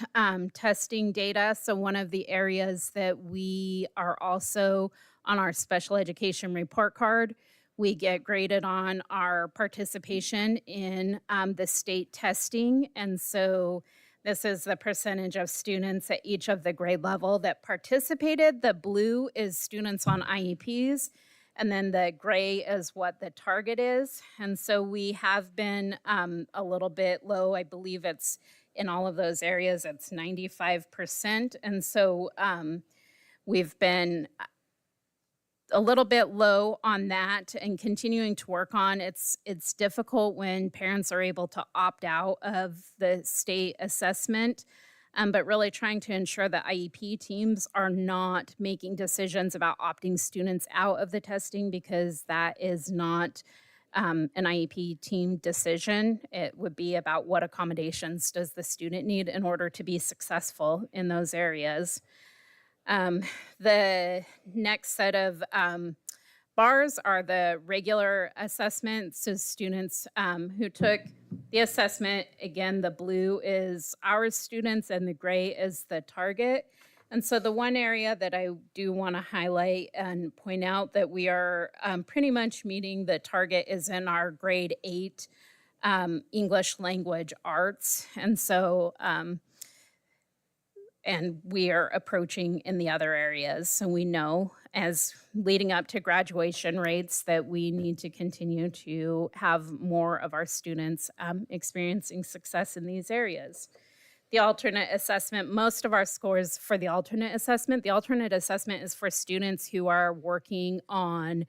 testing data. So one of the areas that we are also on our special education report card, we get graded on our participation in the state testing. And so this is the percentage of students at each of the grade level that participated. The blue is students on IEPs. And then the gray is what the target is. And so we have been a little bit low. I believe it's in all of those areas, it's 95%. And so we've been a little bit low on that and continuing to work on. It's difficult when parents are able to opt out of the state assessment. But really trying to ensure that IEP teams are not making decisions about opting students out of the testing, because that is not an IEP team decision. It would be about what accommodations does the student need in order to be successful in those areas. The next set of bars are the regular assessments. So students who took the assessment, again, the blue is our students and the gray is the target. And so the one area that I do want to highlight and point out that we are pretty much meeting the target is in our grade 8 English language arts. And so, and we are approaching in the other areas. So we know as leading up to graduation rates that we need to continue to have more of our students experiencing success in these areas. The alternate assessment, most of our scores for the alternate assessment is for students who are working on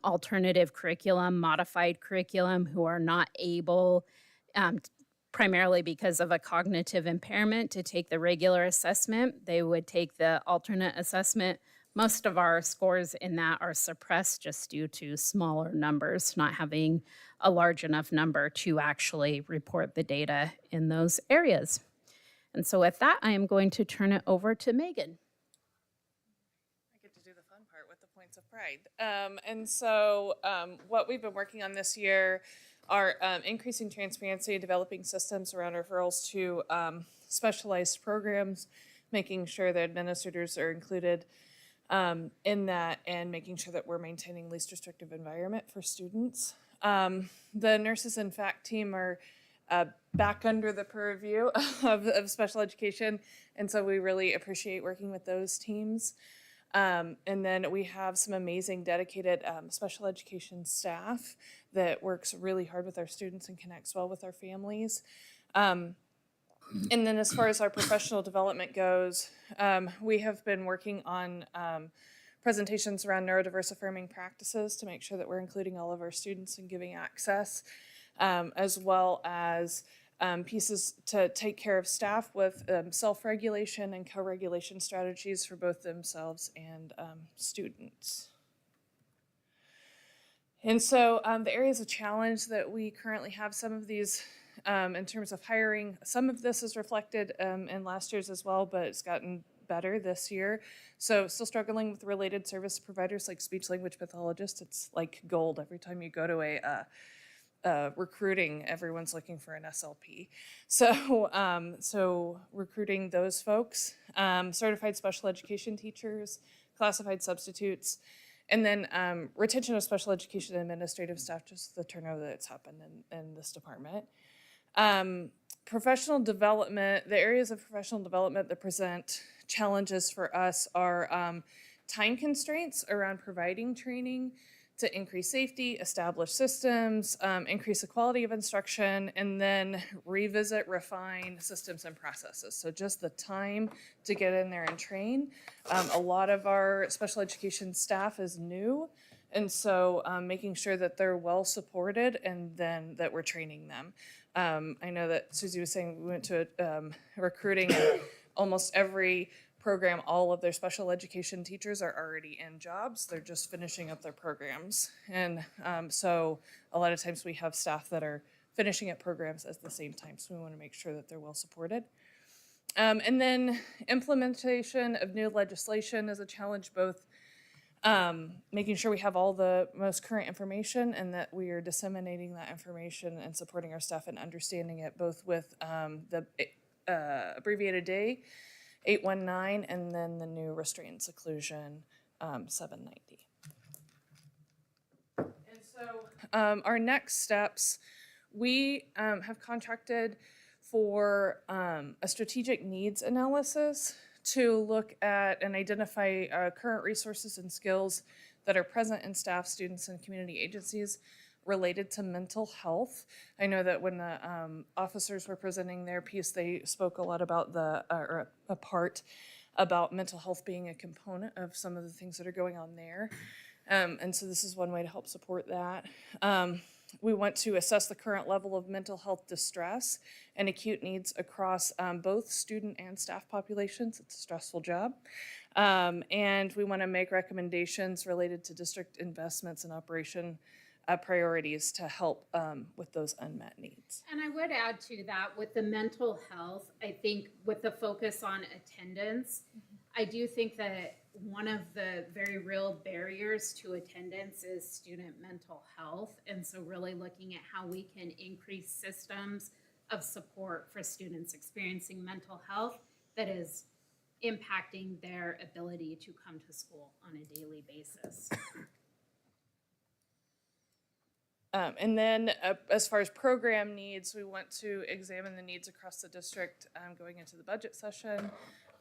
alternative curriculum, modified curriculum, who are not able, primarily because of a cognitive impairment, to take the regular assessment. They would take the alternate assessment. Most of our scores in that are suppressed just due to smaller numbers, not having a large enough number to actually report the data in those areas. And so with that, I am going to turn it over to Megan. I get to do the fun part with the points of pride. What we've been working on this year are increasing transparency, developing systems around referrals to specialized programs, making sure that administrators are included in that, and making sure that we're maintaining least restrictive environment for students. The nurses and fact team are back under the purview of special education, and so we really appreciate working with those teams. And then we have some amazing dedicated special education staff that works really hard with our students and connects well with our families. And then as far as our professional development goes, we have been working on presentations around neurodiverse affirming practices to make sure that we're including all of our students and giving access, as well as pieces to take care of staff with self-regulation and co-regulation strategies for both themselves and students. And so the areas of challenge that we currently have, some of these in terms of hiring, some of this is reflected in last year's as well, but it's gotten better this year. So still struggling with related service providers like speech language pathologists. It's like gold every time you go to a recruiting, everyone's looking for an SLP. So recruiting those folks, certified special education teachers, classified substitutes, and then retention of special education and administrative staff, just the turnover that's happened in this department. Professional development, the areas of professional development that present challenges for us are time constraints around providing training to increase safety, establish systems, increase the quality of instruction, and then revisit, refine systems and processes. So just the time to get in there and train. A lot of our special education staff is new, and so making sure that they're well supported and then that we're training them. I know that Susie was saying we went to recruiting, and almost every program, all of their special education teachers are already in jobs. They're just finishing up their programs. And so a lot of times we have staff that are finishing up programs at the same time. So we want to make sure that they're well supported. And then implementation of new legislation is a challenge, both making sure we have all the most current information and that we are disseminating that information and supporting our staff and understanding it, both with the abbreviated day 819 and then the new restraint and seclusion 790. And so our next steps, we have contracted for a strategic needs analysis to look at and identify current resources and skills that are present in staff, students, and community agencies related to mental health. I know that when the officers were presenting their piece, they spoke a lot about or a part about mental health being a component of some of the things that are going on there. And so this is one way to help support that. We want to assess the current level of mental health distress and acute needs across both student and staff populations. It's a stressful job. And we want to make recommendations related to district investments and operation priorities to help with those unmet needs. And I would add to that with the mental health, I think with the focus on attendance, I do think that one of the very real barriers to attendance is student mental health. And so really looking at how we can increase systems of support for students experiencing mental health that is impacting their ability to come to school on a daily basis. And then as far as program needs, we want to examine the needs across the district going into the budget session.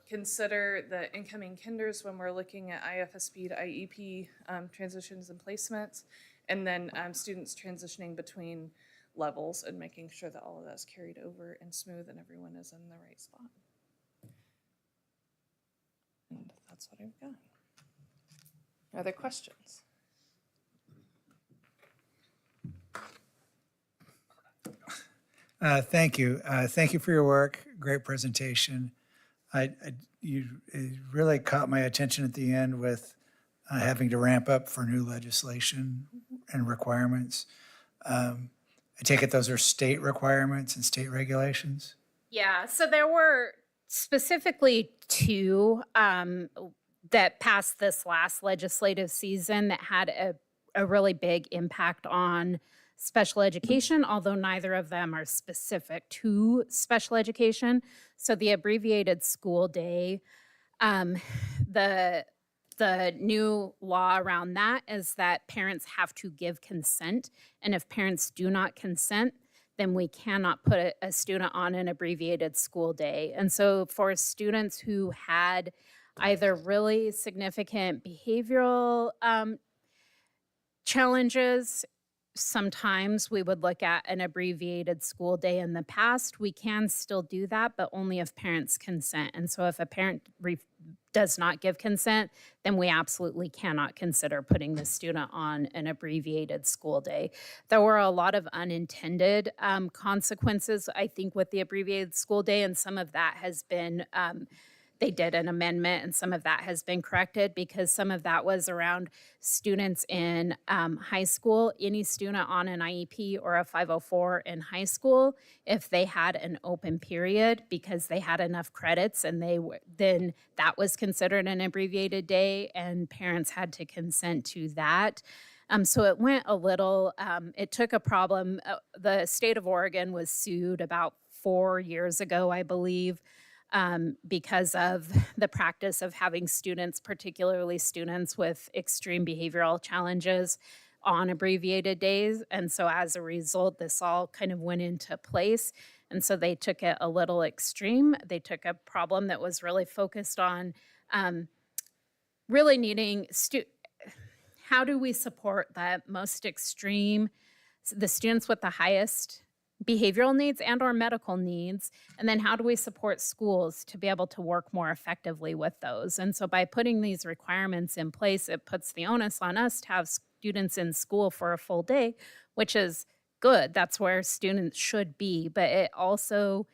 Consider the incoming kinders when we're looking at IFSB to IEP transitions and placements, and then students transitioning between levels and making sure that all of that's carried over and smooth and everyone is in the right spot. And that's what I've got. Other questions? Thank you. Thank you for your work. Great presentation. You it really caught my attention at the end with having to ramp up for new legislation and requirements. I take it those are state requirements and state regulations? Yeah, so there were specifically two that passed this last legislative season that had a really big impact on special education, although neither of them are specific to special education. So the abbreviated school day, the new law around that is that parents have to give consent. And if parents do not consent, then we cannot put a student on an abbreviated school day. And so for students who had either really significant behavioral challenges, sometimes we would look at an abbreviated school day. In the past, we can still do that, but only if parents consent. And so if a parent does not give consent, then we absolutely cannot consider putting the student on an abbreviated school day. There were a lot of unintended consequences, I think, with the abbreviated school day, and some of that has been they did an amendment, and some of that has been corrected because some of that was around students in high school. Any student on an IEP or a 504 in high school, if they had an open period because they had enough credits, and then that was considered an abbreviated day, and parents had to consent to that. So it went a little, it took a problem. The state of Oregon was sued about 4 years ago, I believe, because of the practice of having students, particularly students with extreme behavioral challenges, on abbreviated days. And so as a result, this all kind of went into place. And so they took it a little extreme. They took a problem that was really focused on really needing how do we support the most extreme, the students with the highest behavioral needs and or medical needs, and then how do we support schools to be able to work more effectively with those? And so by putting these requirements in place, it puts the onus on us to have students in school for a full day, which is good. That's where students should be, but it also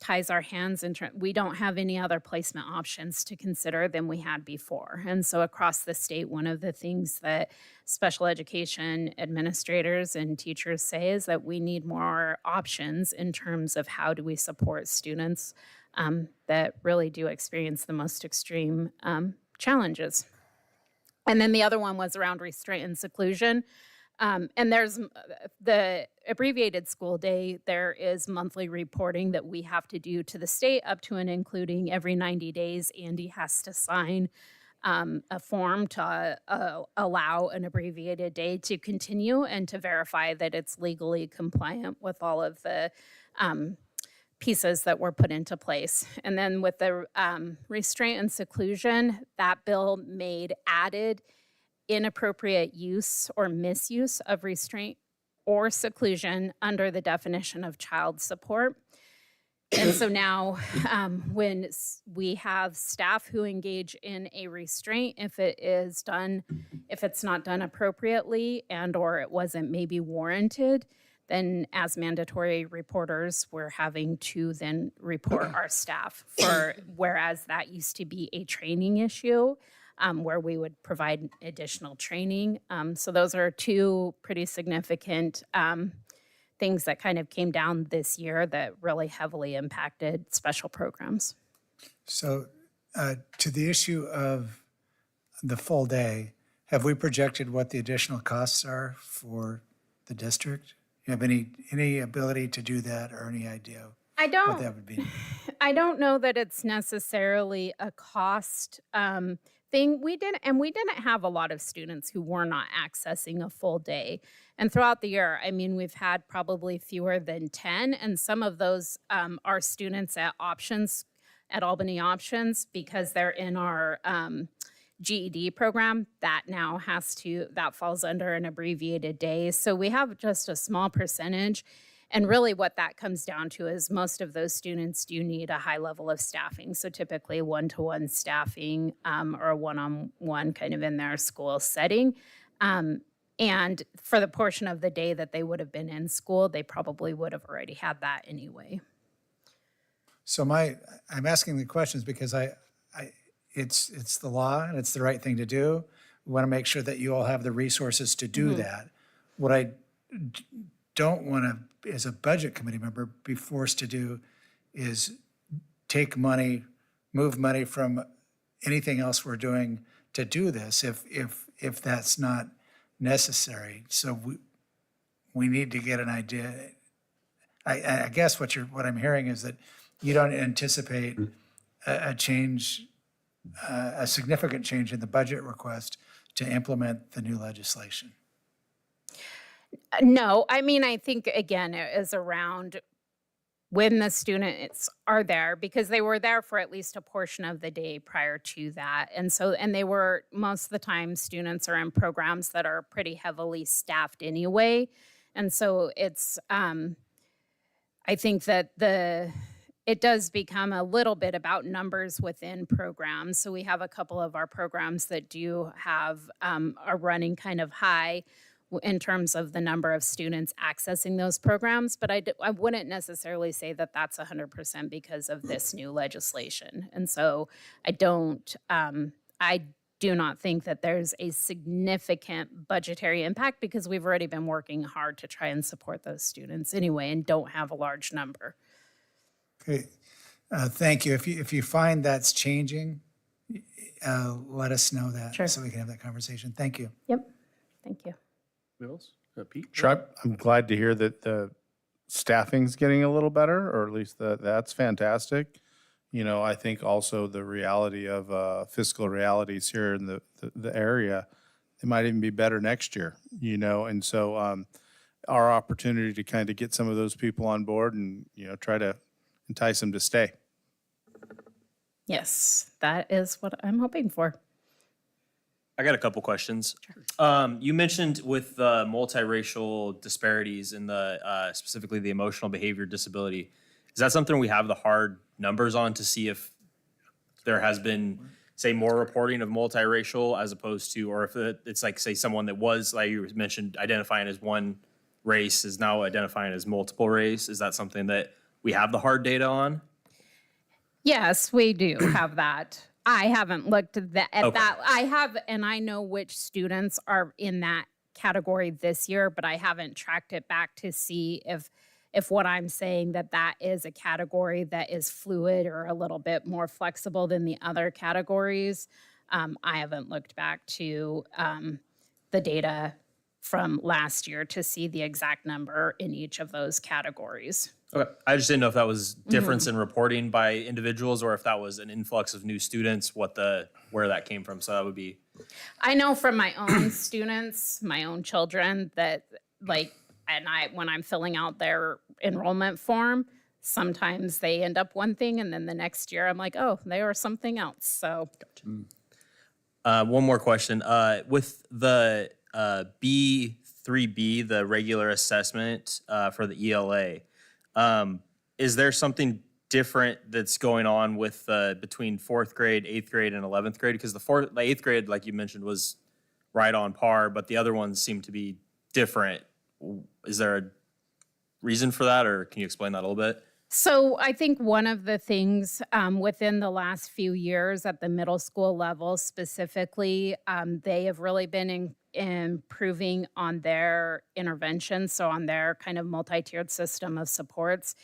ties our hands in we don't have any other placement options to consider than we had before. And so across the state, one of the things that special education administrators and teachers say is that we need more options in terms of how do we support students that really do experience the most extreme challenges. And then the other one was around restraint and seclusion. And there's the abbreviated school day, there is monthly reporting that we have to do to the state up to and including every 90 days. Andy has to sign a form to allow an abbreviated day to continue and to verify that it's legally compliant with all of the pieces that were put into place. And then with the restraint and seclusion, that bill added inappropriate use or misuse of restraint or seclusion under the definition of child support. And so now when we have staff who engage in a restraint, if it's not done appropriately and or it wasn't maybe warranted, then as mandatory reporters, we're having to then report our staff whereas that used to be a training issue. Where we would provide additional training. So those are two pretty significant things that kind of came down this year that really heavily impacted special programs. So to the issue of the full day, have we projected what the additional costs are for the district? You have any ability to do that or any idea what that would be? I don't know that it's necessarily a cost thing. We didn't have a lot of students who were not accessing a full day. And throughout the year, I mean, we've had probably fewer than 10, and some of those are students at Albany Options, because they're in our GED program that that falls under an abbreviated day. So we have just a small percentage. And really what that comes down to is most of those students do need a high level of staffing. So typically one-to-one staffing or a one-on-one kind of in their school setting. And for the portion of the day that they would have been in school, they probably would have already had that anyway. So I'm asking the questions because it's the law and it's the right thing to do. We want to make sure that you all have the resources to do that. What I don't want to, as a budget committee member, be forced to do is take money, move money from anything else we're doing to do this if that's not necessary. So we need to get an idea. I guess what I'm hearing is that you don't anticipate a change, a significant change in the budget request to implement the new legislation. No, I mean, I think, again, it is around when the students are there, because they were there for at least a portion of the day prior to that. And they were, most of the time, students are in programs that are pretty heavily staffed anyway. And so it's, I think that it does become a little bit about numbers within programs. So we have a couple of our programs that do have, are running kind of high in terms of the number of students accessing those programs, but I wouldn't necessarily say that that's 100% because of this new legislation. And so I do not think that there's a significant budgetary impact, because we've already been working hard to try and support those students anyway and don't have a large number. Okay, thank you. If you find that's changing, let us know that so we can have that conversation. Thank you. Yep, thank you. Who else? Pete? Sure. I'm glad to hear that the staffing's getting a little better, or at least that's fantastic. You know, I think also the reality of fiscal realities here in the area, it might even be better next year, you know, and so our opportunity to kind of get some of those people on board and, you know, try to entice them to stay. Yes, that is what I'm hoping for. I got a couple questions. You mentioned with the multiracial disparities in the specifically the emotional behavior disability. Is that something we have the hard numbers on to see if there has been, say, more reporting of multiracial as opposed to, or if it's like, say, someone that was, like you mentioned, identifying as one race is now identifying as multiple race? Is that something that we have the hard data on? Yes, we do have that. I haven't looked at that. I have, and I know which students are in that category this year, but I haven't tracked it back to see if what I'm saying that is a category that is fluid or a little bit more flexible than the other categories. I haven't looked back to the data from last year to see the exact number in each of those categories. Okay. I just didn't know if that was difference in reporting by individuals or if that was an influx of new students, where that came from. So that would be. I know from my own students, my own children, that when I'm filling out their enrollment form, sometimes they end up one thing and then the next year I'm like, oh, they are something else. So. Gotcha. One more question. With the B3B, the regular assessment for the ELA, is there something different that's going on with between 4th grade, 8th grade, and 11th grade? Because the 8th grade, like you mentioned, was right on par, but the other ones seem to be different. Is there a reason for that, or can you explain that a little bit? So I think one of the things within the last few years at the middle school level specifically, they have really been improving on their intervention, so on their kind of multi-tiered system of supports.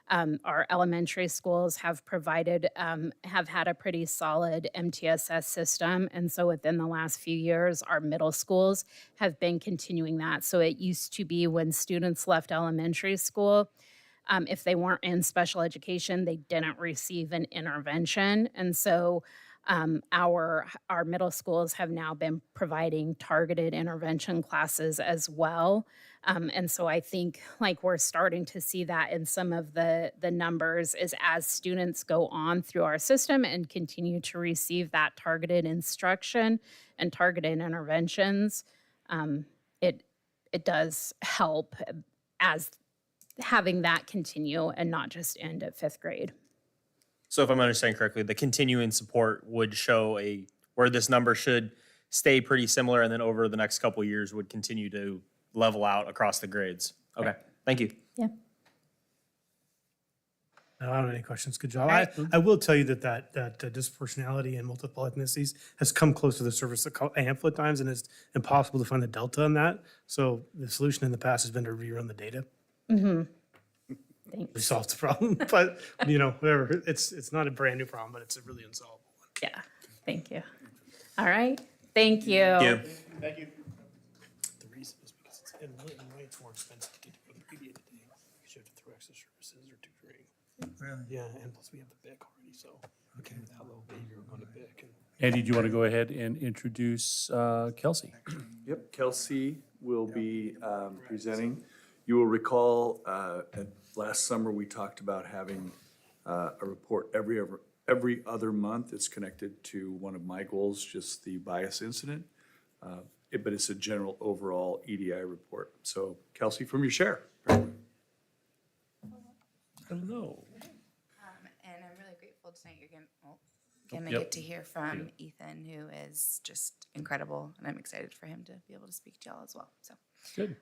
Our elementary schools have had a pretty solid MTSS system. And so within the last few years, our middle schools have been continuing that. So it used to be when students left elementary school, if they weren't in special education, they didn't receive an intervention. And so Our middle schools have now been providing targeted intervention classes as well. And so I think like we're starting to see that in some of the numbers is as students go on through our system and continue to receive that targeted instruction and targeted interventions, it does help as having that continue and not just end at 5th grade. So if I'm understanding correctly, the continuing support would show where this number should stay pretty similar, and then over the next couple of years would continue to level out across the grades. Okay, thank you. Yeah. I don't have any questions. Good job. right. I will tell you that disproportionality and multiple ethnicities has come close to the surface a handful of times, and it's impossible to find the delta in that. So the solution in the past has been to rerun the data. Mm-hmm. We Thanks. solved the problem, but whatever. It's not a brand new problem, but it's a really unsolvable one. Yeah, thank you. All right, thank you. Thank you. The reason is because it's in million way it's more expensive to get to the previous day. You should have to throw extra services or tutoring. Really? Yeah, and plus we have the BIC already, so okay, with that little baby, we're going to BIC. Andy, do you want to go ahead and introduce Kelsey? Yep, Kelsey will be presenting. You will recall last summer we talked about having a report every other month. It's connected to one of my goals, just the bias incident. But it's a general overall EDI report. So Kelsey, from your share. Hello. And I'm really grateful tonight you're gonna get to hear from Ethan, who is just incredible, and I'm excited for him to be able to speak to y'all as well. So Good.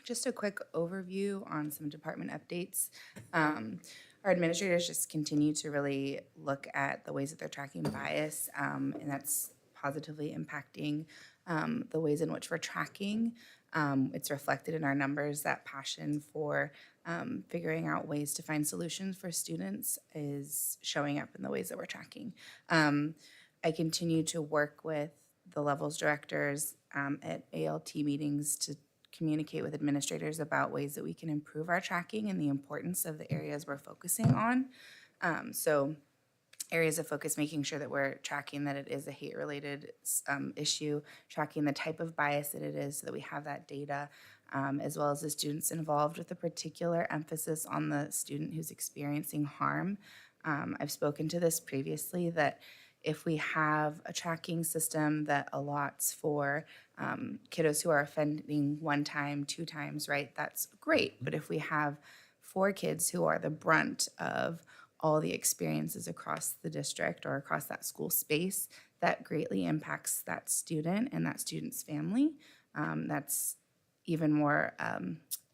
just a quick overview on some department updates. Our administrators just continue to really look at the ways that they're tracking bias, and that's positively impacting the ways in which we're tracking. It's reflected in our numbers. That passion for figuring out ways to find solutions for students is showing up in the ways that we're tracking. I continue to work with the levels directors at ALT meetings to communicate with administrators about ways that we can improve our tracking and the importance of the areas we're focusing on. So areas of focus, making sure that we're tracking that it is a hate-related issue, tracking the type of bias that it is so that we have that data, as well as the students involved with a particular emphasis on the student who's experiencing harm. I've spoken to this previously, that if we have a tracking system that allots for kiddos who are offending 1 time, 2 times, right, that's great. But if we have 4 kids who are the brunt of all the experiences across the district or across that school space, that greatly impacts that student and that student's family. That's even more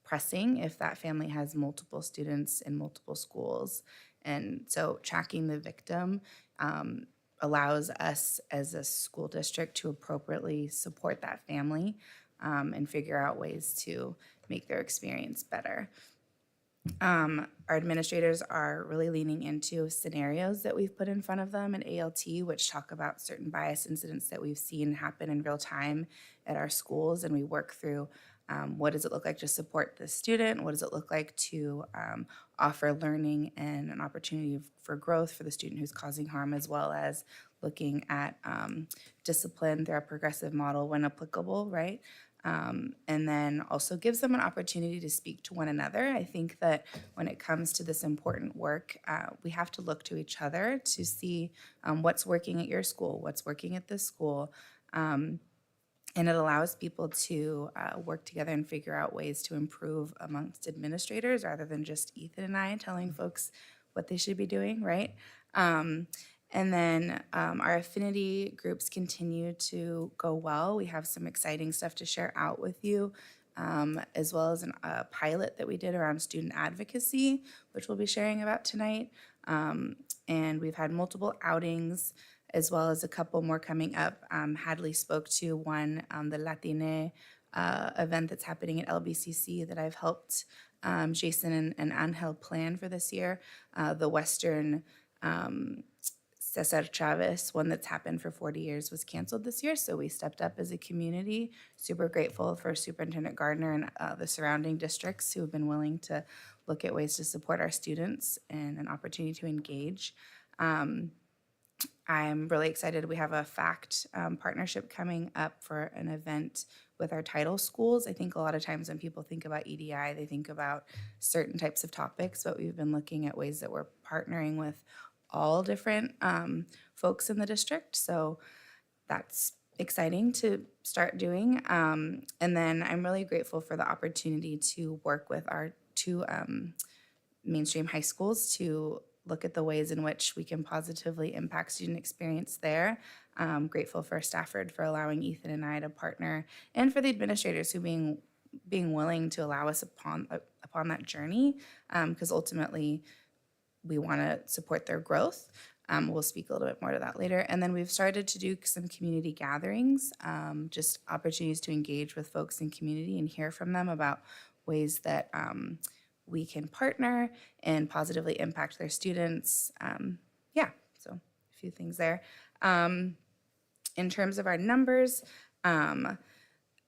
pressing if that family has multiple students in multiple schools. And so tracking the victim allows us as a school district to appropriately support that family and figure out ways to make their experience better. Our administrators are really leaning into scenarios that we've put in front of them at ALT, which talk about certain bias incidents that we've seen happen in real time at our schools, and we work through what does it look like to support the student, what does it look like to offer learning and an opportunity for growth for the student who's causing harm, as well as looking at discipline through our progressive model when applicable, right? And then also gives them an opportunity to speak to one another. I think that when it comes to this important work, we have to look to each other to see what's working at your school, what's working at this school. And it allows people to work together and figure out ways to improve amongst administrators rather than just Ethan and I telling folks what they should be doing, right? And then our affinity groups continue to go well. We have some exciting stuff to share out with you, as well as a pilot that we did around student advocacy, which we'll be sharing about tonight. And we've had multiple outings, as well as a couple more coming up. Hadley spoke to one, the Latine event that's happening at LBCC that I've helped Jason and Angel plan for this year. The Western Cesar Chavez, one that's happened for 40 years, was canceled this year, so we stepped up as a community. Super grateful for Superintendent Gardner and the surrounding districts who have been willing to look at ways to support our students and an opportunity to engage. I'm really excited. We have a FACT partnership coming up for an event with our title schools. I think a lot of times when people think about EDI, they think about certain types of topics, but we've been looking at ways that we're partnering with all different folks in the district. So that's exciting to start doing. And then I'm really grateful for the opportunity to work with our two mainstream high schools to look at the ways in which we can positively impact student experience there. Grateful for Stafford for allowing Ethan and I to partner, and for the administrators who being willing to allow us upon that journey, because ultimately we want to support their growth. We'll speak a little bit more to that later. And then we've started to do some community gatherings, just opportunities to engage with folks in community and hear from them about ways that we can partner and positively impact their students. So a few things there. In terms of our numbers,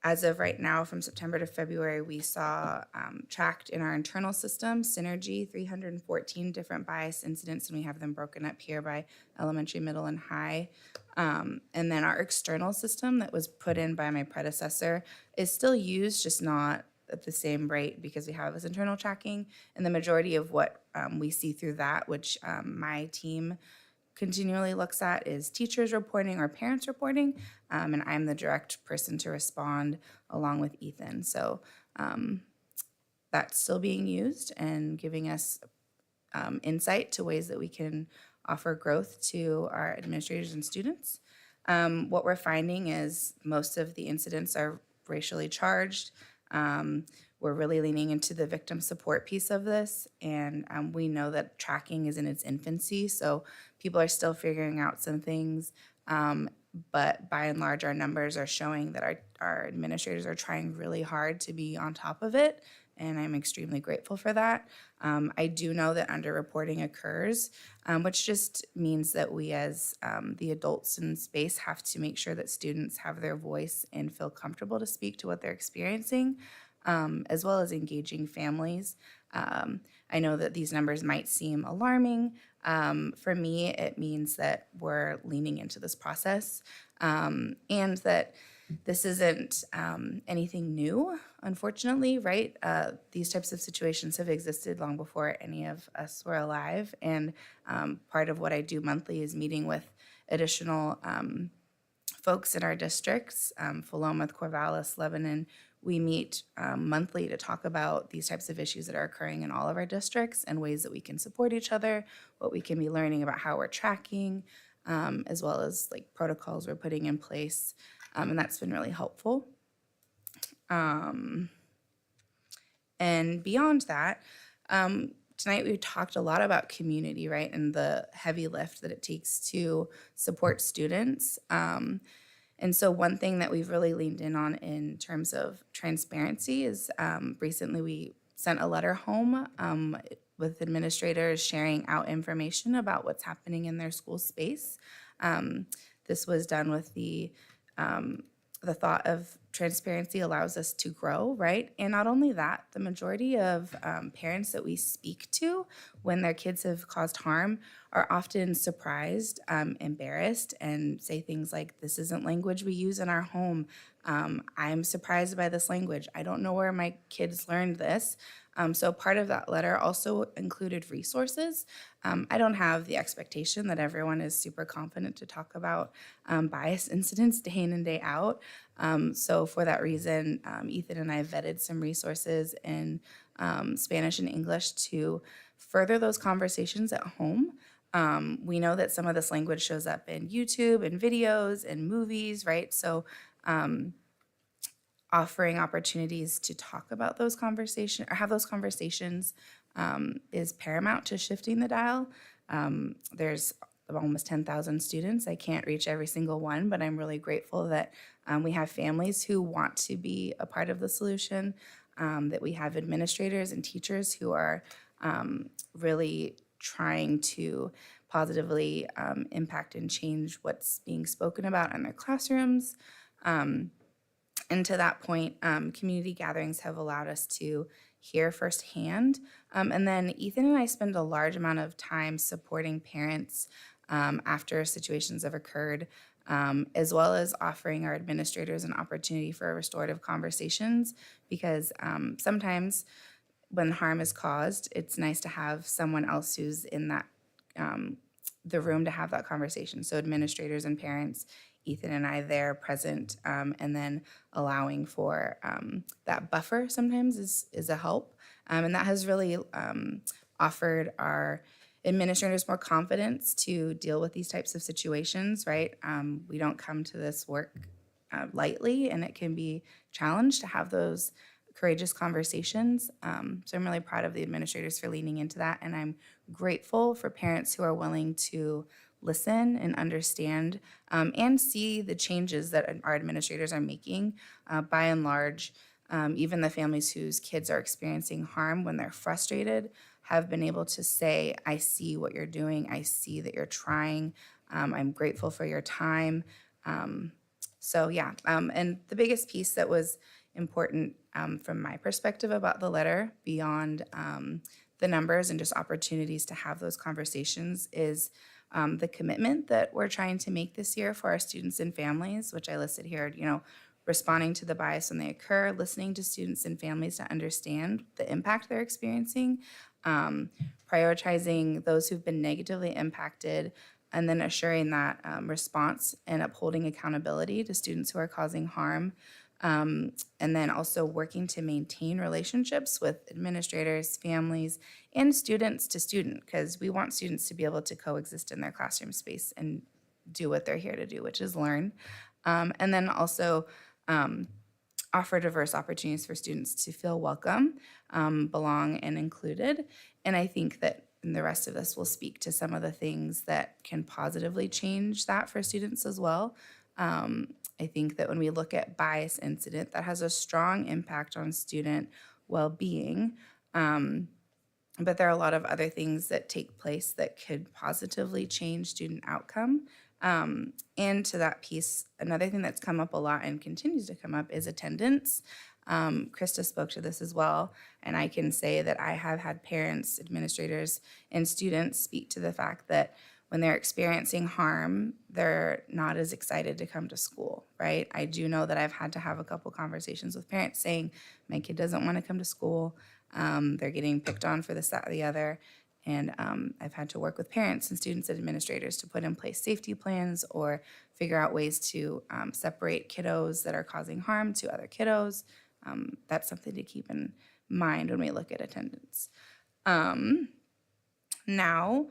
as of right now, from September to February, we saw tracked in our internal system, Synergy, 314 different bias incidents, and we have them broken up here by elementary, middle, and high. And then our external system that was put in by my predecessor is still used, just not at the same rate because we have this internal tracking. And the majority of what we see through that, which my team continually looks at, is teachers reporting or parents reporting, and I'm the direct person to respond along with Ethan. So that's still being used and giving us insight to ways that we can offer growth to our administrators and students. What we're finding is most of the incidents are racially charged. We're really leaning into the victim support piece of this, and we know that tracking is in its infancy, so people are still figuring out some things, but by and large, our numbers are showing that our administrators are trying really hard to be on top of it, and I'm extremely grateful for that. I do know that underreporting occurs, which just means that we as the adults in space have to make sure that students have their voice and feel comfortable to speak to what they're experiencing, as well as engaging families. I know that these numbers might seem alarming. For me, it means that we're leaning into this process, and that this isn't anything new, unfortunately, right? These types of situations have existed long before any of us were alive, and part of what I do monthly is meeting with additional folks in our districts, Philomath, Corvallis, Lebanon. We meet monthly to talk about these types of issues that are occurring in all of our districts and ways that we can support each other, what we can be learning about how we're tracking, as well as like protocols we're putting in place. And that's been really helpful. And beyond that, tonight we talked a lot about community, right? And the heavy lift that it takes to support students. And so one thing that we've really leaned in on in terms of transparency is recently we sent a letter home with administrators sharing out information about what's happening in their school space. This was done with the thought of transparency allows us to grow, right? And not only that, the majority of parents that we speak to when their kids have caused harm are often surprised, embarrassed, and say things like, "This isn't language we use in our home. I'm surprised by this language. I don't know where my kids learned this." So part of that letter also included resources. I don't have the expectation that everyone is super confident to talk about bias incidents day in and day out. So for that reason, Ethan and I vetted some resources in Spanish and English to further those conversations at home. We know that some of this language shows up in YouTube and videos and movies, right? So offering opportunities to talk about those conversations or have those conversations is paramount to shifting the dial. There's almost 10,000 students. I can't reach every single one, but I'm really grateful that we have families who want to be a part of the solution, that we have administrators and teachers who are really trying to positively impact and change what's being spoken about in their classrooms. And to that point, community gatherings have allowed us to hear firsthand. And then Ethan and I spend a large amount of time supporting parents after situations have occurred, as well as offering our administrators an opportunity for restorative conversations, because sometimes when harm is caused, it's nice to have someone else who's in that the room to have that conversation. So administrators and parents, Ethan and I there present, and then allowing for that buffer sometimes is a help. And that has really offered our administrators more confidence to deal with these types of situations, right? We don't come to this work lightly, and it can be challenged to have those courageous conversations. So I'm really proud of the administrators for leaning into that, and I'm grateful for parents who are willing to listen and understand and see the changes that our administrators are making. By and large, even the families whose kids are experiencing harm, when they're frustrated, have been able to say, I see what you're doing, I see that you're trying, I'm grateful for your time. So yeah, and the biggest piece that was important from my perspective about the letter, beyond the numbers and just opportunities to have those conversations, is the commitment that we're trying to make this year for our students and families, which I listed here, responding to the bias when they occur, listening to students and families to understand the impact they're experiencing, prioritizing those who've been negatively impacted, and then assuring that response and upholding accountability to students who are causing harm. And then also working to maintain relationships with administrators, families, and students to student, because we want students to be able to coexist in their classroom space and do what they're here to do, which is learn. And then also offer diverse opportunities for students to feel welcome, belong, and included. And I think that the rest of this will speak to some of the things that can positively change that for students as well. I think that when we look at bias incident, that has a strong impact on student well-being. But there are a lot of other things that take place that could positively change student outcome. And to that piece, another thing that's come up a lot and continues to come up is attendance. Krista spoke to this as well, and I can say that I have had parents, administrators, and students speak to the fact that when they're experiencing harm, they're not as excited to come to school, right? I do know that I've had to have a couple conversations with parents saying, my kid doesn't want to come to school. They're getting picked on for this, that, or the other. And I've had to work with parents and students and administrators to put in place safety plans or figure out ways to separate kiddos that are causing harm to other kiddos. That's something to keep in mind when we look at attendance. Now,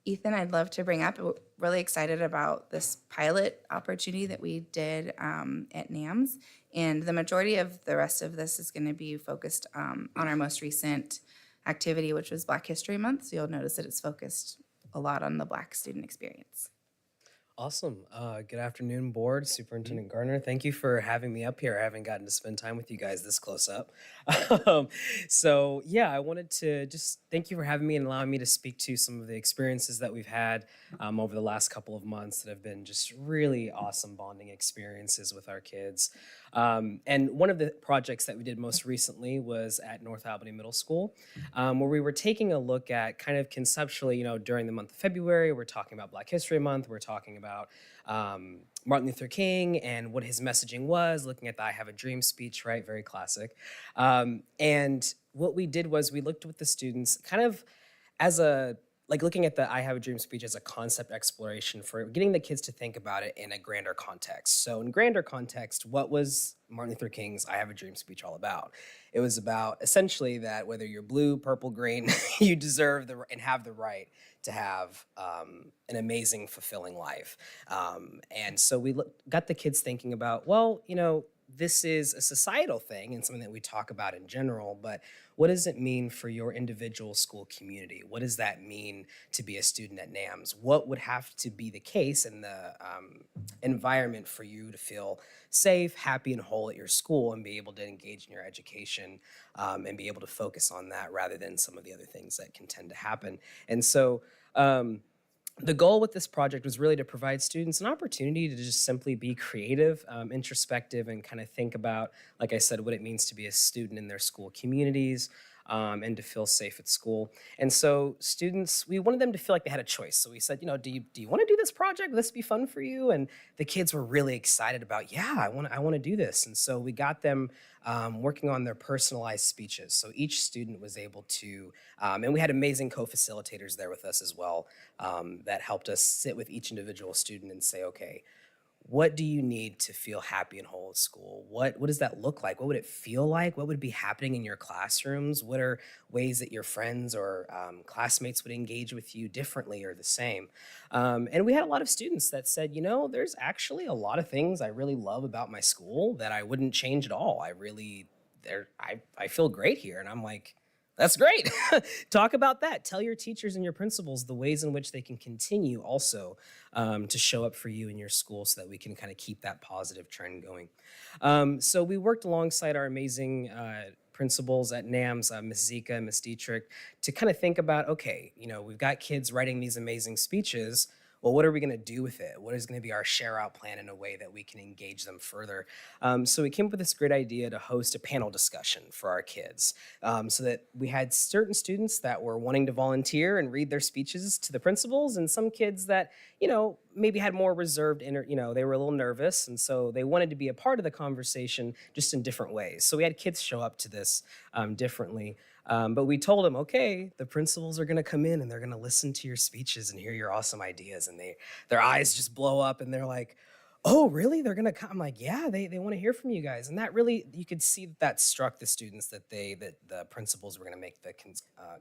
Ethan, I'd love to bring up, we're really excited about this pilot opportunity that we did at NAMS. And the majority of the rest of this is going to be focused on our most recent activity, which was Black History Month. So you'll notice that it's focused a lot on the Black student experience. Awesome. Good afternoon, board. Superintendent Garner. Thank you for having me up here. I haven't gotten to spend time with you guys this close up. So yeah, I wanted to just thank you for having me and allowing me to speak to some of the experiences that we've had over the last couple of months that have been just really awesome bonding experiences with our kids. And one of the projects that we did most recently was at North Albany Middle School, where we were taking a look at kind of conceptually, during the month of February, we're talking about Black History Month, we're talking about Martin Luther King and what his messaging was, looking at the I Have a Dream speech, right? Very classic. And what we did was we looked with the students kind of as looking at the I Have a Dream speech as a concept exploration for getting the kids to think about it in a grander context. So in grander context, what was Martin Luther King's I Have a Dream speech all about? It was about essentially that whether you're blue, purple, green, you deserve and have the right to have an amazing, fulfilling life. And so we got the kids thinking about, this is a societal thing and something that we talk about in general, but what does it mean for your individual school community? What does that mean to be a student at NAMS? What would have to be the case in the environment for you to feel safe, happy, and whole at your school and be able to engage in your education and be able to focus on that rather than some of the other things that can tend to happen? And so the goal with this project was really to provide students an opportunity to just simply be creative, introspective, and kind of think about, like I said, what it means to be a student in their school communities. and to feel safe at school. And so students, we wanted them to feel like they had a choice. So we said, do you want to do this project? Will this be fun for you? And the kids were really excited about, yeah, I want to do this. And so we got them working on their personalized speeches. So each student was able to, and we had amazing co-facilitators there with us as well, that helped us sit with each individual student and say, okay, what do you need to feel happy and whole at school? What does that look like? What would it feel like? What would be happening in your classrooms? What are ways that your friends or classmates would engage with you differently or the same? And we had a lot of students that said, there's actually a lot of things I really love about my school that I wouldn't change at all. I feel great here. And I'm like, that's great. Talk about that. Tell your teachers and your principals the ways in which they can continue also to show up for you in your school so that we can kind of keep that positive trend going. So we worked alongside our amazing principals at NAMS, Ms. Zika and Ms. Dietrich, to kind of think about, okay, we've got kids writing these amazing speeches. Well, what are we going to do with it? What is going to be our share out plan in a way that we can engage them further? So we came up with this great idea to host a panel discussion for our kids so that we had certain students that were wanting to volunteer and read their speeches to the principals, and some kids that, maybe had more reserved they were a little nervous. And so they wanted to be a part of the conversation just in different ways. So we had kids show up to this differently. But we told them, okay, the principals are going to come in and they're going to listen to your speeches and hear your awesome ideas. And their eyes just blow up and they're like, oh, really? They're going to come? I'm like, yeah, they want to hear from you guys. And that really, you could see that struck the students that the principals were going to make the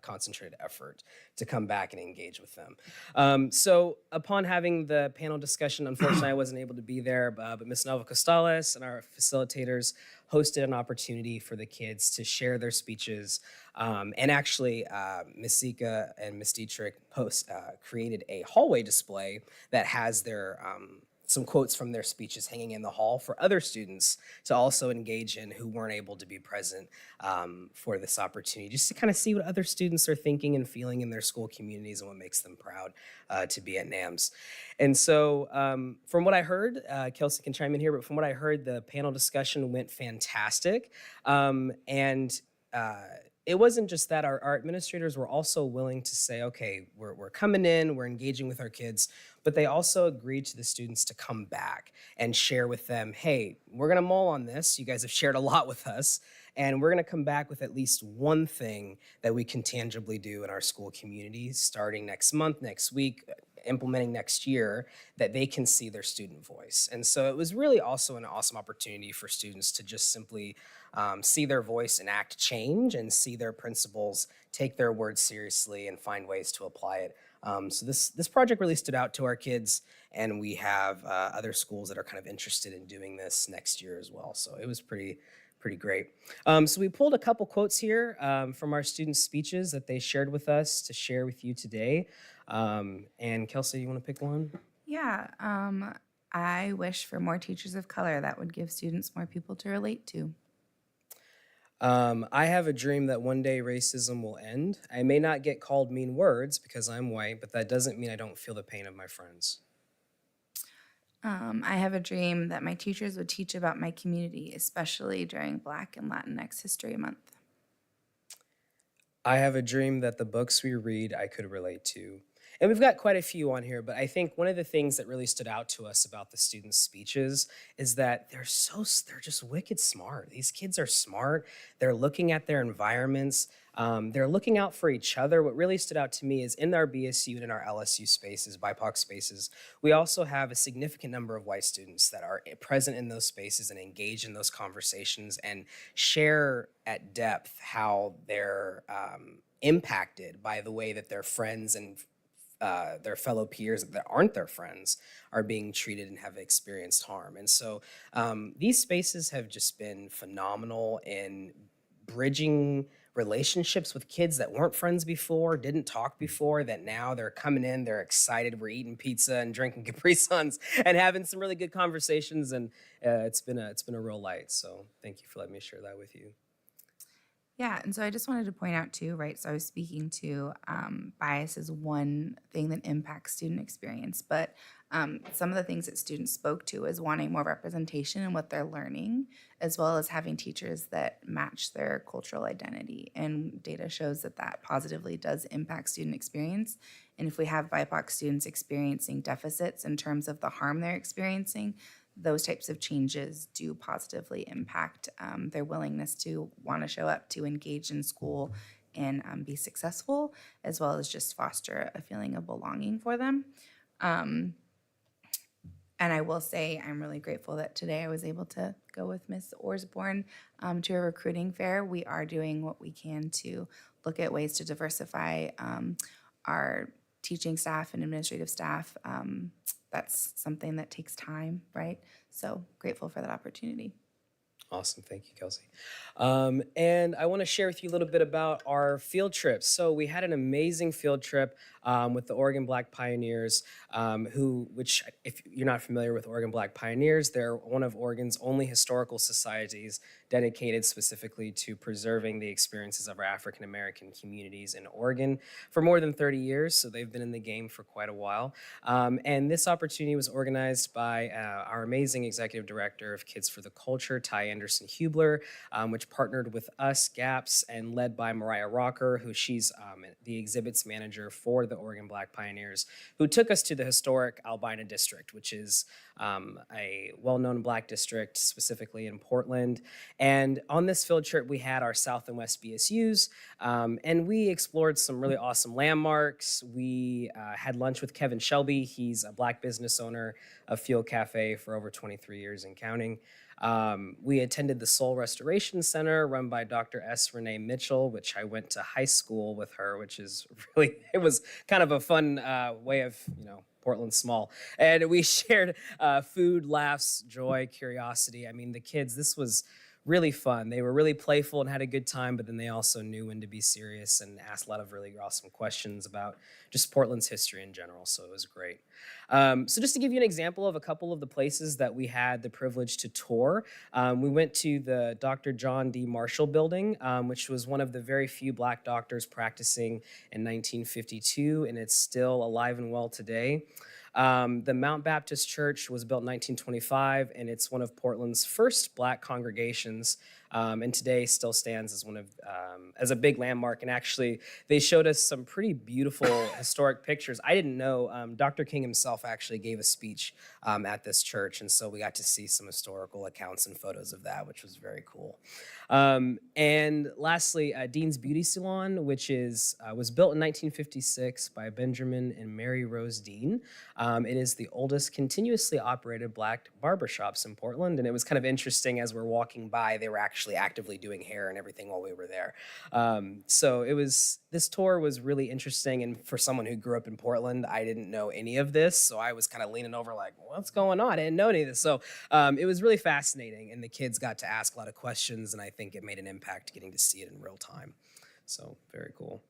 concentrated effort to come back and engage with them. So upon having the panel discussion, unfortunately, I wasn't able to be there, but Ms. Nova Costales and our facilitators hosted an opportunity for the kids to share their speeches. And actually, Ms. Zika and Ms. Dietrich created a hallway display that has their some quotes from their speeches hanging in the hall for other students to also engage in who weren't able to be present for this opportunity, just to kind of see what other students are thinking and feeling in their school communities and what makes them proud to be at NAMS. And so from what I heard, Kelsey can chime in here, but from what I heard, the panel discussion went fantastic. It wasn't just that. Our administrators were also willing to say, okay, we're coming in, we're engaging with our kids, but they also agreed to the students to come back and share with them, hey, we're going to mull on this. You guys have shared a lot with us, and we're going to come back with at least one thing that we can tangibly do in our school community starting next month, next week, implementing next year, that they can see their student voice. And so it was really also an awesome opportunity for students to just simply see their voice enact change and see their principals take their words seriously and find ways to apply it. So this project really stood out to our kids, and we have other schools that are kind of interested in doing this next year as well. So it was pretty great. So we pulled a couple quotes here from our students' speeches that they shared with us to share with you today. And Kelsey, you want to pick one? Yeah, I wish for more teachers of color. That would give students more people to relate to. I have a dream that one day racism will end. I may not get called mean words because I'm white, but that doesn't mean I don't feel the pain of my friends. I have a dream that my teachers would teach about my community, especially during Black and Latinx History Month. I have a dream that the books we read I could relate to. And we've got quite a few on here, but I think one of the things that really stood out to us about the students' speeches is that they're just wicked smart. These kids are smart. They're looking at their environments. They're looking out for each other. What really stood out to me is in our BSU and in our LSU spaces, BIPOC spaces, we also have a significant number of white students that are present in those spaces and engage in those conversations and share at depth how they're impacted by the way that their friends and their fellow peers that aren't their friends are being treated and have experienced harm. And so these spaces have just been phenomenal in bridging relationships with kids that weren't friends before, didn't talk before, that now they're coming in, they're excited, we're eating pizza and drinking Capri Suns and having some really good conversations, and it's been a real light. So thank you for letting me share that with you. Yeah, and so I just wanted to point out too, right? So I was speaking to bias is one thing that impacts student experience, but some of the things that students spoke to is wanting more representation in what they're learning, as well as having teachers that match their cultural identity. And data shows that that positively does impact student experience. And if we have BIPOC students experiencing deficits in terms of the harm they're experiencing, those types of changes do positively impact their willingness to want to show up, to engage in school, and be successful, as well as just foster a feeling of belonging for them. And I will say I'm really grateful that today I was able to go with Miss Orsborn to a recruiting fair. We are doing what we can to look at ways to diversify our teaching staff and administrative staff. That's something that takes time, right? So grateful for that opportunity. Awesome. Thank you, Kelsey. And I want to share with you a little bit about our field trips. So we had an amazing field trip with the Oregon Black Pioneers, which if you're not familiar with Oregon Black Pioneers, they're one of Oregon's only historical societies dedicated specifically to preserving the experiences of our African American communities in Oregon for more than 30 years. So they've been in the game for quite a while. And this opportunity was organized by our amazing executive director of Kids for the Culture, Ty Anderson Hubler, which partnered with us, GAPS, and led by Mariah Rocker, who she's the exhibits manager for the Oregon Black Pioneers, who took us to the historic Albany district, which is a well-known Black district, specifically in Portland. And on this field trip, we had our South and West BSUs, and we explored some really awesome landmarks. We had lunch with Kevin Shelby. He's a Black business owner of Field Cafe for over 23 years and counting. We attended the Soul Restoration Center run by Dr. S. Renee Mitchell, which I went to high school with her, which is really, it was kind of a fun way of, Portland's small. And we shared food, laughs, joy, curiosity. I mean, the kids, this was really fun. They were really playful and had a good time, but then they also knew when to be serious and asked a lot of really awesome questions about just Portland's history in general. So it was great. So just to give you an example of a couple of the places that we had the privilege to tour, we went to the Dr. John D. Marshall Building, which was one of the very few Black doctors practicing in 1952, and it's still alive and well today. The Mount Baptist Church was built in 1925, and it's one of Portland's first Black congregations, and today still stands as one of as a big landmark. And actually, they showed us some pretty beautiful historic pictures. I didn't know Dr. King himself actually gave a speech at this church, and so we got to see some historical accounts and photos of that, which was very cool. And lastly, Dean's Beauty Salon, which was built in 1956 by Benjamin and Mary Rose Dean. It is the oldest continuously operated Black barbershops in Portland, and it was kind of interesting as we're walking by, they were actually actively doing hair and everything while we were there. So this tour was really interesting, and for someone who grew up in Portland, I didn't know any of this, so I was kind of leaning over like, what's going on? I didn't know any of this. So it was really fascinating, and the kids got to ask a lot of questions, and I think it made an impact getting to see it in real time. So very cool.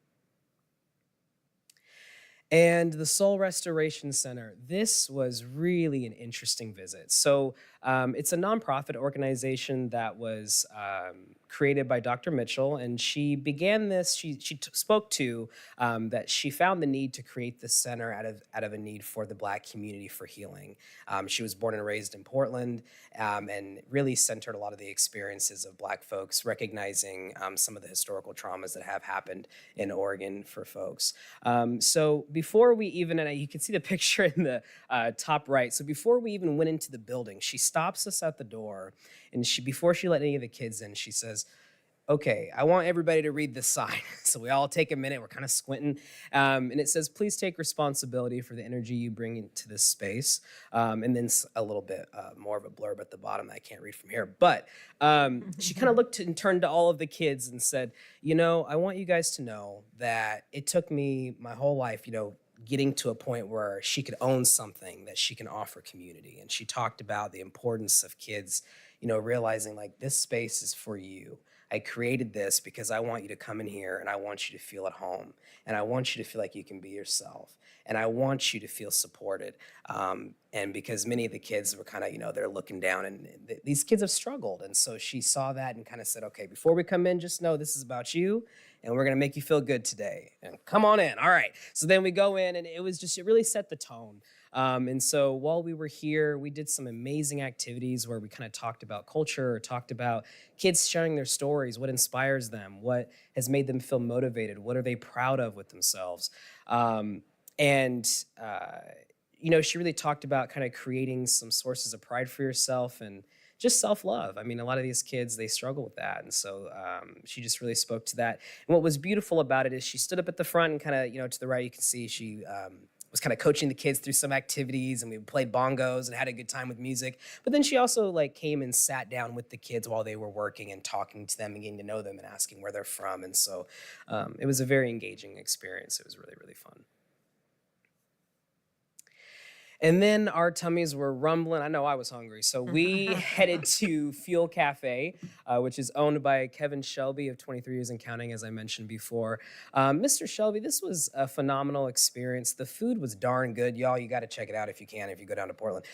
And the Soul Restoration Center, this was really an interesting visit. So it's a nonprofit organization that was created by Dr. Mitchell, and she began this, she spoke to that she found the need to create this center out of a need for the Black community for healing. She was born and raised in Portland, and really centered a lot of the experiences of Black folks, recognizing some of the historical traumas that have happened in Oregon for folks. So before we even, and you can see the picture in the top right, so before we even went into the building, she stops us at the door, and before she let any of the kids in, she says, okay, I want everybody to read this sign. So we all take a minute, we're kind of squinting, and it says, please take responsibility for the energy you bring into this space. And then a little bit more of a blurb at the bottom that I can't read from here. But she kind of looked and turned to all of the kids and said, I want you guys to know that it took me my whole life, getting to a point where she could own something that she can offer community. And she talked about the importance of kids realizing like this space is for you. I created this because I want you to come in here and I want you to feel at home and I want you to feel like you can be yourself and I want you to feel supported. And because many of the kids were kind of, they're looking down and these kids have struggled. And so she saw that and kind of said, okay, before we come in, just know this is about you and we're going to make you feel good today. And come on in. All right. So then we go in and it really set the tone. And so while we were here, we did some amazing activities where we kind of talked about culture, or talked about kids sharing their stories, what inspires them, what has made them feel motivated, what are they proud of with themselves. She really talked about kind of creating some sources of pride for yourself and just self-love. I mean, a lot of these kids, they struggle with that. And so she just really spoke to that. And what was beautiful about it is she stood up at the front and kind of, to the right, you can see she was kind of coaching the kids through some activities and we played bongos and had a good time with music. But then she also came and sat down with the kids while they were working and talking to them and getting to know them and asking where they're from. And so it was a very engaging experience. It was really, really fun. And then our tummies were rumbling. I know I was hungry. So we headed to Fuel Cafe, which is owned by Kevin Shelby of 23 Years and Counting, as I mentioned before. Mr. Shelby, this was a phenomenal experience. The food was darn good. Y'all, you got to check it out if you can, if you go down to Portland.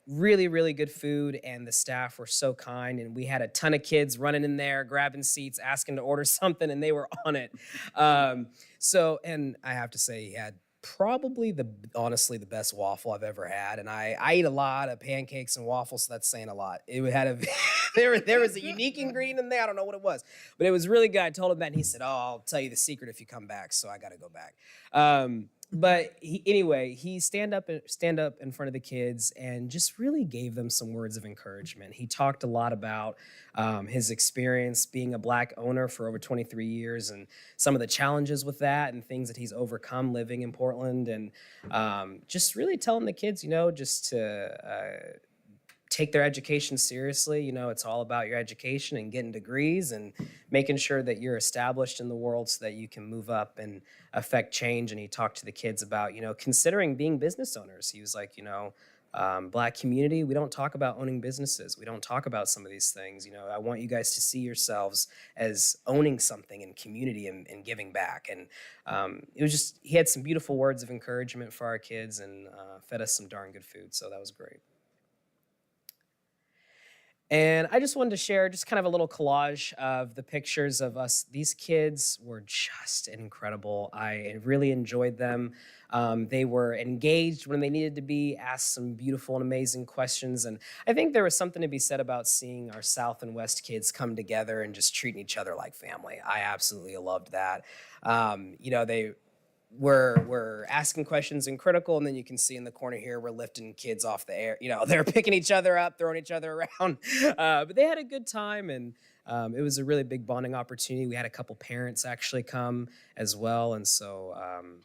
Really, really good food, and the staff were so kind. And we had a ton of kids running in there, grabbing seats, asking to order something, and they were on it. And I have to say, he had probably honestly the best waffle I've ever had, and I eat a lot of pancakes and waffles, so that's saying a lot. It had there was a unique ingredient in there. I don't know what it was, but it was really good. I told him that, and he said, "Oh, I'll tell you the secret if you come back." So I got to go back. But he stand up in front of the kids and just really gave them some words of encouragement. He talked a lot about his experience being a Black owner for over 23 years and some of the challenges with that and things that he's overcome living in Portland, and just really telling the kids, just to take their education seriously. It's all about your education and getting degrees and making sure that you're established in the world so that you can move up and affect change. And he talked to the kids about, considering being business owners. He was like, Black community, we don't talk about owning businesses. We don't talk about some of these things. I want you guys to see yourselves as owning something in community and giving back. And it was he had some beautiful words of encouragement for our kids and fed us some darn good food. So that was great. And I just wanted to share just kind of a little collage of the pictures of us. These kids were just incredible. I really enjoyed them. They were engaged when they needed to be, asked some beautiful and amazing questions. And I think there was something to be said about seeing our South and West kids come together and just treating each other like family. I absolutely loved that. They we're asking questions and critical, and then you can see in the corner here, we're lifting kids off the air. They're picking each other up, throwing each other around. But they had a good time, and it was a really big bonding opportunity. We had a couple parents actually come as well, and so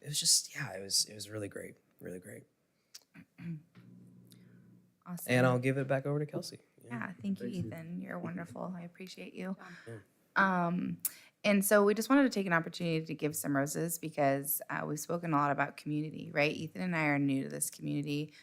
it was just, it was really great, really great. Awesome. And I'll give it back over to Kelsey. Yeah, thank you, Ethan. You're wonderful. I appreciate you. And so we just wanted to take an opportunity to give some roses because we've spoken a lot about community, right? Ethan and I are new to this community.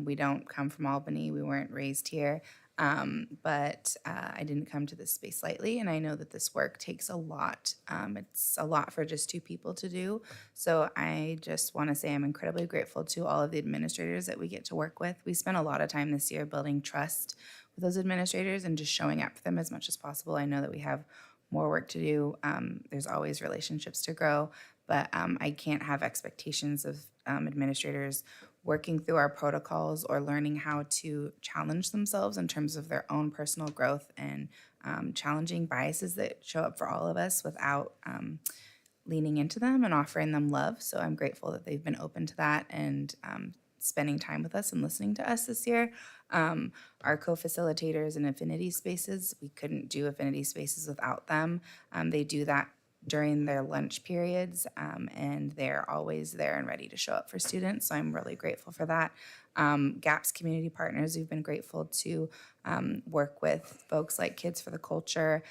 We don't come from Albany. We weren't raised here. But I didn't come to this space lightly, and I know that this work takes a lot. It's a lot for just two people to do. So I just want to say I'm incredibly grateful to all of the administrators that we get to work with. We spent a lot of time this year building trust with those administrators and just showing up for them as much as possible. I know that we have more work to do. There's always relationships to grow, but I can't have expectations of administrators working through our protocols or learning how to challenge themselves in terms of their own personal growth and challenging biases that show up for all of us without leaning into them and offering them love. So I'm grateful that they've been open to that and spending time with us and listening to us this year. Our co-facilitators and affinity spaces, we couldn't do affinity spaces without them. They do that during their lunch periods, and they're always there and ready to show up for students. So I'm really grateful for that. GAPS community partners, we've been grateful to work with folks like Kids for the Culture,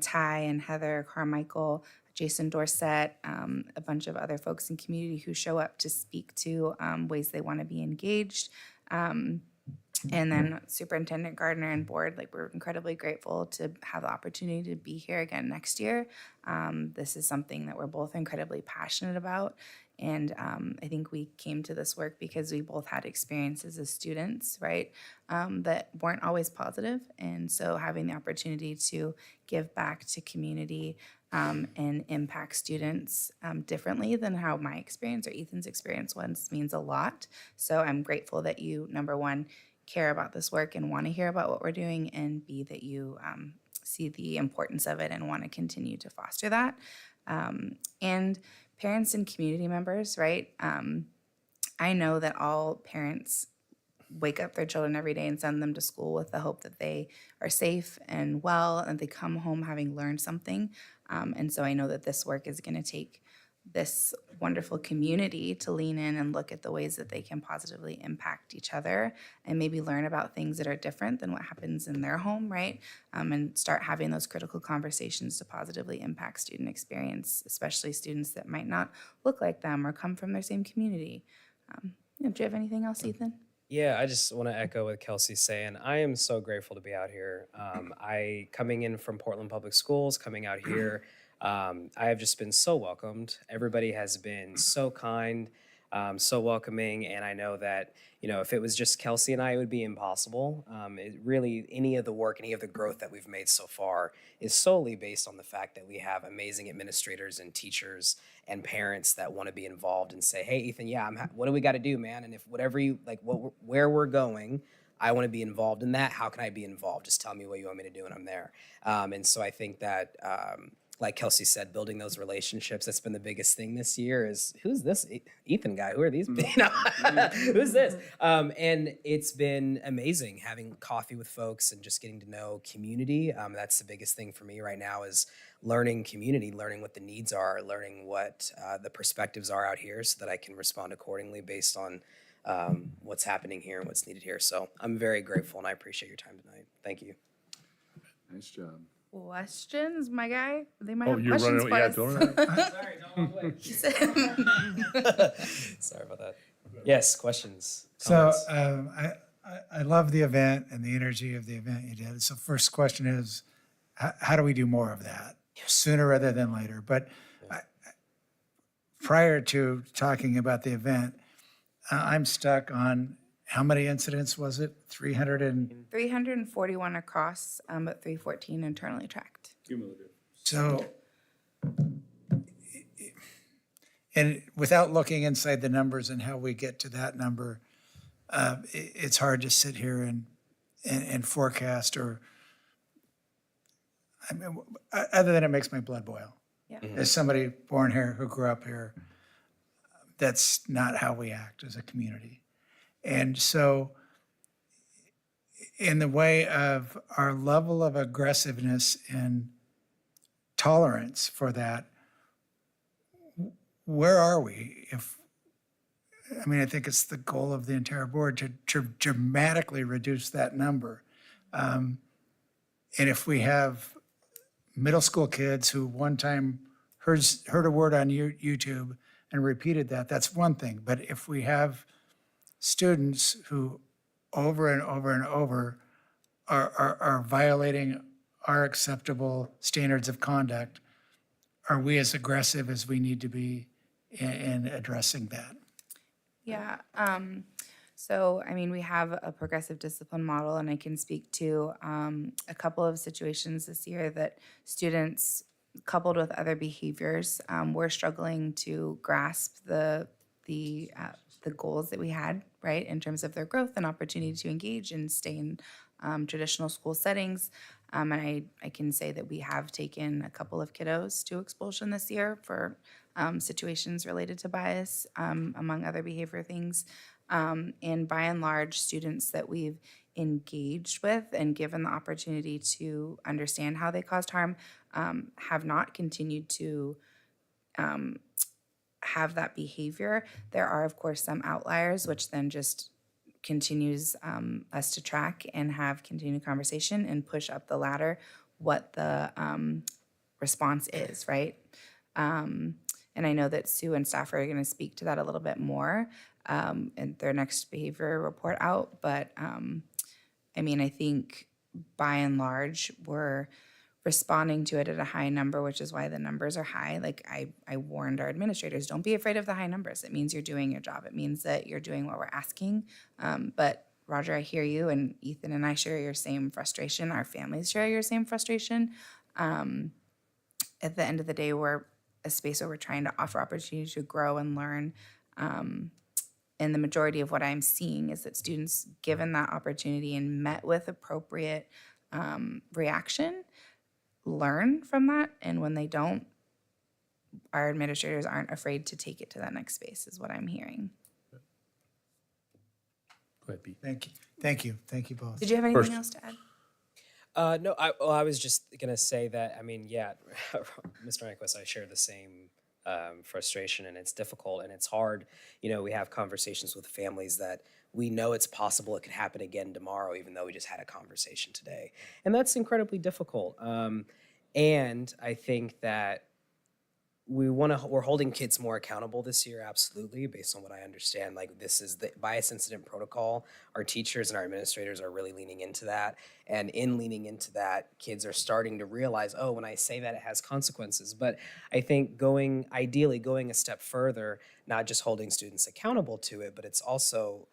Ty and Heather Carmichael, Jason Dorsett, a bunch of other folks in community who show up to speak to ways they want to be engaged. And then Superintendent Gardner and board, like, we're incredibly grateful to have the opportunity to be here again next year. This is something that we're both incredibly passionate about. And I think we came to this work because we both had experiences as students, right, that weren't always positive. And so having the opportunity to give back to community and impact students differently than how my experience or Ethan's experience was means a lot. So I'm grateful that you, number one, care about this work and want to hear about what we're doing, and B, that you see the importance of it and want to continue to foster that. And parents and community members, right? I know that all parents wake up their children every day and send them to school with the hope that they are safe and well, and they come home having learned something. And so I know that this work is going to take this wonderful community to lean in and look at the ways that they can positively impact each other and maybe learn about things that are different than what happens in their home, right? And start having those critical conversations to positively impact student experience, especially students that might not look like them or come from their same community. Do you have anything else, Ethan? Yeah, I just want to echo what Kelsey's saying. I am so grateful to be out here. Coming in from Portland Public Schools, coming out here, I have just been so welcomed. Everybody has been so kind, so welcoming, and I know that, if it was just Kelsey and I, it would be impossible. Any of the work, any of the growth that we've made so far is solely based on the fact that we have amazing administrators and teachers and parents that want to be involved and say, hey, Ethan, what do we got to do, man? And if whatever you, like, where we're going, I want to be involved in that. How can I be involved? Just tell me what you want me to do and I'm there. And so I think that, like Kelsey said, building those relationships, that's been the biggest thing this year is, who's this Ethan guy? Who are these people? Who's this? And it's been amazing having coffee with folks and just getting to know community. That's the biggest thing for me right now is learning community, learning what the needs are, learning what the perspectives are out here so that I can respond accordingly based on what's happening here and what's needed here. So I'm very grateful and I appreciate your time tonight. Thank you. Nice job. Questions, my guy? They might Oh, have you're questions running, for yeah, us. don't run. Sorry, don't walk away. Sorry about that. Yes, questions. So Comments? I love the event and the energy of the event you did. So first question is, how do we do more of that sooner rather than later? But prior to talking about the event, I'm stuck on how many incidents was it? 341 across, but 314 internally tracked. Cumulative. So, and without looking inside the numbers and how we get to that number, it's hard to sit here and forecast or, I mean, other than it makes my blood boil. Yeah. As somebody born here who grew up here, that's not how we act as a community. And so, in the way of our level of aggressiveness and tolerance for that, where are we? I think it's the goal of the entire board to dramatically reduce that number. And if we have middle school kids who one time heard a word on YouTube and repeated that, that's one thing. But if we have students who over and over and over are violating our acceptable standards of conduct, are we as aggressive as we need to be in addressing that? Yeah. So, we have a progressive discipline model, and I can speak to a couple of situations this year that students, coupled with other behaviors, were struggling to grasp the goals that we had, right, in terms of their growth and opportunity to engage and stay in traditional school settings. And I can say that we have taken a couple of kiddos to expulsion this year for situations related to bias, among other behavior things. And by and large, students that we've engaged with and given the opportunity to understand how they caused harm have not continued to have that behavior. There are, of course, some outliers, which then just continues us to track and have continued conversation and push up the ladder what the response is, right? And I know that Sue and staff are going to speak to that a little bit more in their next behavior report out, but I mean, I think by and large, we're responding to it at a high number, which is why the numbers are high. Like I warned our administrators, don't be afraid of the high numbers. It means you're doing your job. It means that you're doing what we're asking. But Roger, I hear you, and Ethan and I share your same frustration. Our families share your same frustration. At the end of the day, we're a space where we're trying to offer opportunity to grow and learn. And the majority of what I'm seeing is that students, given that opportunity and met with appropriate reaction, learn from that. And when they don't, our administrators aren't afraid to take it to that next space, is what I'm hearing. Go ahead, Pete. Thank you. Thank you. Thank you both. Did you have anything else to add? No, I was just gonna say that, I mean, yeah, Mr. Nyquist, I share the same frustration, and it's difficult and it's hard. You know, we have conversations with families that we know it's possible it could happen again tomorrow, even though we just had a conversation today. And that's incredibly difficult. And I think that we're holding kids more accountable this year, absolutely, based on what I understand. Like, this is the bias incident protocol. Our teachers and our administrators are really leaning into that. And in leaning into that, kids are starting to realize, oh, when I say that, it has consequences. But I think ideally going a step further, not just holding students accountable to it, but it's also,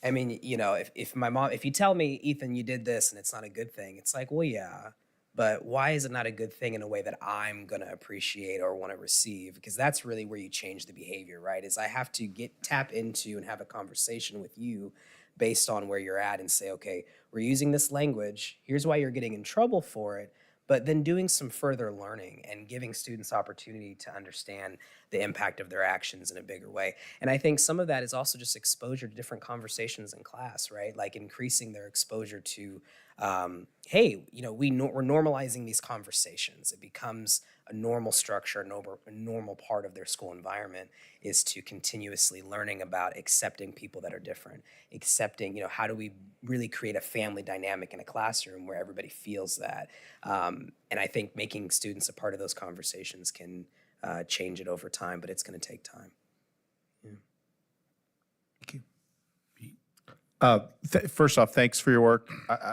I mean, you know, if you tell me, Ethan, you did this and it's not a good thing, it's like, well, yeah. But why is it not a good thing in a way that I'm going to appreciate or want to receive? Because that's really where you change the behavior, right? Is I have to tap into and have a conversation with you based on where you're at and say, okay, we're using this language. Here's why you're getting in trouble for it. But then doing some further learning and giving students opportunity to understand the impact of their actions in a bigger way. And I think some of that is also just exposure to different conversations in class, right? Like increasing their exposure to, hey, you know, we're normalizing these conversations. It becomes a normal structure, a normal part of their school environment is to continuously learning about accepting people that are different, accepting, you know, how do we really create a family dynamic in a classroom where everybody feels that. And I think making students a part of those conversations can change it over time, but it's going to take time. Yeah. Thank you. First off, thanks for your work.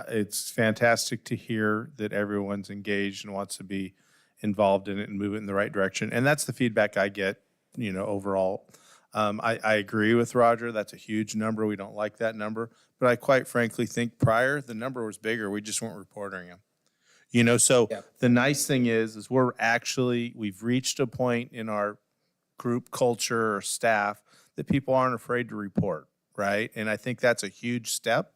It's fantastic to hear that everyone's engaged and wants to be involved in it and move it in the right direction. And that's the feedback I get, you know, overall. I agree with Roger. That's a huge number. We don't like that number. But I quite frankly think prior, the number was bigger. We just weren't reporting them. You know, so the nice thing is we've reached a point in our group culture or staff that people aren't afraid to report, right? And I think that's a huge step.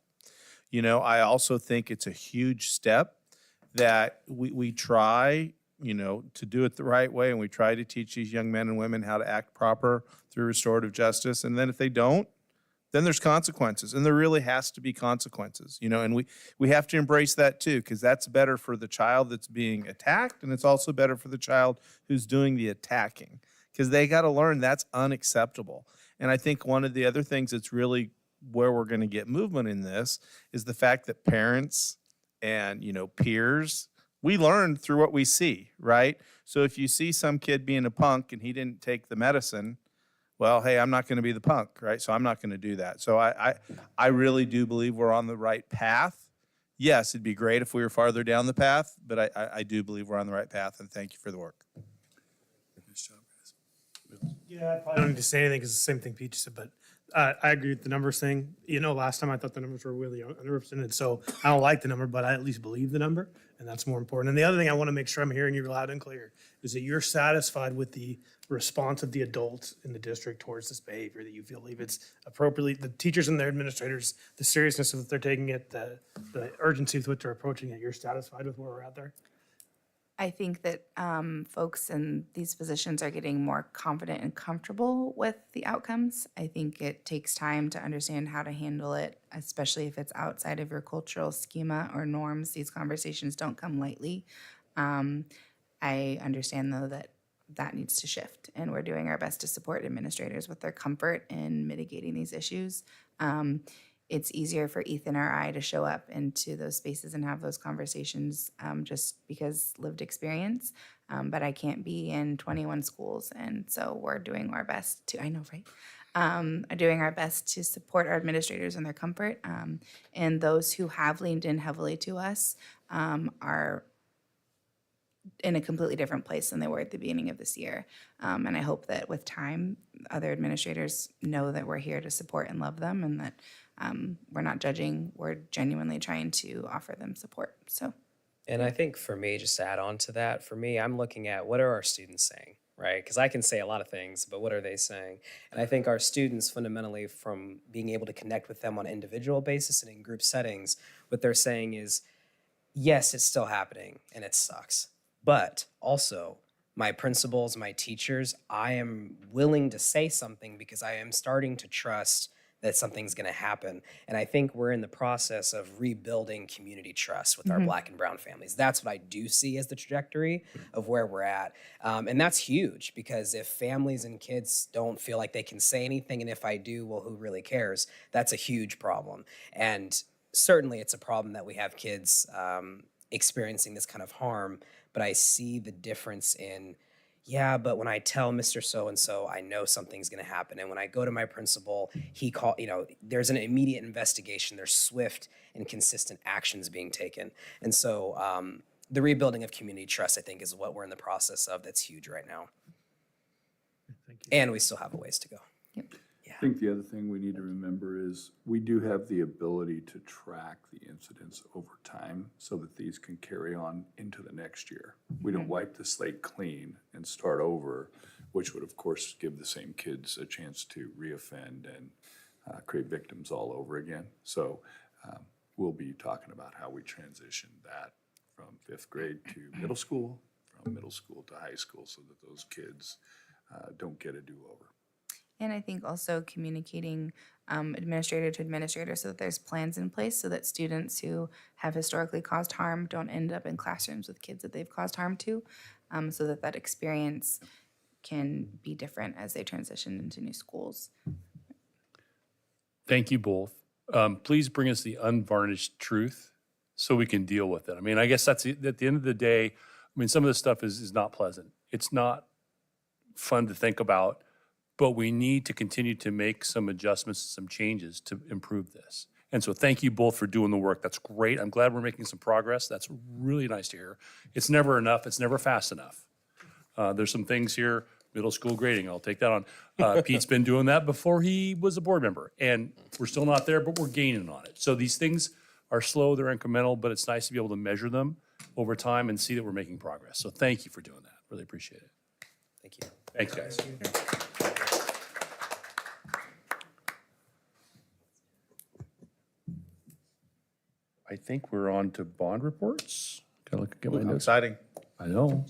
You know, I also think it's a huge step that we try, you know, to do it the right way, and we try to teach these young men and women how to act proper through restorative justice. And then if they don't, then there's consequences, and there really has to be consequences, you know, and we have to embrace that too, because that's better for the child that's being attacked, and it's also better for the child who's doing the attacking, because they got to learn that's unacceptable. And I think one of the other things that's really where we're going to get movement in this is the fact that parents and, you know, peers, we learn through what we see, right? So if you see some kid being a punk and he didn't take the medicine, well, hey, I'm not going to be the punk, right? So I'm not going to do that. So I really do believe we're on the right path. Yes, it'd be great if we were farther down the path, but I do believe we're on the right path, and thank you for the work. Yeah, I probably don't need to say anything because it's the same thing Pete said, but I agree with the numbers thing. You know, last time I thought the numbers were really underrepresented, so I don't like the number, but I at least believe the number, and that's more important. And the other thing I want to make sure I'm hearing you loud and clear is that you're satisfied with the response of the adults in the district towards this behavior, that you believe it's appropriately, the teachers and their administrators, the seriousness of that they're taking it, the urgency with which they're approaching it, you're satisfied with where we're at there? I think that folks in these positions are getting more confident and comfortable with the outcomes. I think it takes time to understand how to handle it, especially if it's outside of your cultural schema or norms. These conversations don't come lightly. I understand, though, that needs to shift, and we're doing our best to support administrators with their comfort in mitigating these issues. It's easier for Ethan or I to show up into those spaces and have those conversations just because lived experience. But I can't be in 21 schools, and so we're doing our best to, I know, right? are doing our best to support our administrators in their comfort. And those who have leaned in heavily to us are in a completely different place than they were at the beginning of this year. And I hope that with time, other administrators know that we're here to support and love them, and that we're not judging, we're genuinely trying to offer them support. So. And I think for me, just to add on to that, for me, I'm looking at what are our students saying, right? Because I can say a lot of things, but what are they saying? And I think our students fundamentally, from being able to connect with them on an individual basis and in group settings, what they're saying is, yes, it's still happening and it sucks. But also, my principals, my teachers, I am willing to say something because I am starting to trust that something's going to happen. And I think we're in the process of rebuilding community trust with our Black and brown families. That's what I do see as the trajectory of where we're at. And that's huge, because if families and kids don't feel like they can say anything, and if I do, well, who really cares? That's a huge problem. And certainly it's a problem that we have kids experiencing this kind of harm, but I see the difference in, yeah, but when I tell Mr. So-and-so, I know something's going to happen. And when I go to my principal, there's an immediate investigation. There's swift and consistent actions being taken. And so the rebuilding of community trust, I think, is what we're in the process of. That's huge right now. Thank you. And we still have a ways to go. I think the other thing we need to remember is we do have the ability to track the incidents over time so that these can carry on into the next year. We don't wipe the slate clean and start over, which would of course give the same kids a chance to reoffend and create victims all over again. So we'll be talking about how we transition that from 5th grade to middle school, from middle school to high school, so that those kids don't get a do-over. And I think also communicating administrator to administrator so that there's plans in place so that students who have historically caused harm don't end up in classrooms with kids that they've caused harm to, so that that experience can be different as they transition into new schools. Thank you both. Please bring us the unvarnished truth so we can deal with it. I mean, I guess that's at the end of the day, I mean, some of this stuff is not pleasant. It's not fun to think about, but we need to continue to make some adjustments, some changes to improve this. And so thank you both for doing the work. That's great. I'm glad we're making some progress. That's really nice to hear. It's never enough. It's never fast enough. There's some things here, middle school grading, I'll take that on. Pete's been doing that before he was a board member, and we're still not there, but we're gaining on it. So these things are slow, they're incremental, but it's nice to be able to measure them over time and see that we're making progress. So thank you for doing that. Really appreciate it. Thank you. Thanks, guys. I think we're on to bond reports. Gotta look at my notes. Exciting. I know.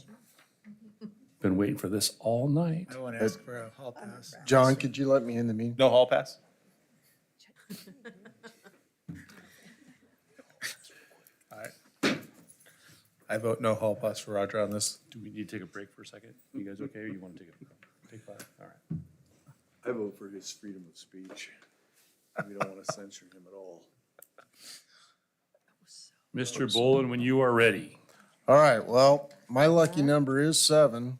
Been waiting for this all night. I want to ask for a hall pass. John, could you let me in the meeting? No hall pass? All right. I vote no hall pass for Roger on this. Do we need to take a break for a second? You guys okay, or you want to take 5? All right. I vote for his freedom of speech. We don't want to censor him at all. Mr. Bolin, when you are ready. All right, well, my lucky number is 7,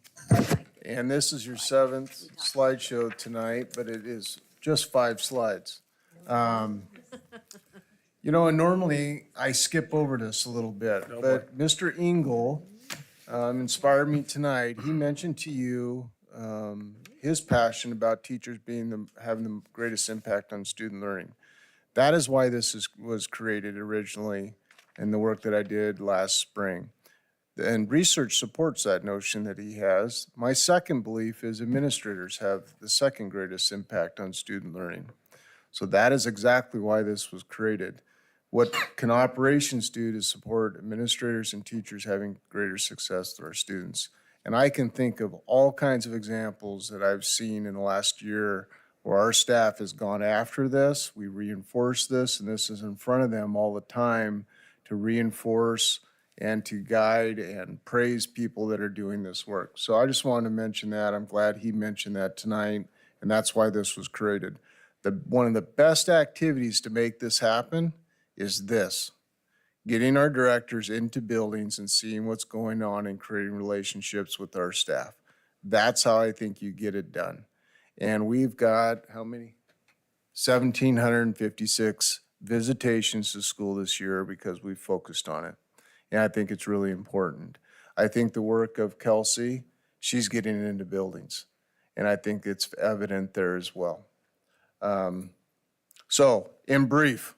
and this is your 7th slideshow tonight, but it is just 5 slides. You know, and normally I skip over this a little bit, but Mr. Engel inspired me tonight. He mentioned to you his passion about teachers having the greatest impact on student learning. That is why this was created originally, and the work that I did last spring. And research supports that notion that he has. My second belief is administrators have the second greatest impact on student learning. So that is exactly why this was created. What can operations do to support administrators and teachers having greater success with our students? And I can think of all kinds of examples that I've seen in the last year where our staff has gone after this, we reinforce this, and this is in front of them all the time to reinforce and to guide and praise people that are doing this work. So I just wanted to mention that. I'm glad he mentioned that tonight, and that's why this was created. One of the best activities to make this happen is this: getting our directors into buildings and seeing what's going on and creating relationships with our staff. That's how I think you get it done. And we've got, how many? 1,756 visitations to school this year because we focused on it. And I think it's really important. I think the work of Kelsey, she's getting into buildings. And I think it's evident there as well. So, in brief,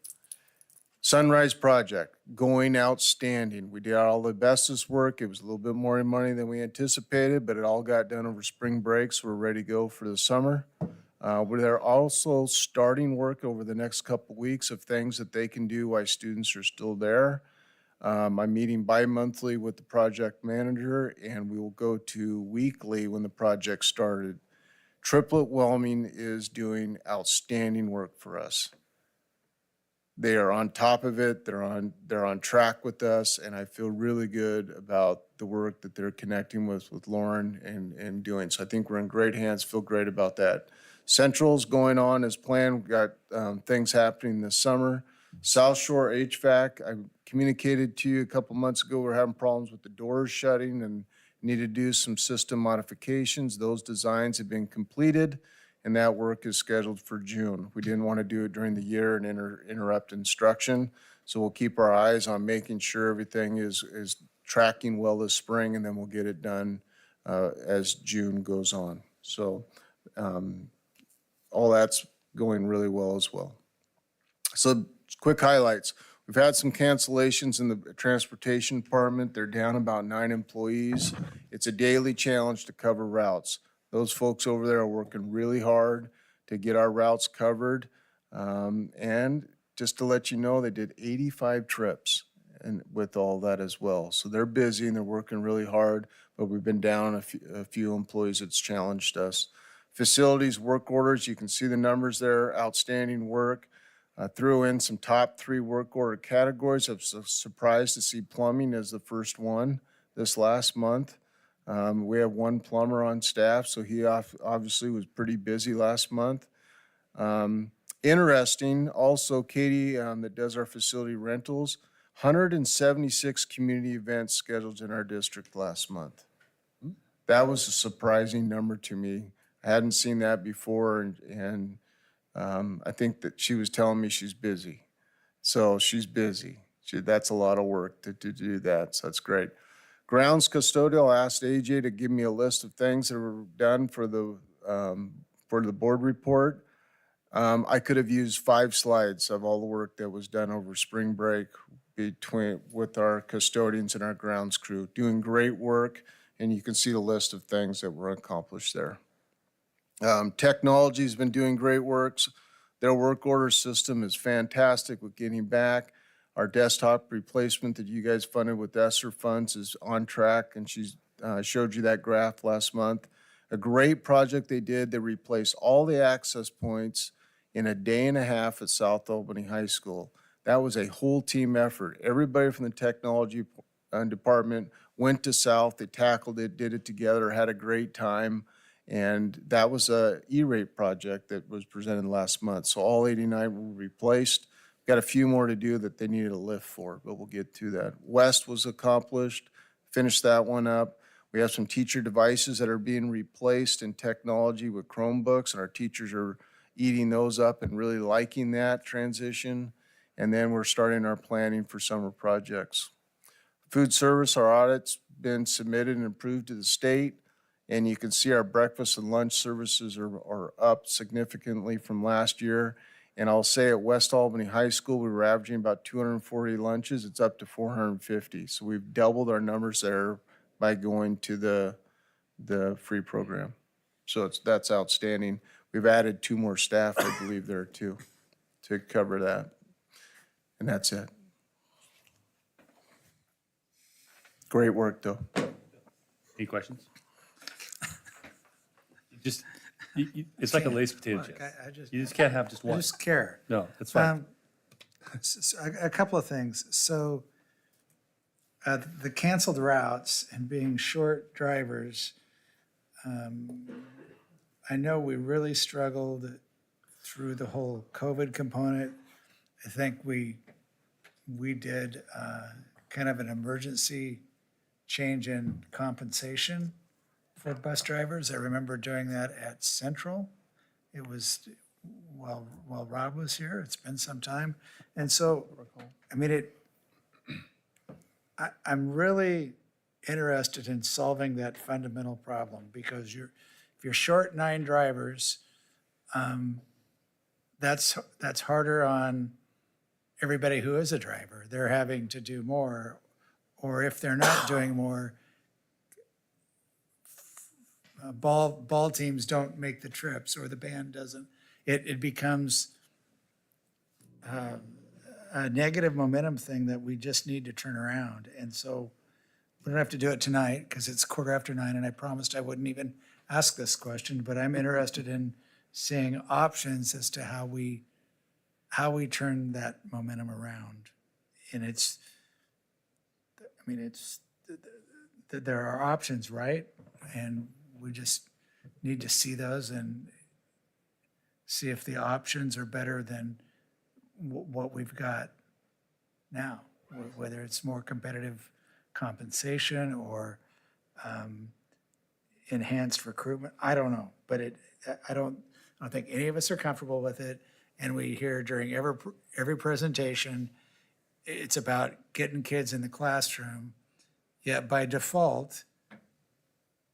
Sunrise Project, going outstanding. We did all the bestest work. It was a little bit more money than we anticipated, but it all got done over spring break, so we're ready to go for the summer. They're also starting work over the next couple weeks of things that they can do while students are still there. I'm meeting bi-monthly with the project manager, and we will go to weekly when the project started. Triplet Whelming is doing outstanding work for us. They are on top of it. They're on track with us, and I feel really good about the work that they're connecting with Lauren and doing. So I think we're in great hands. Feel great about that. Central's going on as planned. We've got things happening this summer. South Shore HVAC, I communicated to you a couple months ago, we're having problems with the doors shutting and need to do some system modifications. Those designs have been completed, and that work is scheduled for June. We didn't want to do it during the year and interrupt instruction, so we'll keep our eyes on making sure everything is tracking well this spring, and then we'll get it done as June goes on. So all that's going really well as well. So quick highlights. We've had some cancellations in the transportation department. They're down about 9 employees. It's a daily challenge to cover routes. Those folks over there are working really hard to get our routes covered. And just to let you know, they did 85 trips and with all that as well. So they're busy and they're working really hard, but we've been down a few employees. It's challenged us. Facilities work orders, you can see the numbers there, outstanding work. Threw in some top 3 work order categories. I was surprised to see plumbing as the first one this last month. We have 1 plumber on staff, so he obviously was pretty busy last month. Interesting, also Katie that does our facility rentals, 176 community events scheduled in our district last month. That was a surprising number to me. I hadn't seen that before, and I think that she was telling me she's busy. So she's busy. That's a lot of work to do that, so that's great. Grounds custodial, I asked AJ to give me a list of things that were done for the board report. I could have used 5 slides of all the work that was done over spring break with our custodians and our grounds crew. Doing great work, and you can see the list of things that were accomplished there. Technology's been doing great works. Their work order system is fantastic with getting back. Our desktop replacement that you guys funded with ESSER funds is on track, and she showed you that graph last month. A great project they did. They replaced all the access points in a day and a half at South Albany High School. That was a whole team effort. Everybody from the technology department went to South. They tackled it, did it together, had a great time. And that was a E-rate project that was presented last month. So all 89 were replaced. Got a few more to do that they needed a lift for, but we'll get to that. West was accomplished, finished that one up. We have some teacher devices that are being replaced in technology with Chromebooks, and our teachers are eating those up and really liking that transition. And then we're starting our planning for summer projects. Food service, our audit's been submitted and approved to the state. And you can see our breakfast and lunch services are up significantly from last year. And I'll say at West Albany High School, we were averaging about 240 lunches. It's up to 450. So we've doubled our numbers there by going to the free program. So that's outstanding. We've added 2 more staff, I believe, there too, to cover that. And that's it. Great work, though. Any questions? It's like a laced potato Look, chip. I just- You just can't have just I one. just care. No, that's fine. A couple of things. So the canceled routes and being short drivers, I know we really struggled through the whole COVID component. I think we did kind of an emergency change in compensation for bus drivers. I remember doing that at Central. It was, while Rob was here, it's been some time. And so, I mean, I'm really interested in solving that fundamental problem, because if you're short 9 drivers, that's harder on everybody who is a driver. They're having to do more, or if they're not doing more, ball teams don't make the trips, or the band doesn't. It becomes a negative momentum thing that we just need to turn around. And so we don't have to do it tonight because it's 9:15, and I promised I wouldn't even ask this question, but I'm interested in seeing options as to how we turn that momentum around. And there are options, right? And we just need to see those and see if the options are better than what we've got now, whether it's more competitive compensation or enhanced recruitment. I don't know, but I don't think any of us are comfortable with it. And we hear during every presentation, it's about getting kids in the classroom. Yet by default,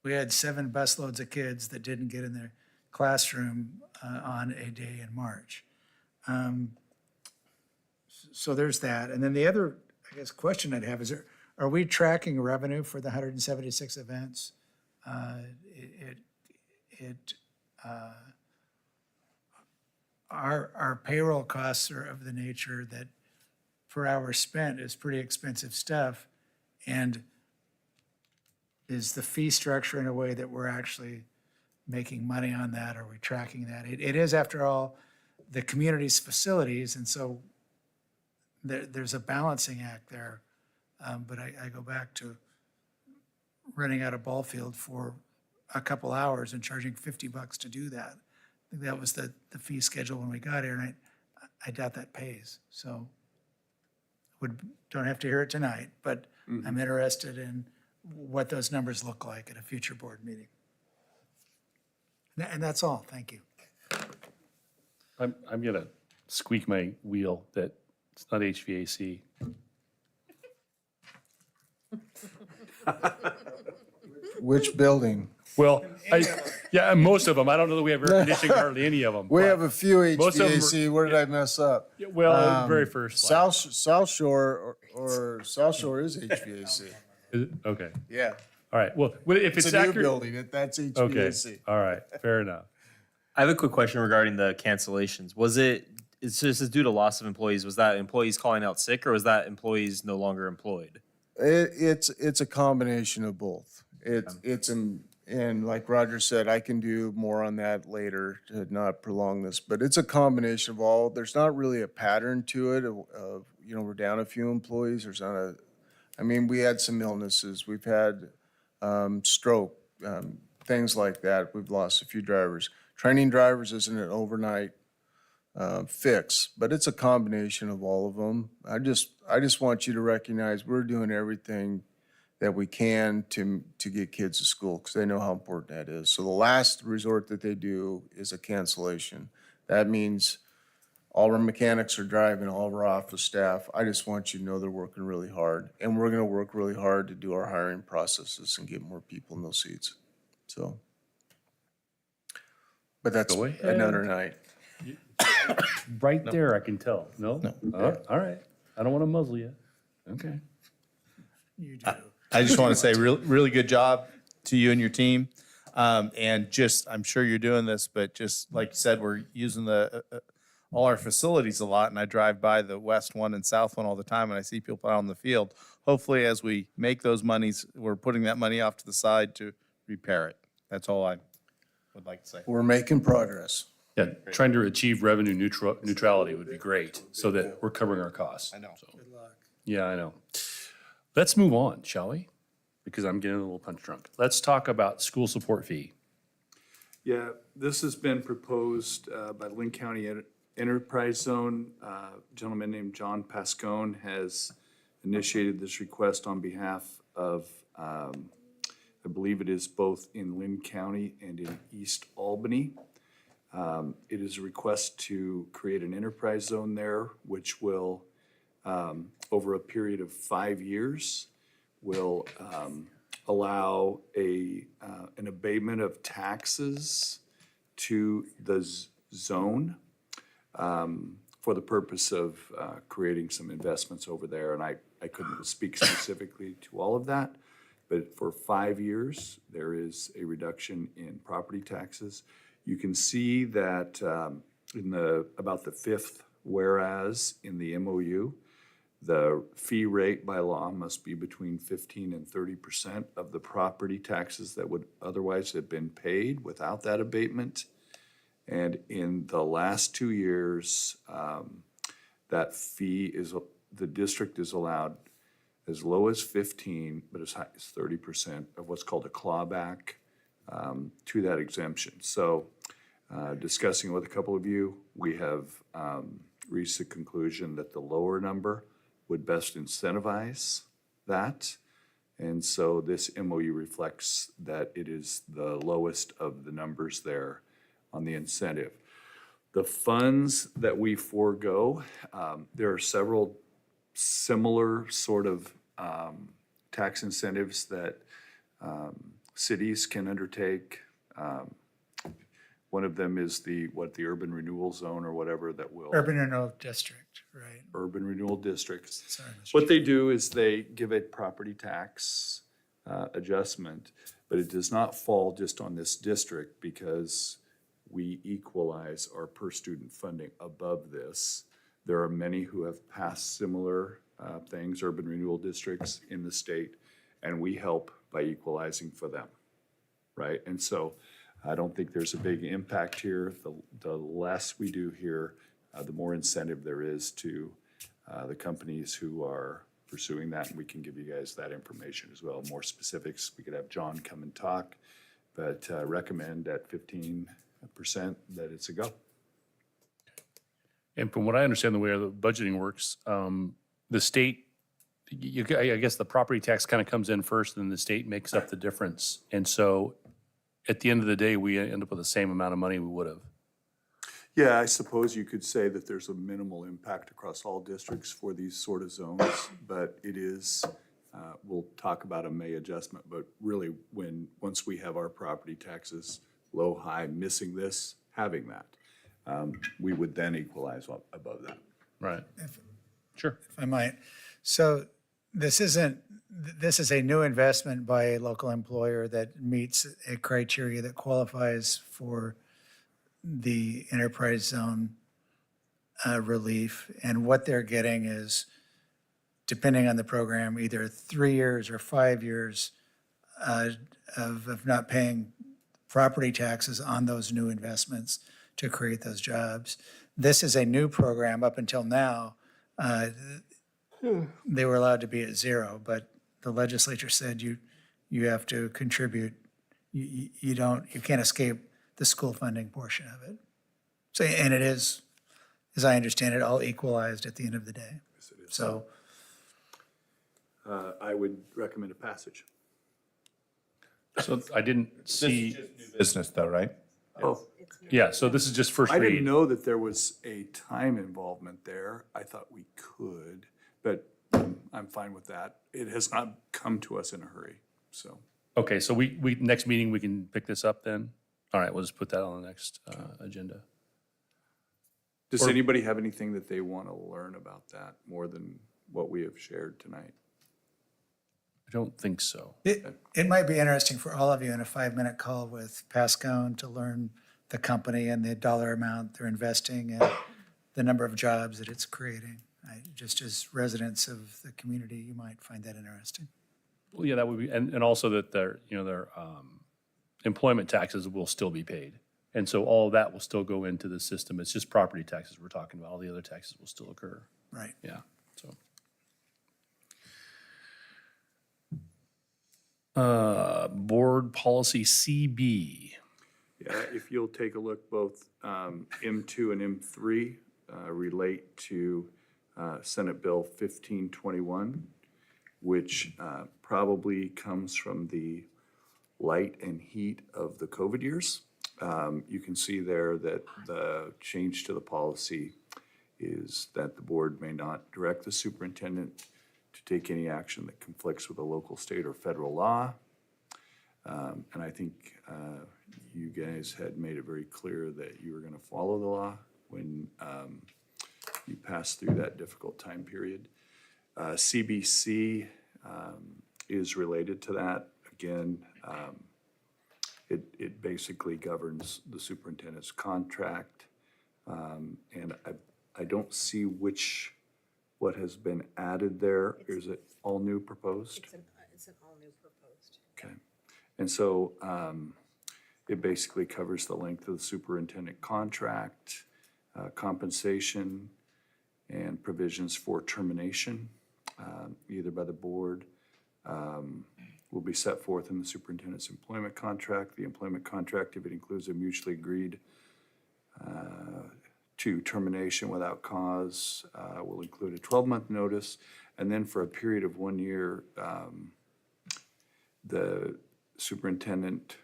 we had 7 busloads of kids that didn't get in their classroom on a day in March. So there's that. And then the other, I guess, question I'd have is, are we tracking revenue for the 176 events? Our payroll costs are of the nature that per hour spent is pretty expensive stuff. And is the fee structure in a way that we're actually making money on that? Are we tracking that? It is, after all, the community's facilities, and so there's a balancing act there. But I go back to renting out a ball field for a couple hours and charging $50 to do that. I think that was the fee schedule when we got here, and I doubt that pays. So don't have to hear it tonight, but I'm interested in what those numbers look like at a future board meeting. And that's all. Thank you. I'm gonna squeak my wheel that it's not HVAC. Which building? Well, yeah, most of them. I don't know that we have air conditioning, hardly any of them. We but have a few most of them HVAC. Where did I mess up? well, very first slide. South Shore or South Shore is HVAC. Is it? Okay. Yeah. All right. Well, if it's a new accurate. building. That's HVAC. Okay. All right. Fair enough. I have a quick question regarding the cancellations. It's just due to loss of employees. Was that employees calling out sick, or was that employees no longer employed? It's a combination of both. And like Roger said, I can do more on that later to not prolong this, but it's a combination of all. There's not really a pattern to it of we're down a few employees. There's not we had some illnesses. We've had stroke, things like that. We've lost a few drivers. Training drivers isn't an overnight fix, but it's a combination of all of them. I just want you to recognize we're doing everything that we can to get kids to school, because they know how important that is. So the last resort that they do is a cancellation. That means all our mechanics are driving, all of our office staff. I just want you to know they're working really hard, and we're going to work really hard to do our hiring processes and get more people in those seats. So, but that's another night. Right there, I can tell. No? All right. I don't want to muzzle you. Okay. You do. I just want to say really good job to you and your team. And just, I'm sure you're doing this, but just like you said, we're using all our facilities a lot, and I drive by the west one and south one all the time, and I see people out on the field. Hopefully, as we make those monies, we're putting that money off to the side to repair it. That's all I would like to say. We're making progress. Yeah, trying to achieve revenue neutrality would be great, so that we're covering our costs. I know. Good luck. Yeah, I know. Let's move on, shall we? Because I'm getting a little punch drunk. Let's talk about school support fee. Yeah, this has been proposed by Lynn County Enterprise Zone. A gentleman named John Pascone has initiated this request on behalf of, I believe it is both in Lynn County and in East Albany. It is a request to create an enterprise zone there, which will, over a period of 5 years, will allow an abatement of taxes to the zone for the purpose of creating some investments over there. And I couldn't speak specifically to all of that, but for 5 years, there is a reduction in property taxes. You can see that in about the fifth whereas in the MOU, the fee rate by law must be between 15 and 30% of the property taxes that would otherwise have been paid without that abatement. And in the last 2 years, that fee the district is allowed as low as 15, but as high as 30% of what's called a clawback to that exemption. So discussing with a couple of you, we have reached the conclusion that the lower number would best incentivize that. And so this MOU reflects that it is the lowest of the numbers there on the incentive. The funds that we forego, there are several similar sort of tax incentives that cities can undertake. One of them is the urban renewal zone or whatever that will. Urban Renewal District, right? Urban renewal districts. Sorry, Mr. What they do is they give a property tax adjustment, but it does not fall just on this district because we equalize our per student funding above this. There are many who have passed similar things, urban renewal districts in the state, and we help by equalizing for them, right? And so I don't think there's a big impact here. The less we do here, the more incentive there is to the companies who are pursuing that, and we can give you guys that information as well. More specifics, we could have John come and talk, but recommend at 15% that it's a go. And from what I understand, the way the budgeting works, the state, I guess the property tax kind of comes in first, and the state makes up the difference. And so at the end of the day, we end up with the same amount of money we would have. Yeah, I suppose you could say that there's a minimal impact across all districts for these sort of zones, but it is, we'll talk about a May adjustment, but really once we have our property taxes low, high, missing this, having that, we would then equalize above that. Right. Sure. If I might. So this is a new investment by a local employer that meets a criteria that qualifies for the enterprise zone relief. And what they're getting is, depending on the program, either 3 years or 5 years of not paying property taxes on those new investments to create those jobs. This is a new program. Up until now, they were allowed to be at zero, but the legislature said you have to contribute. You can't escape the school funding portion of it. So, and it is, as I understand it, all equalized at the end of the day. Yes, it is. So I would recommend a passage. So I didn't see. Business though, right? Oh, Yeah, so this is just first I didn't read. know that there was a time involvement there. I thought we could, but I'm fine with that. It has not come to us in a hurry, so. Okay, so we next meeting, we can pick this up then? All right, we'll just put that on the next agenda. Does anybody have anything that they want to learn about that more than what we have shared tonight? I don't think so. it might be interesting for all of you in a 5-minute call with Pascone to learn the company and the dollar amount they're investing and the number of jobs that it's creating. Just as residents of the community, you might find that interesting. Well, yeah, that would be, and also that their employment taxes will still be paid. And so all of that will still go into the system. It's just property taxes we're talking about. All the other taxes will still occur. Right. Yeah, so. Board policy CB. Yeah, if you'll take a look, both M2 and M3 relate to Senate Bill 1521, which probably comes from the light and heat of the COVID years. You can see there that the change to the policy is that the board may not direct the superintendent to take any action that conflicts with a local, state, or federal law. And I think you guys had made it very clear that you were going to follow the law when you passed through that difficult time period. CBC is related to that. Again, it basically governs the superintendent's contract. And I don't see what has been added there. Is it all new proposed? It's an all-new proposed. Okay. And so it basically covers the length of the superintendent contract, compensation, and provisions for termination, either by the board, will be set forth in the superintendent's employment contract. The employment contract, if it includes a mutually agreed to termination without cause, will include a 12-month notice. And then for a period of 1 year, the superintendent,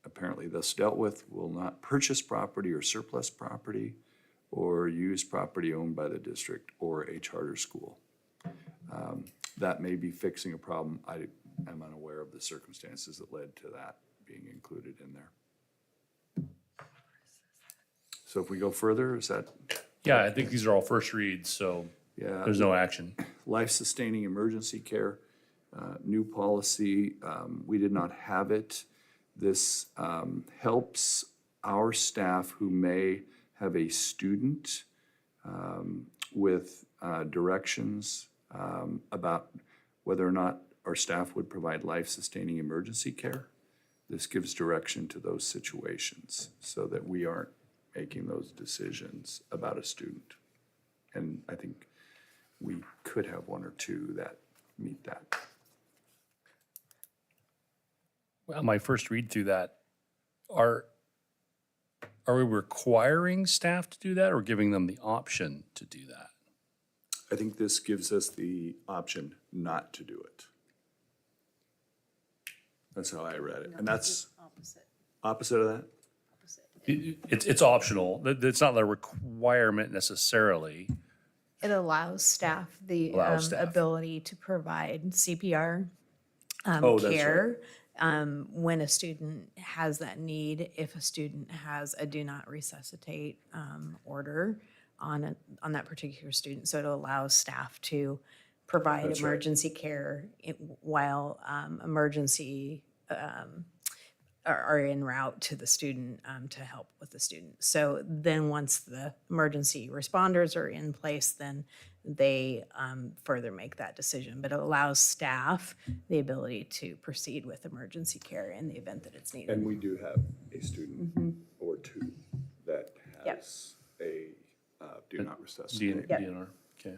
apparently thus dealt with, will not purchase property or surplus property or use property owned by the district or a charter school. That may be fixing a problem. I am unaware of the circumstances that led to that being included in there. So if we go further, is that? Yeah, I think these are all first reads, so Yeah. there's no action. Life-sustaining emergency care, new policy. We did not have it. This helps our staff who may have a student with directions about whether or not our staff would provide life-sustaining emergency care. This gives direction to those situations so that we aren't making those decisions about a student. And I think we could have one or two that meet that. Well, my first read through that, are we requiring staff to do that or giving them the option to do that? I think this gives us the option not to do it. That's how I read it. And that's opposite of that? It's optional. It's not a requirement necessarily. It allows staff the Allows staff. ability to provide CPR Oh, that's care when a student has that need. If a student has a do not resuscitate order on that particular student, so it allows staff to provide That's right. emergency care while emergency are en route to the student to help with the student. So then once the emergency responders are in place, then they further make that decision. But it allows staff the ability to proceed with emergency care in the event that it's needed. And we do have a student or two that has a do not resuscitate. DNR, okay.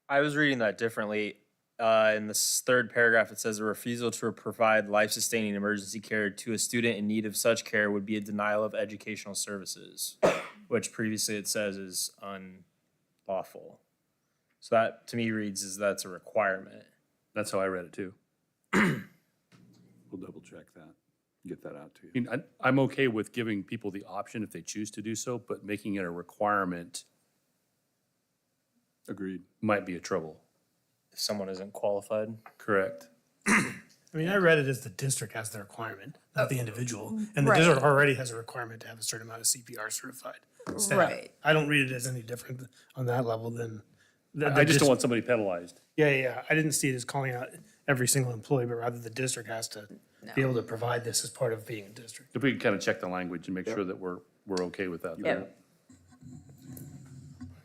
I was reading that differently. In this third paragraph, it says a refusal to provide life-sustaining emergency care to a student in need of such care would be a denial of educational services, which previously it says is unlawful. So that, to me, reads as that's a requirement. That's how I read it too. We'll double check that, get that out to you. I mean, I'm okay with giving people the option if they choose to do so, but making it a requirement Agreed. might be a trouble. If someone isn't qualified. Correct. I mean, I read it as the district has the requirement, not the individual. And the Right. district already has a requirement to have a certain amount of CPR certified staff. Right. I don't read it as any different on that level than. I just don't want somebody penalized. Yeah. I didn't see it as calling out every single employee, but rather the district has to be able to provide this as part of being a district. If we can kind of check the language and make sure that we're okay with that. Yep.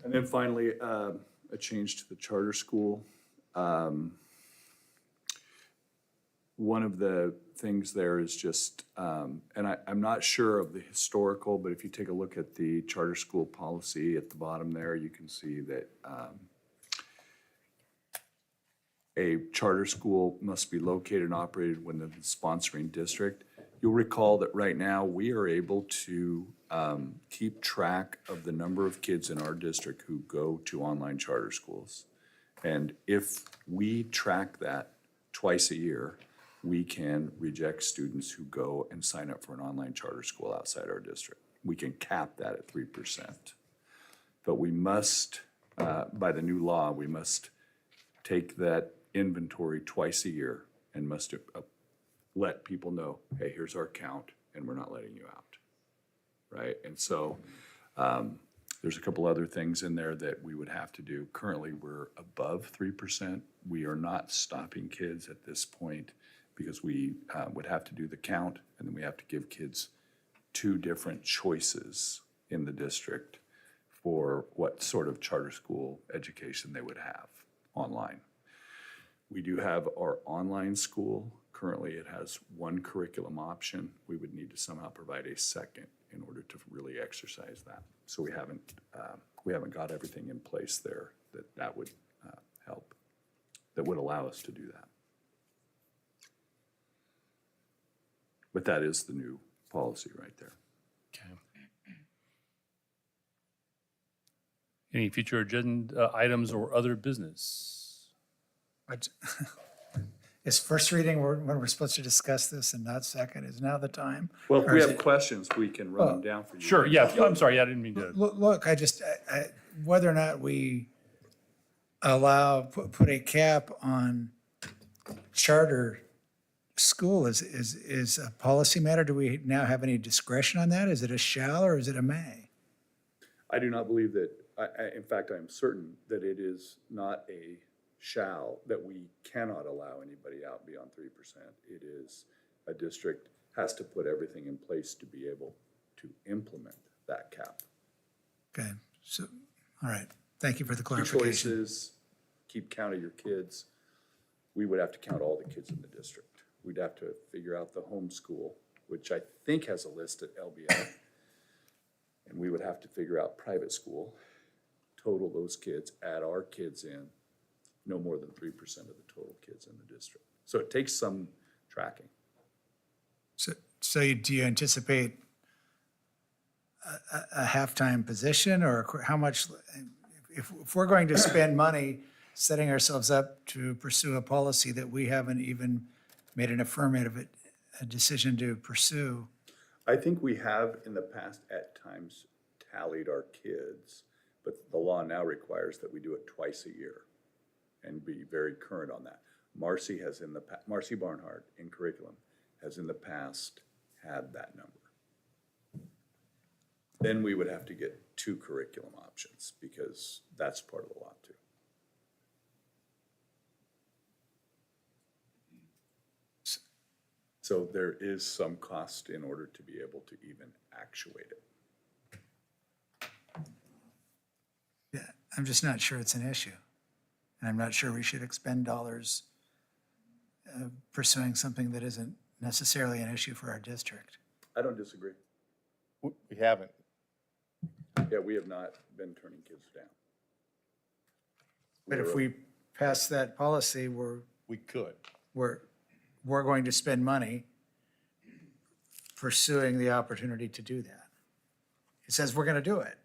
And then finally, a change to the charter school. One of the things there is just, and I'm not sure of the historical, but if you take a look at the charter school policy at the bottom there, you can see that a charter school must be located and operated within the sponsoring district. You'll recall that right now, we are able to keep track of the number of kids in our district who go to online charter schools. And if we track that twice a year, we can reject students who go and sign up for an online charter school outside our district. We can cap that at 3%. But we must, by the new law, we must take that inventory twice a year and must let people know, hey, here's our count, and we're not letting you out, right? And so there's a couple other things in there that we would have to do. Currently, we're above 3%. We are not stopping kids at this point because we would have to do the count, and then we have to give kids 2 different choices in the district for what sort of charter school education they would have online. We do have our online school. Currently, it has 1 curriculum option. We would need to somehow provide a second in order to really exercise that. So we haven't got everything in place there that would help, that would allow us to do that. But that is the new policy right there. Okay. Any future agenda items or other business? Is first reading when we're supposed to discuss this and not second? Is now the time? Well, if Or we is have it- questions, we can run them down for you. Sure, yeah, I'm sorry, I didn't mean to. Look, whether or not we put a cap on charter school is a policy matter. Do we now have any discretion on that? Is it a shall or is it a may? I do not believe that, in fact, I am certain that it is not a shall, that we cannot allow anybody out beyond 3%. It is a district has to put everything in place to be able to implement that cap. Okay, so, all right. Thank you for the 2 clarification. choices, keep count of your kids. We would have to count all the kids in the district. We'd have to figure out the homeschool, which I think has a list at LBI. And we would have to figure out private school, total those kids, add our kids in, no more than 3% of the total kids in the district. So it takes some tracking. So do you anticipate a halftime position or how much, if we're going to spend money setting ourselves up to pursue a policy that we haven't even made an affirmative decision to pursue? I think we have in the past at times tallied our kids, but the law now requires that we do it twice a year and be very current on that. Marcy Barnhart in curriculum has in the past had that number. Then we would have to get 2 curriculum options because that's part of the law too. So there is some cost in order to be able to even actuate it. Yeah, I'm just not sure it's an issue. And I'm not sure we should expend dollars pursuing something that isn't necessarily an issue for our district. I don't disagree. We haven't. Yeah, we have not been turning kids down. But if we pass that policy, We could. we're going to spend money pursuing the opportunity to do that. It says we're going to do it,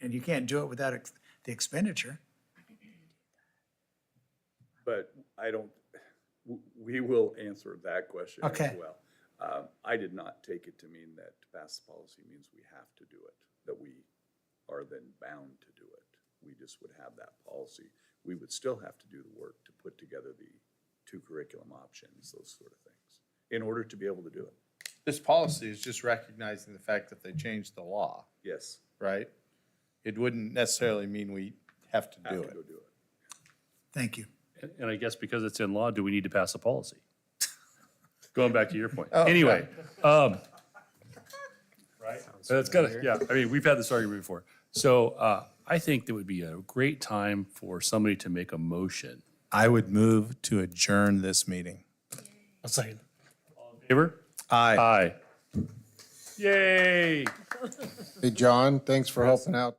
and you can't do it without the expenditure. But we will answer that question as Okay. well. I did not take it to mean that to pass the policy means we have to do it, that we are then bound to do it. We just would have that policy. We would still have to do the work to put together the 2 curriculum options, those sort of things, in order to be able to do it. This policy is just recognizing the fact that they changed the law, Yes. right? It wouldn't necessarily mean we have to Have do to it. go do it. Thank you. And I guess because it's in law, do we need to pass a policy? Going back to your point. Oh, Anyway, right? So it's gotta, yeah, I mean, we've had this argument before. So I think that would be a great time for somebody to make a motion. I would move to adjourn this meeting. I'll second. All in favor? Aye. Aye. Yay! Hey, John, thanks for helping out